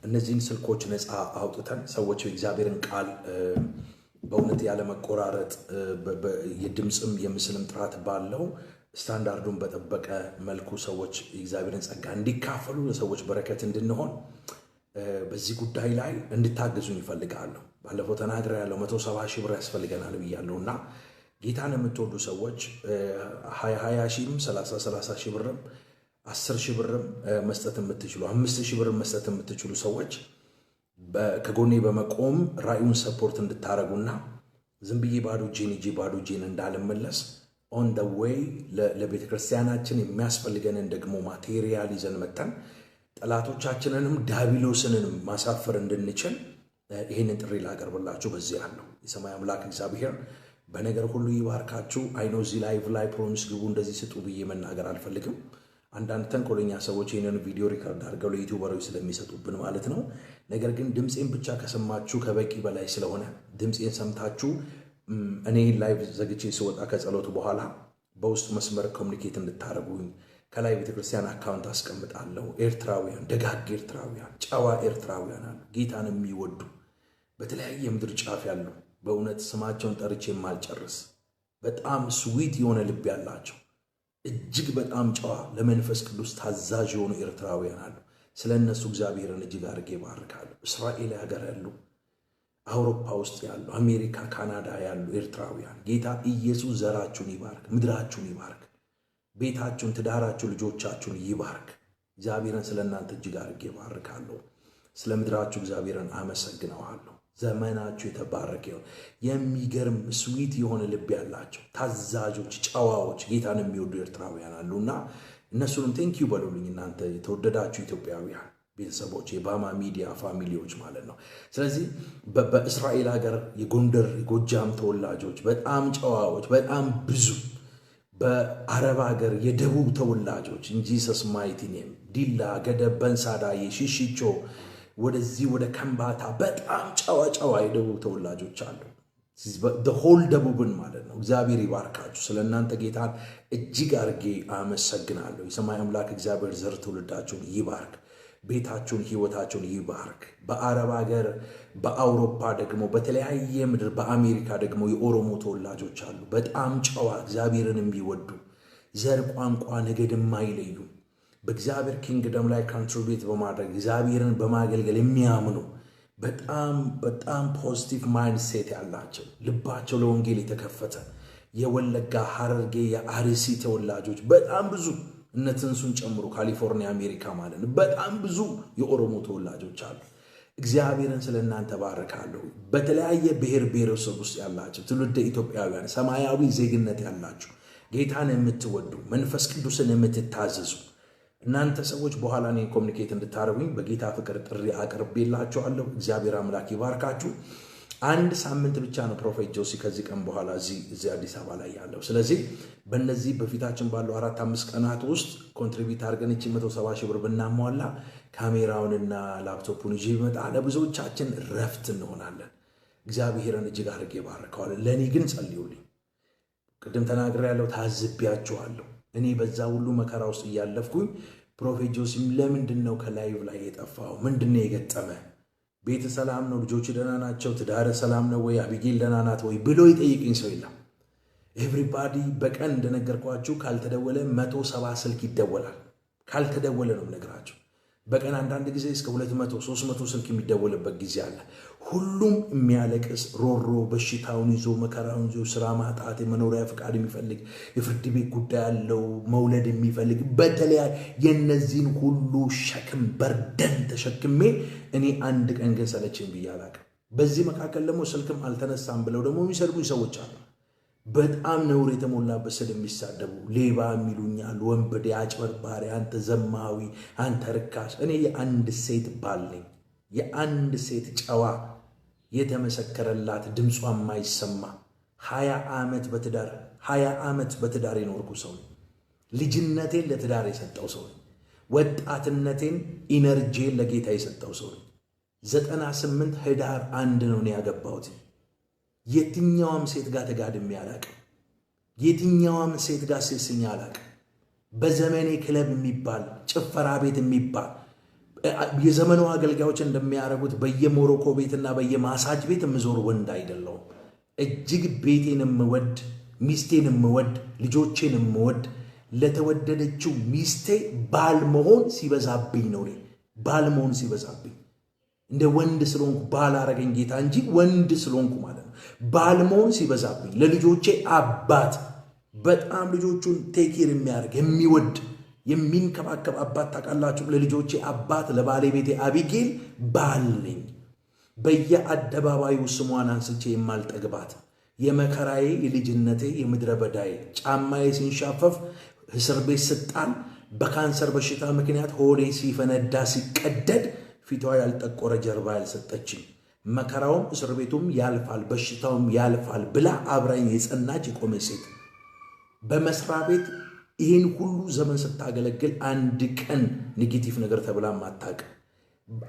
እነዚህን ስልኮች ነፃ አውጥተን ሰዎች የእግዚአብሔርን ቃል በእውነት ያለ መቆራረጥ የድምፅም የምስልም ጥራት ባለው ስታንዳርዱን በጠበቀ መልኩ ሰዎች የእግዚአብሔርን ጸጋ እንዲካፈሉ ለሰዎች በረከት እንድንሆን በዚህ ጉዳይ ላይ እንድታግዙኝ ይፈልጋለሁ። ባለፈው ተናግሬ ያለው 170 ሺህ ብር ያስፈልገናል ብያለሁና ጌታን የምትወዱ ሰዎች 20 ሺህም 30 ሺህ ብርም 10 ሺህ ብርም መስጠት የምትችሉ 5 ሺህ ብርም መስጠት የምትችሉ ሰዎች ከጎኔ በመቆም ራእዩን ሰፖርት እንድታረጉና ዝም ብዬ ባዶ እጄን እንዳልመለስ ኦን ደ ዌይ ለቤተ ክርስቲያናችን የሚያስፈልገንን ደግሞ ማቴሪያል ይዘን መተን ጠላቶቻችንንም ዲያብሎስንም ማሳፈር እንድንችል ይህንን ጥሪ ላቀርብላችሁ በዚህ ያለው የሰማይ አምላክ እግዚአብሔር በነገር ሁሉ ይባርካችሁ። አይኖ እዚህ ላይቭ ላይ ፕሮሚስ ግቡ እንደዚህ ስጡ ብዬ መናገር አልፈልግም። አንዳንድ ተንኮለኛ ሰዎች ይህንን ቪዲዮ ሪከርድ አድርገው ለዩቲዩበሮች ስለሚሰጡብን ማለት ነው። ነገር ግን ድምፄን ብቻ ከሰማችሁ ከበቂ በላይ ስለሆነ ድምፄን ሰምታችሁ እኔ ላይቭ ዘግቼ ስወጣ ከጸሎቱ በኋላ በውስጥ መስመር ኮሙኒኬት እንድታረጉኝ ከላይ ቤተክርስቲያን አካውንት አስቀምጣለሁ። ኤርትራውያን፣ ደጋግ ኤርትራውያን፣ ጨዋ ኤርትራውያን አሉ ጌታን የሚወዱ በተለያየ ምድር ጫፍ ያሉ በእውነት ስማቸውን ጠርቼ የማልጨርስ በጣም ስዊት የሆነ ልብ ያላቸው እጅግ በጣም ጨዋ ለመንፈስ ቅዱስ ታዛዥ የሆኑ ኤርትራውያን አሉ። ስለ እነሱ እግዚአብሔርን እጅግ አድርጌ ባርካለሁ። እስራኤል ሀገር ያሉ፣ አውሮፓ ውስጥ ያሉ፣ አሜሪካ፣ ካናዳ ያሉ ኤርትራውያን ጌታ ኢየሱስ ዘራችሁን ይባርክ፣ ምድራችሁን ይባርክ፣ ቤታችሁን፣ ትዳራችሁን፣ ልጆቻችሁን ይባርክ። እግዚአብሔርን ስለ እናንተ እጅግ አድርጌ ባርካለሁ። ስለ ምድራችሁ እግዚአብሔርን አመሰግነዋለሁ። ዘመናችሁ የተባረከ ይሁን። የሚገርም ስዊት የሆነ ልብ ያላቸው ታዛዦች፣ ጨዋዎች ጌታን የሚወዱ ኤርትራውያን አሉና እነሱንም ቴንክ ዩ በሉልኝ። እናንተ የተወደዳችሁ ኢትዮጵያውያን ቤተሰቦች፣ የባማ ሚዲያ ፋሚሊዎች ማለት ነው። ስለዚህ በእስራኤል ሀገር የጎንደር የጎጃም ተወላጆች በጣም ጨዋዎች በጣም ብዙ፣ በአረብ ሀገር የደቡብ ተወላጆች እንጂ ሰስማይቲ ኔም ዲላ፣ ገደብ፣ በንሳዳ፣ የሺሺቾ ወደዚህ ወደ ከምባታ በጣም ጨዋ የደቡብ ተወላጆች አሉ። ሆል ደቡብን ማለት ነው። እግዚአብሔር ይባርካችሁ። ስለ እናንተ ጌታን እጅግ አድርጌ አመሰግናለሁ። የሰማይ አምላክ እግዚአብሔር ዘር ትውልዳችሁን ይባርክ፣ ቤታችሁን፣ ህይወታችሁን ይባርክ። በአረብ ሀገር፣ በአውሮፓ ደግሞ በተለያየ ምድር፣ በአሜሪካ ደግሞ የኦሮሞ ተወላጆች አሉ በጣም ጨዋ እግዚአብሔርን የሚወዱ ዘር፣ ቋንቋ፣ ነገድ የማይለዩ በእግዚአብሔር ኪንግደም ላይ ኮንትሪቢዩት በማድረግ እግዚአብሔርን በማገልገል የሚያምኑ በጣም ፖዚቲቭ ማይንድ ሴት ያላቸው ልባቸው ለወንጌል የተከፈተ የወለጋ ሐረርጌ የአርሲ ተወላጆች በጣም ብዙ እነትንሱን ጨምሮ ካሊፎርኒያ አሜሪካ ማለት ነው በጣም ብዙ የኦሮሞ ተወላጆች አሉ። እግዚአብሔርን ስለናንተ ባረካለሁ። በተለያየ ብሔር ብሔረሰብ ውስጥ ያላችሁ ትውልደ ኢትዮጵያውያን ሰማያዊ ዜግነት ያላችሁ ጌታን የምትወዱ መንፈስ ቅዱስን የምትታዘዙ እናንተ ሰዎች በኋላ እኔን ኮሙኒኬት እንድታረጉኝ በጌታ ፍቅር ጥሪ አቀርቤላችኋለሁ። እግዚአብሔር አምላክ ይባርካችሁ። አንድ ሳምንት ብቻ ነው ፕሮፌት ጆሲ ከዚህ ቀን በኋላ እዚህ አዲስ አበባ ላይ ያለው። ስለዚህ በእነዚህ በፊታችን ባለው 4-5 ቀናት ውስጥ ኮንትሪቢዩት አድርገን 170 ሺህ ብር ብናሟላ ካሜራውንና ላፕቶፑን ይዤ ይመጣ ለብዙዎቻችን ረፍት እንሆናለን። እግዚአብሔርን እጅግ አድርጌ ባረከዋለሁ። ለእኔ ግን ጸልዩልኝ። ቅድም ተናግሬያለሁ፣ ታዝቢያችኋለሁ። እኔ በዛ ሁሉ መከራ ውስጥ እያለፍኩኝ ፕሮፌት ጆሲም ለምንድን ነው ከላይቭ ላይ የጠፋው? ምንድን ነው የገጠመ? ቤት ሰላም ነው? ልጆች ደህና ናቸው? ትዳር ሰላም ነው ወይ? አቢጌል ደህና ናት ወይ ብሎ ይጠይቅኝ ሰው የለም። ኤቭሪባዲ በቀን እንደነገርኳችሁ ካልተደወለ 170 ስልክ ይደወላል። ካልተደወለ ነው የምነግራችሁ። በቀን አንዳንድ ጊዜ እስከ 200-300 ስልክ የሚደወልበት ጊዜ አለ። ሁሉም የሚያለቅስ ሮሮ በሽታውን ይዞ መከራውን ይዞ ስራ ማጣት፣ የመኖሪያ ፍቃድ የሚፈልግ የፍርድ ቤት ጉዳይ ያለው መውለድ የሚፈልግ በተለያየ የነዚህን ሁሉ ሸክም በርደን ተሸክሜ እኔ አንድ ቀን ግን ሰለቸኝ ብዬ አላውቅም። በዚህ መካከል ደግሞ ስልክም አልተነሳም ብለው ደግሞ የሚሰድቡኝ ሰዎች አሉ። በጣም ነውር የተሞላበት ስድብ የሚሳደቡ ሌባ የሚሉኛል፣ ወንበዴ፣ አጭበርባሪ፣ አንተ ዘማዊ፣ አንተ ርካሽ። እኔ የአንድ ሴት ባል ነኝ። የአንድ ሴት ጨዋ የተመሰከረላት ድምጿ የማይሰማ 20 ዓመት በትዳር የኖርኩ ሰው ነኝ። ልጅነቴን ለትዳር የሰጠው ሰው ነኝ። ወጣትነቴን ኢነርጂን ለጌታ የሰጠው ሰው ነኝ። 98 ህዳር 1 ነው ያገባሁት። የትኛውም ሴት ጋር ተጋድሜ አላቅም። የትኛውም ሴት ጋር ሴስኛ አላቅም። በዘመኔ ክለብ የሚባል ጭፈራ ቤት የሚባል የዘመኑ አገልጋዮች እንደሚያደርጉት በየሞሮኮ ቤትና በየማሳጅ ቤት የምዞር ወንድ አይደለሁም። እጅግ ቤቴን የምወድ ሚስቴን የምወድ ልጆቼን የምወድ ለተወደደችው ሚስቴ ባል መሆን ሲበዛብኝ ነው። ባል መሆን ሲበዛብኝ እንደ ወንድ ስለሆንኩ ባል አረገኝ ጌታ እንጂ ወንድ ስለሆንኩ ማለት ነው። ባል መሆን ሲበዛብኝ ለልጆቼ አባት፣ በጣም ልጆቹን ቴኬር የሚያደርግ የሚወድ የሚንከባከብ አባት ታውቃላችሁ። ለልጆቼ አባት፣ ለባለቤቴ አቢጌል ባል ነኝ። በየአደባባዩ ስሟን አንስቼ የማልጠግባት የመከራዬ የልጅነቴ የምድረ በዳዬ ጫማዬ ሲንሻፈፍ እስር ቤት ስጣል በካንሰር በሽታ ምክንያት ሆዴ ሲፈነዳ ሲቀደድ ፊቷ ያልጠቆረ ጀርባ ያልሰጠችኝ መከራውም እስር ቤቱም ያልፋል በሽታውም ያልፋል ብላ አብራኝ የጸናች የቆመች ሴት በመስሪያ ቤት ይህን ሁሉ ዘመን ስታገለግል አንድ ቀን ኔጌቲቭ ነገር ተብላ ማታቅ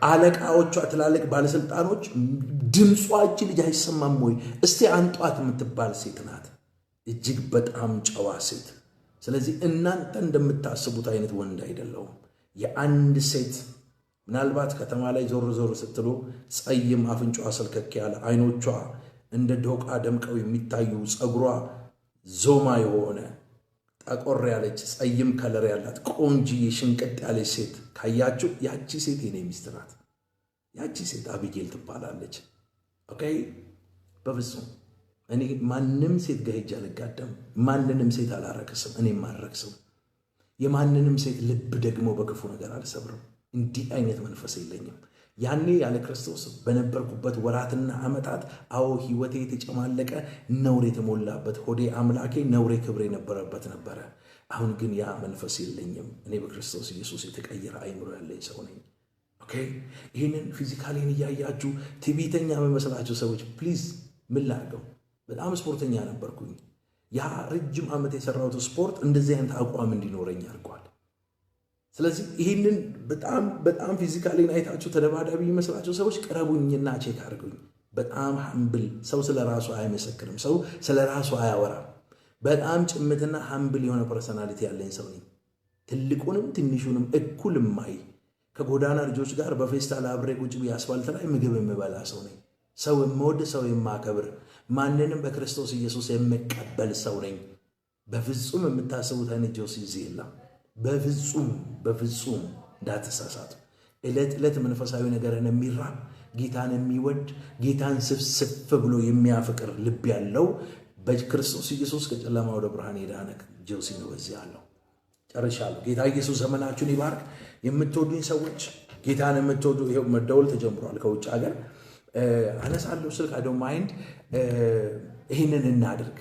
አለቃዎቿ ትላልቅ ባለስልጣኖች ድምጿ ልጅ አይሰማም ወይ እስቲ አንጧት የምትባል ሴት ናት። እጅግ በጣም ጨዋ ሴት። ስለዚህ እናንተ እንደምታስቡት አይነት ወንድ አይደለሁም። የአንድ ሴት ምናልባት ከተማ ላይ ዞር ስትሉ ጸይም አፍንጫዋ ሰልከክ ያለ አይኖቿ እንደ ዶቃ ደምቀው የሚታዩ ጸጉሯ ዞማ የሆነ ጠቆር ያለች ጸይም ከለር ያላት ቆንጂዬ ሽንቅጥ ያለች ሴት ካያችሁ ያቺ ሴት የኔ ሚስት ናት። ያቺ ሴት አቢጌል ትባላለች። ኦኬ። በፍጹም እኔ ማንንም ሴት ጋር ሄጄ አልጋደም። ማንንም ሴት አላረክስም። እኔም አልረክስም። የማንንም ሴት ልብ ደግሞ በክፉ ነገር አልሰብርም። እንዲህ አይነት መንፈስ የለኝም። ያኔ ያለ ክርስቶስ በነበርኩበት ወራትና ዓመታት አዎ ህይወቴ የተጨማለቀ ነውር የተሞላበት ሆዴ አምላኬ ነውሬ ክብሬ ነበረበት ነበረ። አሁን ግን ያ መንፈስ የለኝም። እኔ በክርስቶስ ኢየሱስ የተቀየረ አይምሮ ያለኝ ሰው ነኝ። ኦኬ። ይህንን ፊዚካሊን እያያችሁ ትዕቢተኛ በመስላችሁ ሰዎች ፕሊዝ ምን ላድርገው? በጣም ስፖርተኛ ነበርኩኝ። ያ ረጅም ዓመት የሰራሁት ስፖርት እንደዚህ አይነት አቋም እንዲኖረኝ አድርጓል። ስለዚህ ይህንን በጣም ፊዚካሊን አይታችሁ ተደባዳቢ ይመስላችሁ ሰዎች ቀረቡኝና ቼክ አድርጉኝ። በጣም ሀምብል ሰው ስለ ራሱ አይመሰክርም። ሰው ስለ ራሱ አያወራም። በጣም ጭምትና ሀምብል የሆነ ፐርሰናሊቲ ያለኝ ሰው ነኝ። ትልቁንም ትንሹንም እኩል ማይ ከጎዳና ልጆች ጋር በፌስታል አብሬ ቁጭ ብዬ አስፋልት ላይ ምግብ የምበላ ሰው ነኝ። ሰው የምወድ ሰው የማከብር ማንንም በክርስቶስ ኢየሱስ የምቀበል ሰው ነኝ። በፍጹም የምታስቡት አይነት ጆሲ እዚህ የለም። በፍጹም እንዳትሳሳቱ። ዕለት መንፈሳዊ ነገርን የሚራብ ጌታን የሚወድ ጌታን ስፍስፍ ብሎ የሚያፈቅር ልብ ያለው በክርስቶስ ኢየሱስ ከጨለማ ወደ ብርሃን የዳነ ጆሲ ነው በዚህ ያለው። ጨርሻለሁ። ጌታ ኢየሱስ ዘመናችሁን ይባርክ። የምትወዱኝ ሰዎች ጌታን የምትወዱ ይሄው መደወል ተጀምሯል ከውጭ ሀገር አነሳለሁ ስልክ I don't mind ይሄንን እናድርግ።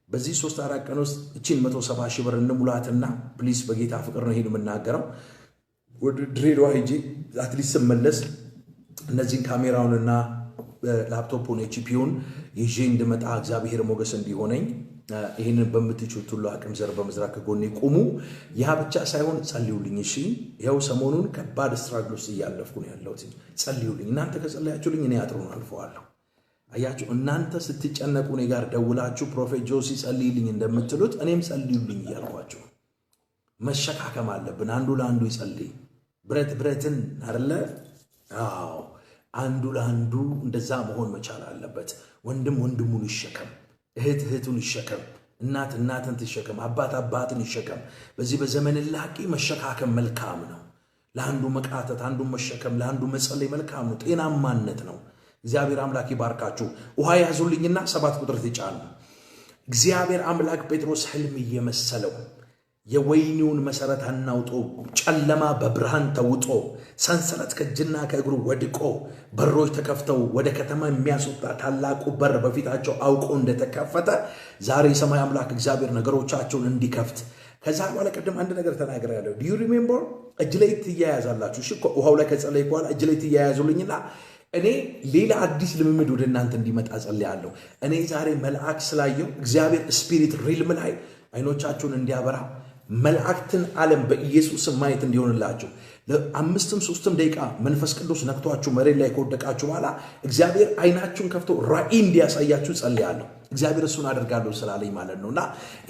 በዚህ 3-4 ቀን ውስጥ እቺን 170 ሺህ ብር እንሙላትና ፕሊስ በጌታ ፍቅር ነው ይሄን የምናገረው። ወደ ድሬዳዋ ሄጄ አትሊስት መለስ እነዚህን ካሜራውንና ላፕቶፑን ኤችፒውን ይዤ እንድመጣ እግዚአብሔር ሞገስ እንዲሆነኝ ይሄንን በምትችሉት ሁሉ አቅም ዘር በመዝራት ከጎኔ ቁሙ። ያ ብቻ ሳይሆን ጸልዩልኝ። እሺ ይሄው ሰሞኑን ከባድ ስትራግል ውስጥ እያለፍኩ ነው ያለሁት። ጸልዩልኝ። እናንተ ከጸለያችሁልኝ እኔ አጥሩን አልፈዋለሁ። አያችሁ እናንተ ስትጨነቁ እኔ ጋር ደውላችሁ ፕሮፌት ጆሲ ጸልይልኝ እንደምትሉት እኔም ጸልዩልኝ እያልኳችሁ መሸካከም አለብን። አንዱ ለአንዱ ይጸልይ። ብረት ብረትን አይደለ? አዎ አንዱ ለአንዱ እንደዛ መሆን መቻል አለበት። ወንድም ወንድሙን ይሸከም፣ እህት እህቱን ይሸከም፣ እናት እናትን ትሸከም፣ አባት አባትን ይሸከም። በዚህ በዘመን ላቂ መሸካከም መልካም ነው። ለአንዱ መቃተት፣ አንዱ መሸከም፣ ለአንዱ መጸለይ መልካም ነው። ጤናማነት ነው። እግዚአብሔር አምላክ ይባርካችሁ። ውሃ ያዙልኝና 7 ቁጥር ትጫኑ። እግዚአብሔር አምላክ ጴጥሮስ ህልም እየመሰለው የወይኒውን መሰረት አናውጦ ጨለማ በብርሃን ተውጦ ሰንሰለት ከእጅና ከእግሩ ወድቆ በሮች ተከፍተው ወደ ከተማ የሚያስወጣ ታላቁ በር በፊታቸው አውቆ እንደተከፈተ ዛሬ ሰማይ አምላክ እግዚአብሔር ነገሮቻቸውን እንዲከፍት ከዛ በኋላ ቀደም አንድ ነገር ተናግሬያለሁ። do you remember እጅ ላይ ትያያዛላችሁ። እሺ ውሃው ላይ ከጸለይ በኋላ እጅ ላይ ትያያዙልኝና እኔ ሌላ አዲስ ልምምድ ወደ እናንተ እንዲመጣ ጸልያለሁ። እኔ ዛሬ መልአክ ስላየው እግዚአብሔር ስፒሪት ሪልም ላይ አይኖቻችሁን እንዲያበራ መላእክትን ዓለም በኢየሱስ ማየት እንዲሆንላችሁ ለ5-3 ደቂቃ መንፈስ ቅዱስ ነክቷችሁ መሬት ላይ ከወደቃችሁ በኋላ እግዚአብሔር አይናችሁን ከፍቶ ራእይ እንዲያሳያችሁ ጸልያለሁ። እግዚአብሔር እሱን አደርጋለሁ ስላለኝ ማለት ነውና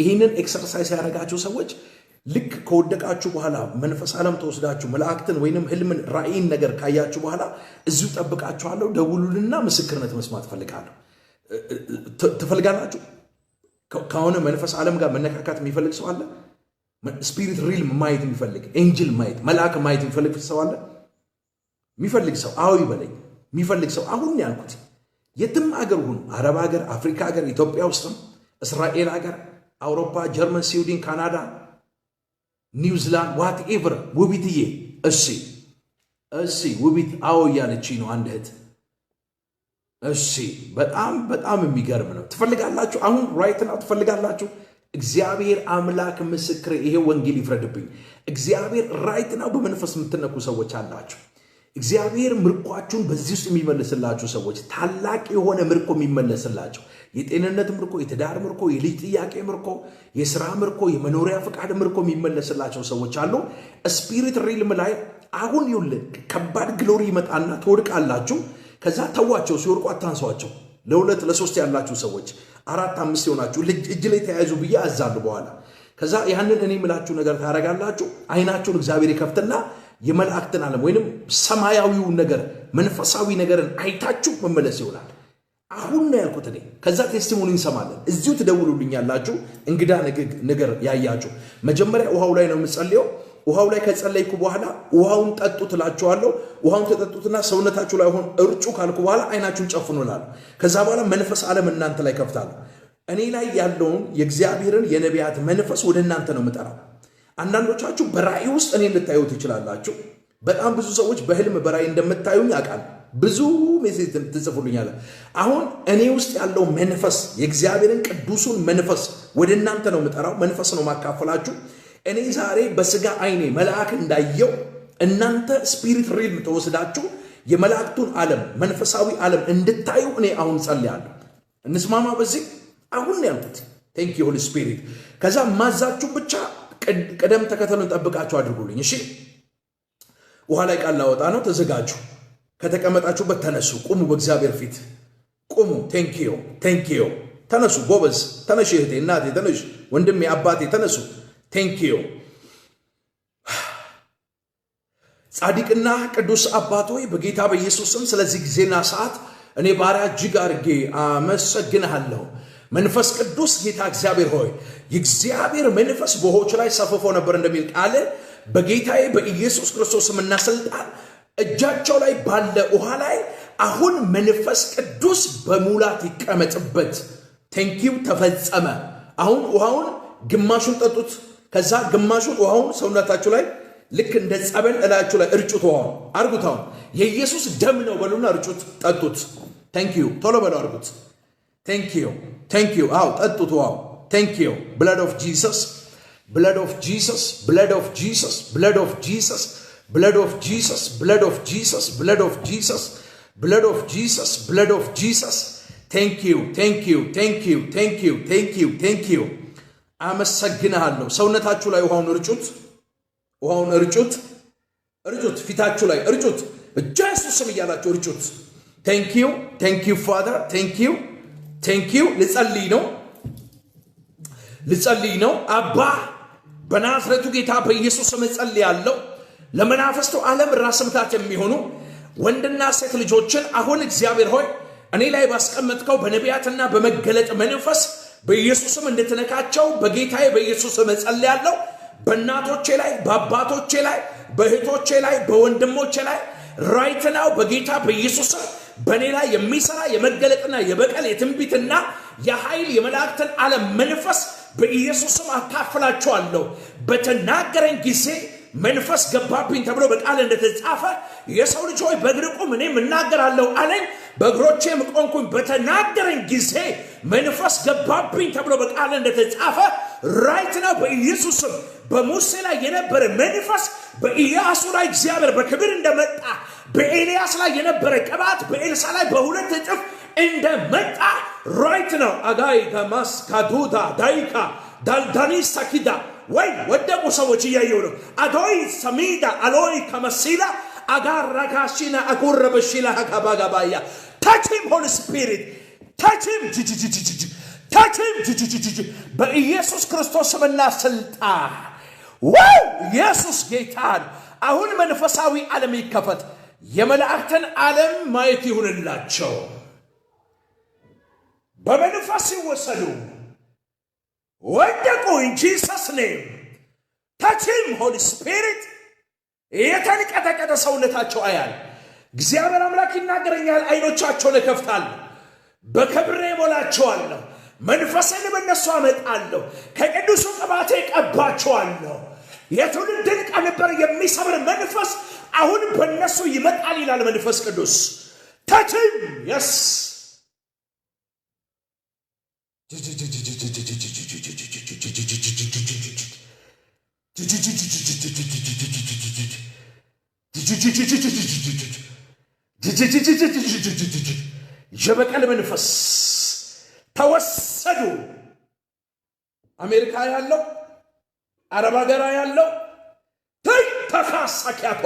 ይሄንን ኤክሰርሳይዝ ያደረጋችሁ ሰዎች ልክ ከወደቃችሁ በኋላ መንፈስ ዓለም ተወስዳችሁ መላእክትን ወይንም ህልምን ራእይን ነገር ካያችሁ በኋላ እዚሁ ጠብቃችኋለሁ። ደውሉልና ምስክርነት መስማት ፈልጋለሁ። ትፈልጋላችሁ ከሆነ መንፈስ ዓለም ጋር መነካካት የሚፈልግ ሰው አለ? ስፒሪት ሪልም ማየት የሚፈልግ ኤንጅል ማየት መልአክ ማየት የሚፈልግ ሰው አለ? የሚፈልግ ሰው አዎ ይበለኝ። የሚፈልግ ሰው አሁን ያልኩት የትም አገር ሁኑ፣ አረብ ሀገር፣ አፍሪካ ሀገር፣ ኢትዮጵያ ውስጥም፣ እስራኤል ሀገር፣ አውሮፓ፣ ጀርመን፣ ስዊድን፣ ካናዳ፣ ኒውዚላንድ ዋት ኤቨር ውቢትዬ እሺ ውቢት አዎ እያለች ነው አንድ እህት። እሺ በጣም የሚገርም ነው። ትፈልጋላችሁ? አሁን ራይት ናው ትፈልጋላችሁ? እግዚአብሔር አምላክ ምስክር ይሄ ወንጌል ይፍረድብኝ። እግዚአብሔር ራይት ናው በመንፈስ የምትነኩ ሰዎች አላችሁ። እግዚአብሔር ምርኳችሁን በዚህ ውስጥ የሚመለስላችሁ ሰዎች፣ ታላቅ የሆነ ምርኮ የሚመለስላችሁ የጤንነት ምርኮ፣ የትዳር ምርኮ፣ የልጅ ጥያቄ ምርኮ፣ የሥራ ምርኮ፣ የመኖሪያ ፈቃድ ምርኮ የሚመለስላቸው ሰዎች አሉ። ስፒሪት ሪልም ላይ አሁን ይኸውልህ ከባድ ግሎሪ ይመጣና ትወድቃላችሁ። ከዛ ተዋቸው፣ ሲወርቁ አታንሷቸው። ለሁለት ለሶስት ያላችሁ ሰዎች 4-5 ይሆናችሁ እጅ ላይ ተያይዙ ብዬ አዛሉ። በኋላ ከዛ ያንን እኔ የምላችሁ ነገር ታረጋላችሁ። አይናችሁን እግዚአብሔር ይከፍትና የመላእክትን ዓለም ወይንም ሰማያዊውን ነገር መንፈሳዊ ነገርን አይታችሁ መመለስ ይሆናል። አሁን ነው ያልኩት እኔ። ከዛ ቴስቲሞኒ እንሰማለን። እዚሁ ትደውሉልኛላችሁ። እንግዳ ነገር ያያችሁ መጀመሪያ ውሃው ላይ ነው የምጸልየው። ውሃው ላይ ከጸለይኩ በኋላ ውሃውን ጠጡ ትላችኋለሁ። ውሃውን ተጠጡትና ሰውነታችሁ ላይ ሆን እርጩ ካልኩ በኋላ አይናችሁን ጨፍኑላችሁ። ከዛ በኋላ መንፈስ ዓለም እናንተ ላይ ከፍታለሁ። እኔ ላይ ያለውን የእግዚአብሔርን የነቢያት መንፈስ ወደ እናንተ ነው የምጠራው። አንዳንዶቻችሁ በራእይ ውስጥ እኔ ልታዩ ትችላላችሁ። በጣም ብዙ ሰዎች በህልም በራእይ እንደምታዩኝ ያውቃል። ብዙ ሜሴጅ ትጽፉልኛል። አሁን እኔ ውስጥ ያለው መንፈስ የእግዚአብሔርን ቅዱሱን መንፈስ ወደ እናንተ ነው የምጠራው። መንፈስ ነው ማካፈላችሁ። እኔ ዛሬ በስጋ አይኔ መልአክ እንዳየው እናንተ ስፒሪት ሪልም ተወስዳችሁ የመላእክቱን ዓለም መንፈሳዊ ዓለም እንድታዩ እኔ አሁን ጸልያለሁ። እንስማማ በዚህ አሁን ያልኩት ቴንክ ዩ ሆሊ ስፒሪት። ከዛ ማዛችሁ ብቻ ቀደም ተከተሉን ጠብቃችሁ አድርጉልኝ። እሺ ውሃ ላይ ቃል ላወጣ ነው። ተዘጋጁ። ከተቀመጣችሁበት ተነሱ። ቁሙ። በእግዚአብሔር ፊት ቁሙ። ቴንክ ዩ ተነሱ። ጎበዝ ተነሽ። እህቴ፣ እናቴ ተነሽ። ወንድሜ፣ አባቴ ተነሱ። ቴንክ ዩ ጻድቅና ቅዱስ አባት ሆይ በጌታ በኢየሱስም ስለዚህ ጊዜና ሰዓት እኔ ባሪያ እጅግ አድርጌ አመሰግንሃለሁ። መንፈስ ቅዱስ ጌታ እግዚአብሔር ሆይ የእግዚአብሔር መንፈስ በውኆች ላይ ሰፍፎ ነበር እንደሚል ቃል በጌታዬ በኢየሱስ ክርስቶስምና ስልጣን እጃቸው ላይ ባለ ውሃ ላይ አሁን መንፈስ ቅዱስ በሙላት ይቀመጥበት። ቴንኪው ተፈጸመ። አሁን ውሃውን ግማሹን ጠጡት። ከዛ ግማሹን ውሃውን ሰውነታችሁ ላይ ልክ እንደ ጸበል እላችሁ ላይ እርጩት። ውሃውን አርጉት። አሁን የኢየሱስ ደም ነው በሉና እርጩት፣ ጠጡት። ቴንኪው ቶሎ በለው አርጉት። ቴንኪው አው ጠጡት ውሃው። ቴንኪው ብለድ ኦፍ ጂሰስ blood of Jesus, blood of Jesus, blood of Jesus, blood of Jesus, blood of Jesus, blood of Jesus, blood of Jesus, blood of Jesus. Thank you. አመሰግናለሁ። ሰውነታችሁ ላይ ውሃውን እርጩት፣ ፊታችሁ ላይ እርጩት፣ በኢየሱስ ስም እያላችሁ እርጩት። Thank you Father, thank you። ልጸልይ ነው አባ በናዝሬቱ ጌታ በኢየሱስ ስም ጸልያለሁ። ለመናፈስቱ ዓለም ራስ ምታት የሚሆኑ ወንድና ሴት ልጆችን አሁን እግዚአብሔር ሆይ እኔ ላይ ባስቀመጥከው በነቢያትና በመገለጥ መንፈስ በኢየሱስ ስም እንድትነካቸው በጌታዬ በኢየሱስ ስም ጸልያለሁ። በእናቶቼ ላይ፣ በአባቶቼ ላይ፣ በእህቶቼ ላይ፣ በወንድሞቼ ላይ ራይት ናው በጌታ በኢየሱስ ስም በኔ ላይ የሚሰራ የመገለጥና የበቀል የትንቢትና የኃይል የመላእክትን ዓለም መንፈስ በኢየሱስ ስም አካፍላችኋለሁ። በተናገረኝ ጊዜ መንፈስ ገባብኝ ተብሎ በቃል እንደተጻፈ የሰው ልጅ ሆይ በእግር ቁም እኔም እናገራለሁ አለኝ። በእግሮቼም ቆምኩኝ። በተናገረኝ ጊዜ መንፈስ ገባብኝ ተብሎ በቃል እንደተጻፈ ራይት ነው በኢየሱስ ስም በሙሴ ላይ የነበረ መንፈስ በኢያሱ ላይ እግዚአብሔር በክብር እንደመጣ በኤልያስ ላይ የነበረ ቅባት በኤልሳ ላይ በሁለት እጥፍ እንደመጣ ራይት ነው። አጋይ ጋማስ ካዱዳ ዳይካ ዳልዳኒ ሳኪዳ ወይ ወደቁ ሰዎች እያየው ነው። አዶይ ሰሚዳ አሎይ ከመሲላ አጋር ራካሽና አጎረበሽላ ሀካባጋባያ touch him Holy Spirit touch him በኢየሱስ ክርስቶስ ስምና ስልጣን ዋው ኢየሱስ ጌታን አሁን መንፈሳዊ ዓለም ይከፈት። የመላእክትን ዓለም ማየት ይሁንላቸው። በመንፈስ ይወሰዱ ወደቁ in Jesus name touch him Holy Spirit የተንቀጠቀጠ ሰውነታቸው አያል እግዚአብሔር አምላክ ይናገረኛል። አይኖቻቸውን እከፍታለሁ፣ በክብሬ እሞላቸዋለሁ፣ መንፈሴን በእነሱ አመጣለሁ፣ ከቅዱሱ ቅባቴ እቀባቸዋለሁ። የትውልድን ቀንበር የሚሰብር መንፈስ አሁን በእነሱ ይመጣል ይላል መንፈስ ቅዱስ። touch him yes የበቀል መንፈስ ተወሰዱ። አሜሪካ ያለው አረብ ሀገር ያለው ተካሳኪያቶ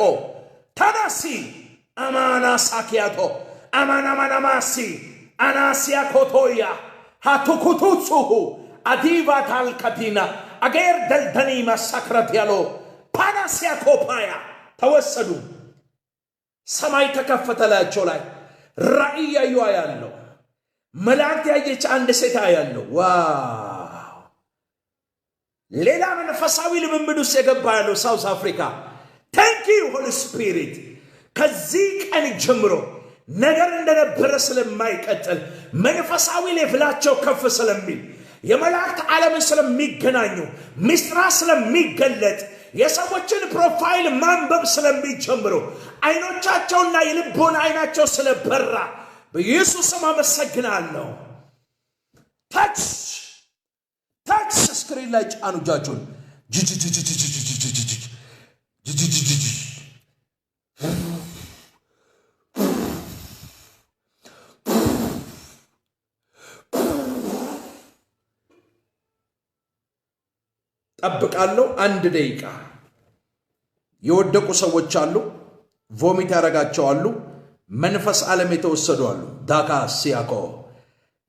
ታዳሲ አማና ሳኪያቶ አማናማናማሲ አናሲያ ኮቶያ ሃቱኩቱጹሁ አዲቫ ታልካዲና አገር ደልደኒ ማሳክራት ያሎ ፓናሲያ ኮፓያ ተወሰዱ። ሰማይ ተከፈተላቸው ላይ ራእይ ያያለው መላእክት ያየች አንድ ሴት ያያለው ዋው ሌላ መንፈሳዊ ልምምድ ውስጥ የገባ ያለው ሳውዝ አፍሪካ thank you Holy Spirit ከዚህ ቀን ጀምሮ ነገር እንደነበረ ስለማይቀጥል መንፈሳዊ ሌቭላቸው ከፍ ስለሚል የመላእክት ዓለምን ስለሚገናኙ ምስጢራ ስለሚገለጥ የሰዎችን ፕሮፋይል ማንበብ ስለሚጀምሩ አይኖቻቸውና የልቦና አይናቸው ስለበራ በኢየሱስ ስም አመሰግናለሁ። ታች ስክሪን ላይ ጫኑ እጃችሁን። ጠብቃለሁ። 1 ደቂቃ የወደቁ ሰዎች አሉ፣ ቮሚት ያረጋቸዋሉ፣ መንፈስ ዓለም የተወሰዱ አሉ። ዳካ ሲያኮ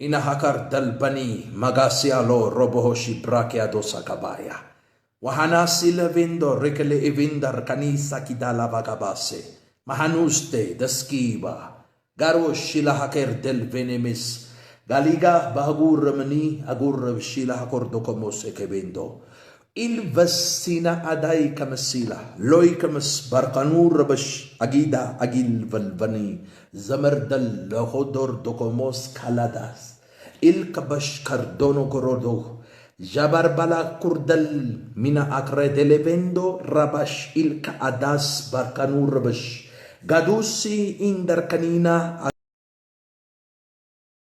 ኢናሃካር ደልበኒ ማጋሲያሎ ሮቦሆሺ ብራኪያዶ ሳካባያ ወሃናሲ ለቪንዶ ሪክሌ ኢቪንዳር ካኒሳ ኪዳላ ባጋባሴ ማሃኑስቴ ደስኪባ ጋሮሺ ለሃከር ደልቬኔሚስ ጋሊጋ ባጉር ምኒ አጉር ብሺላ ኮርዶ ኮሞስ ከቤንዶ ኢልቨሲና አዳይ ከመሲላ ሎይ ከመስ ባርካኑር በሽ አጊዳ አጊል ቨልቨኒ ዘመርደል ለሆዶር ዶኮሞስ ካላዳስ ilka bash cardono gorodo jabarbala kurdal mina akredelevendo rabash ilka adas barkanur bash gadusi indar kanina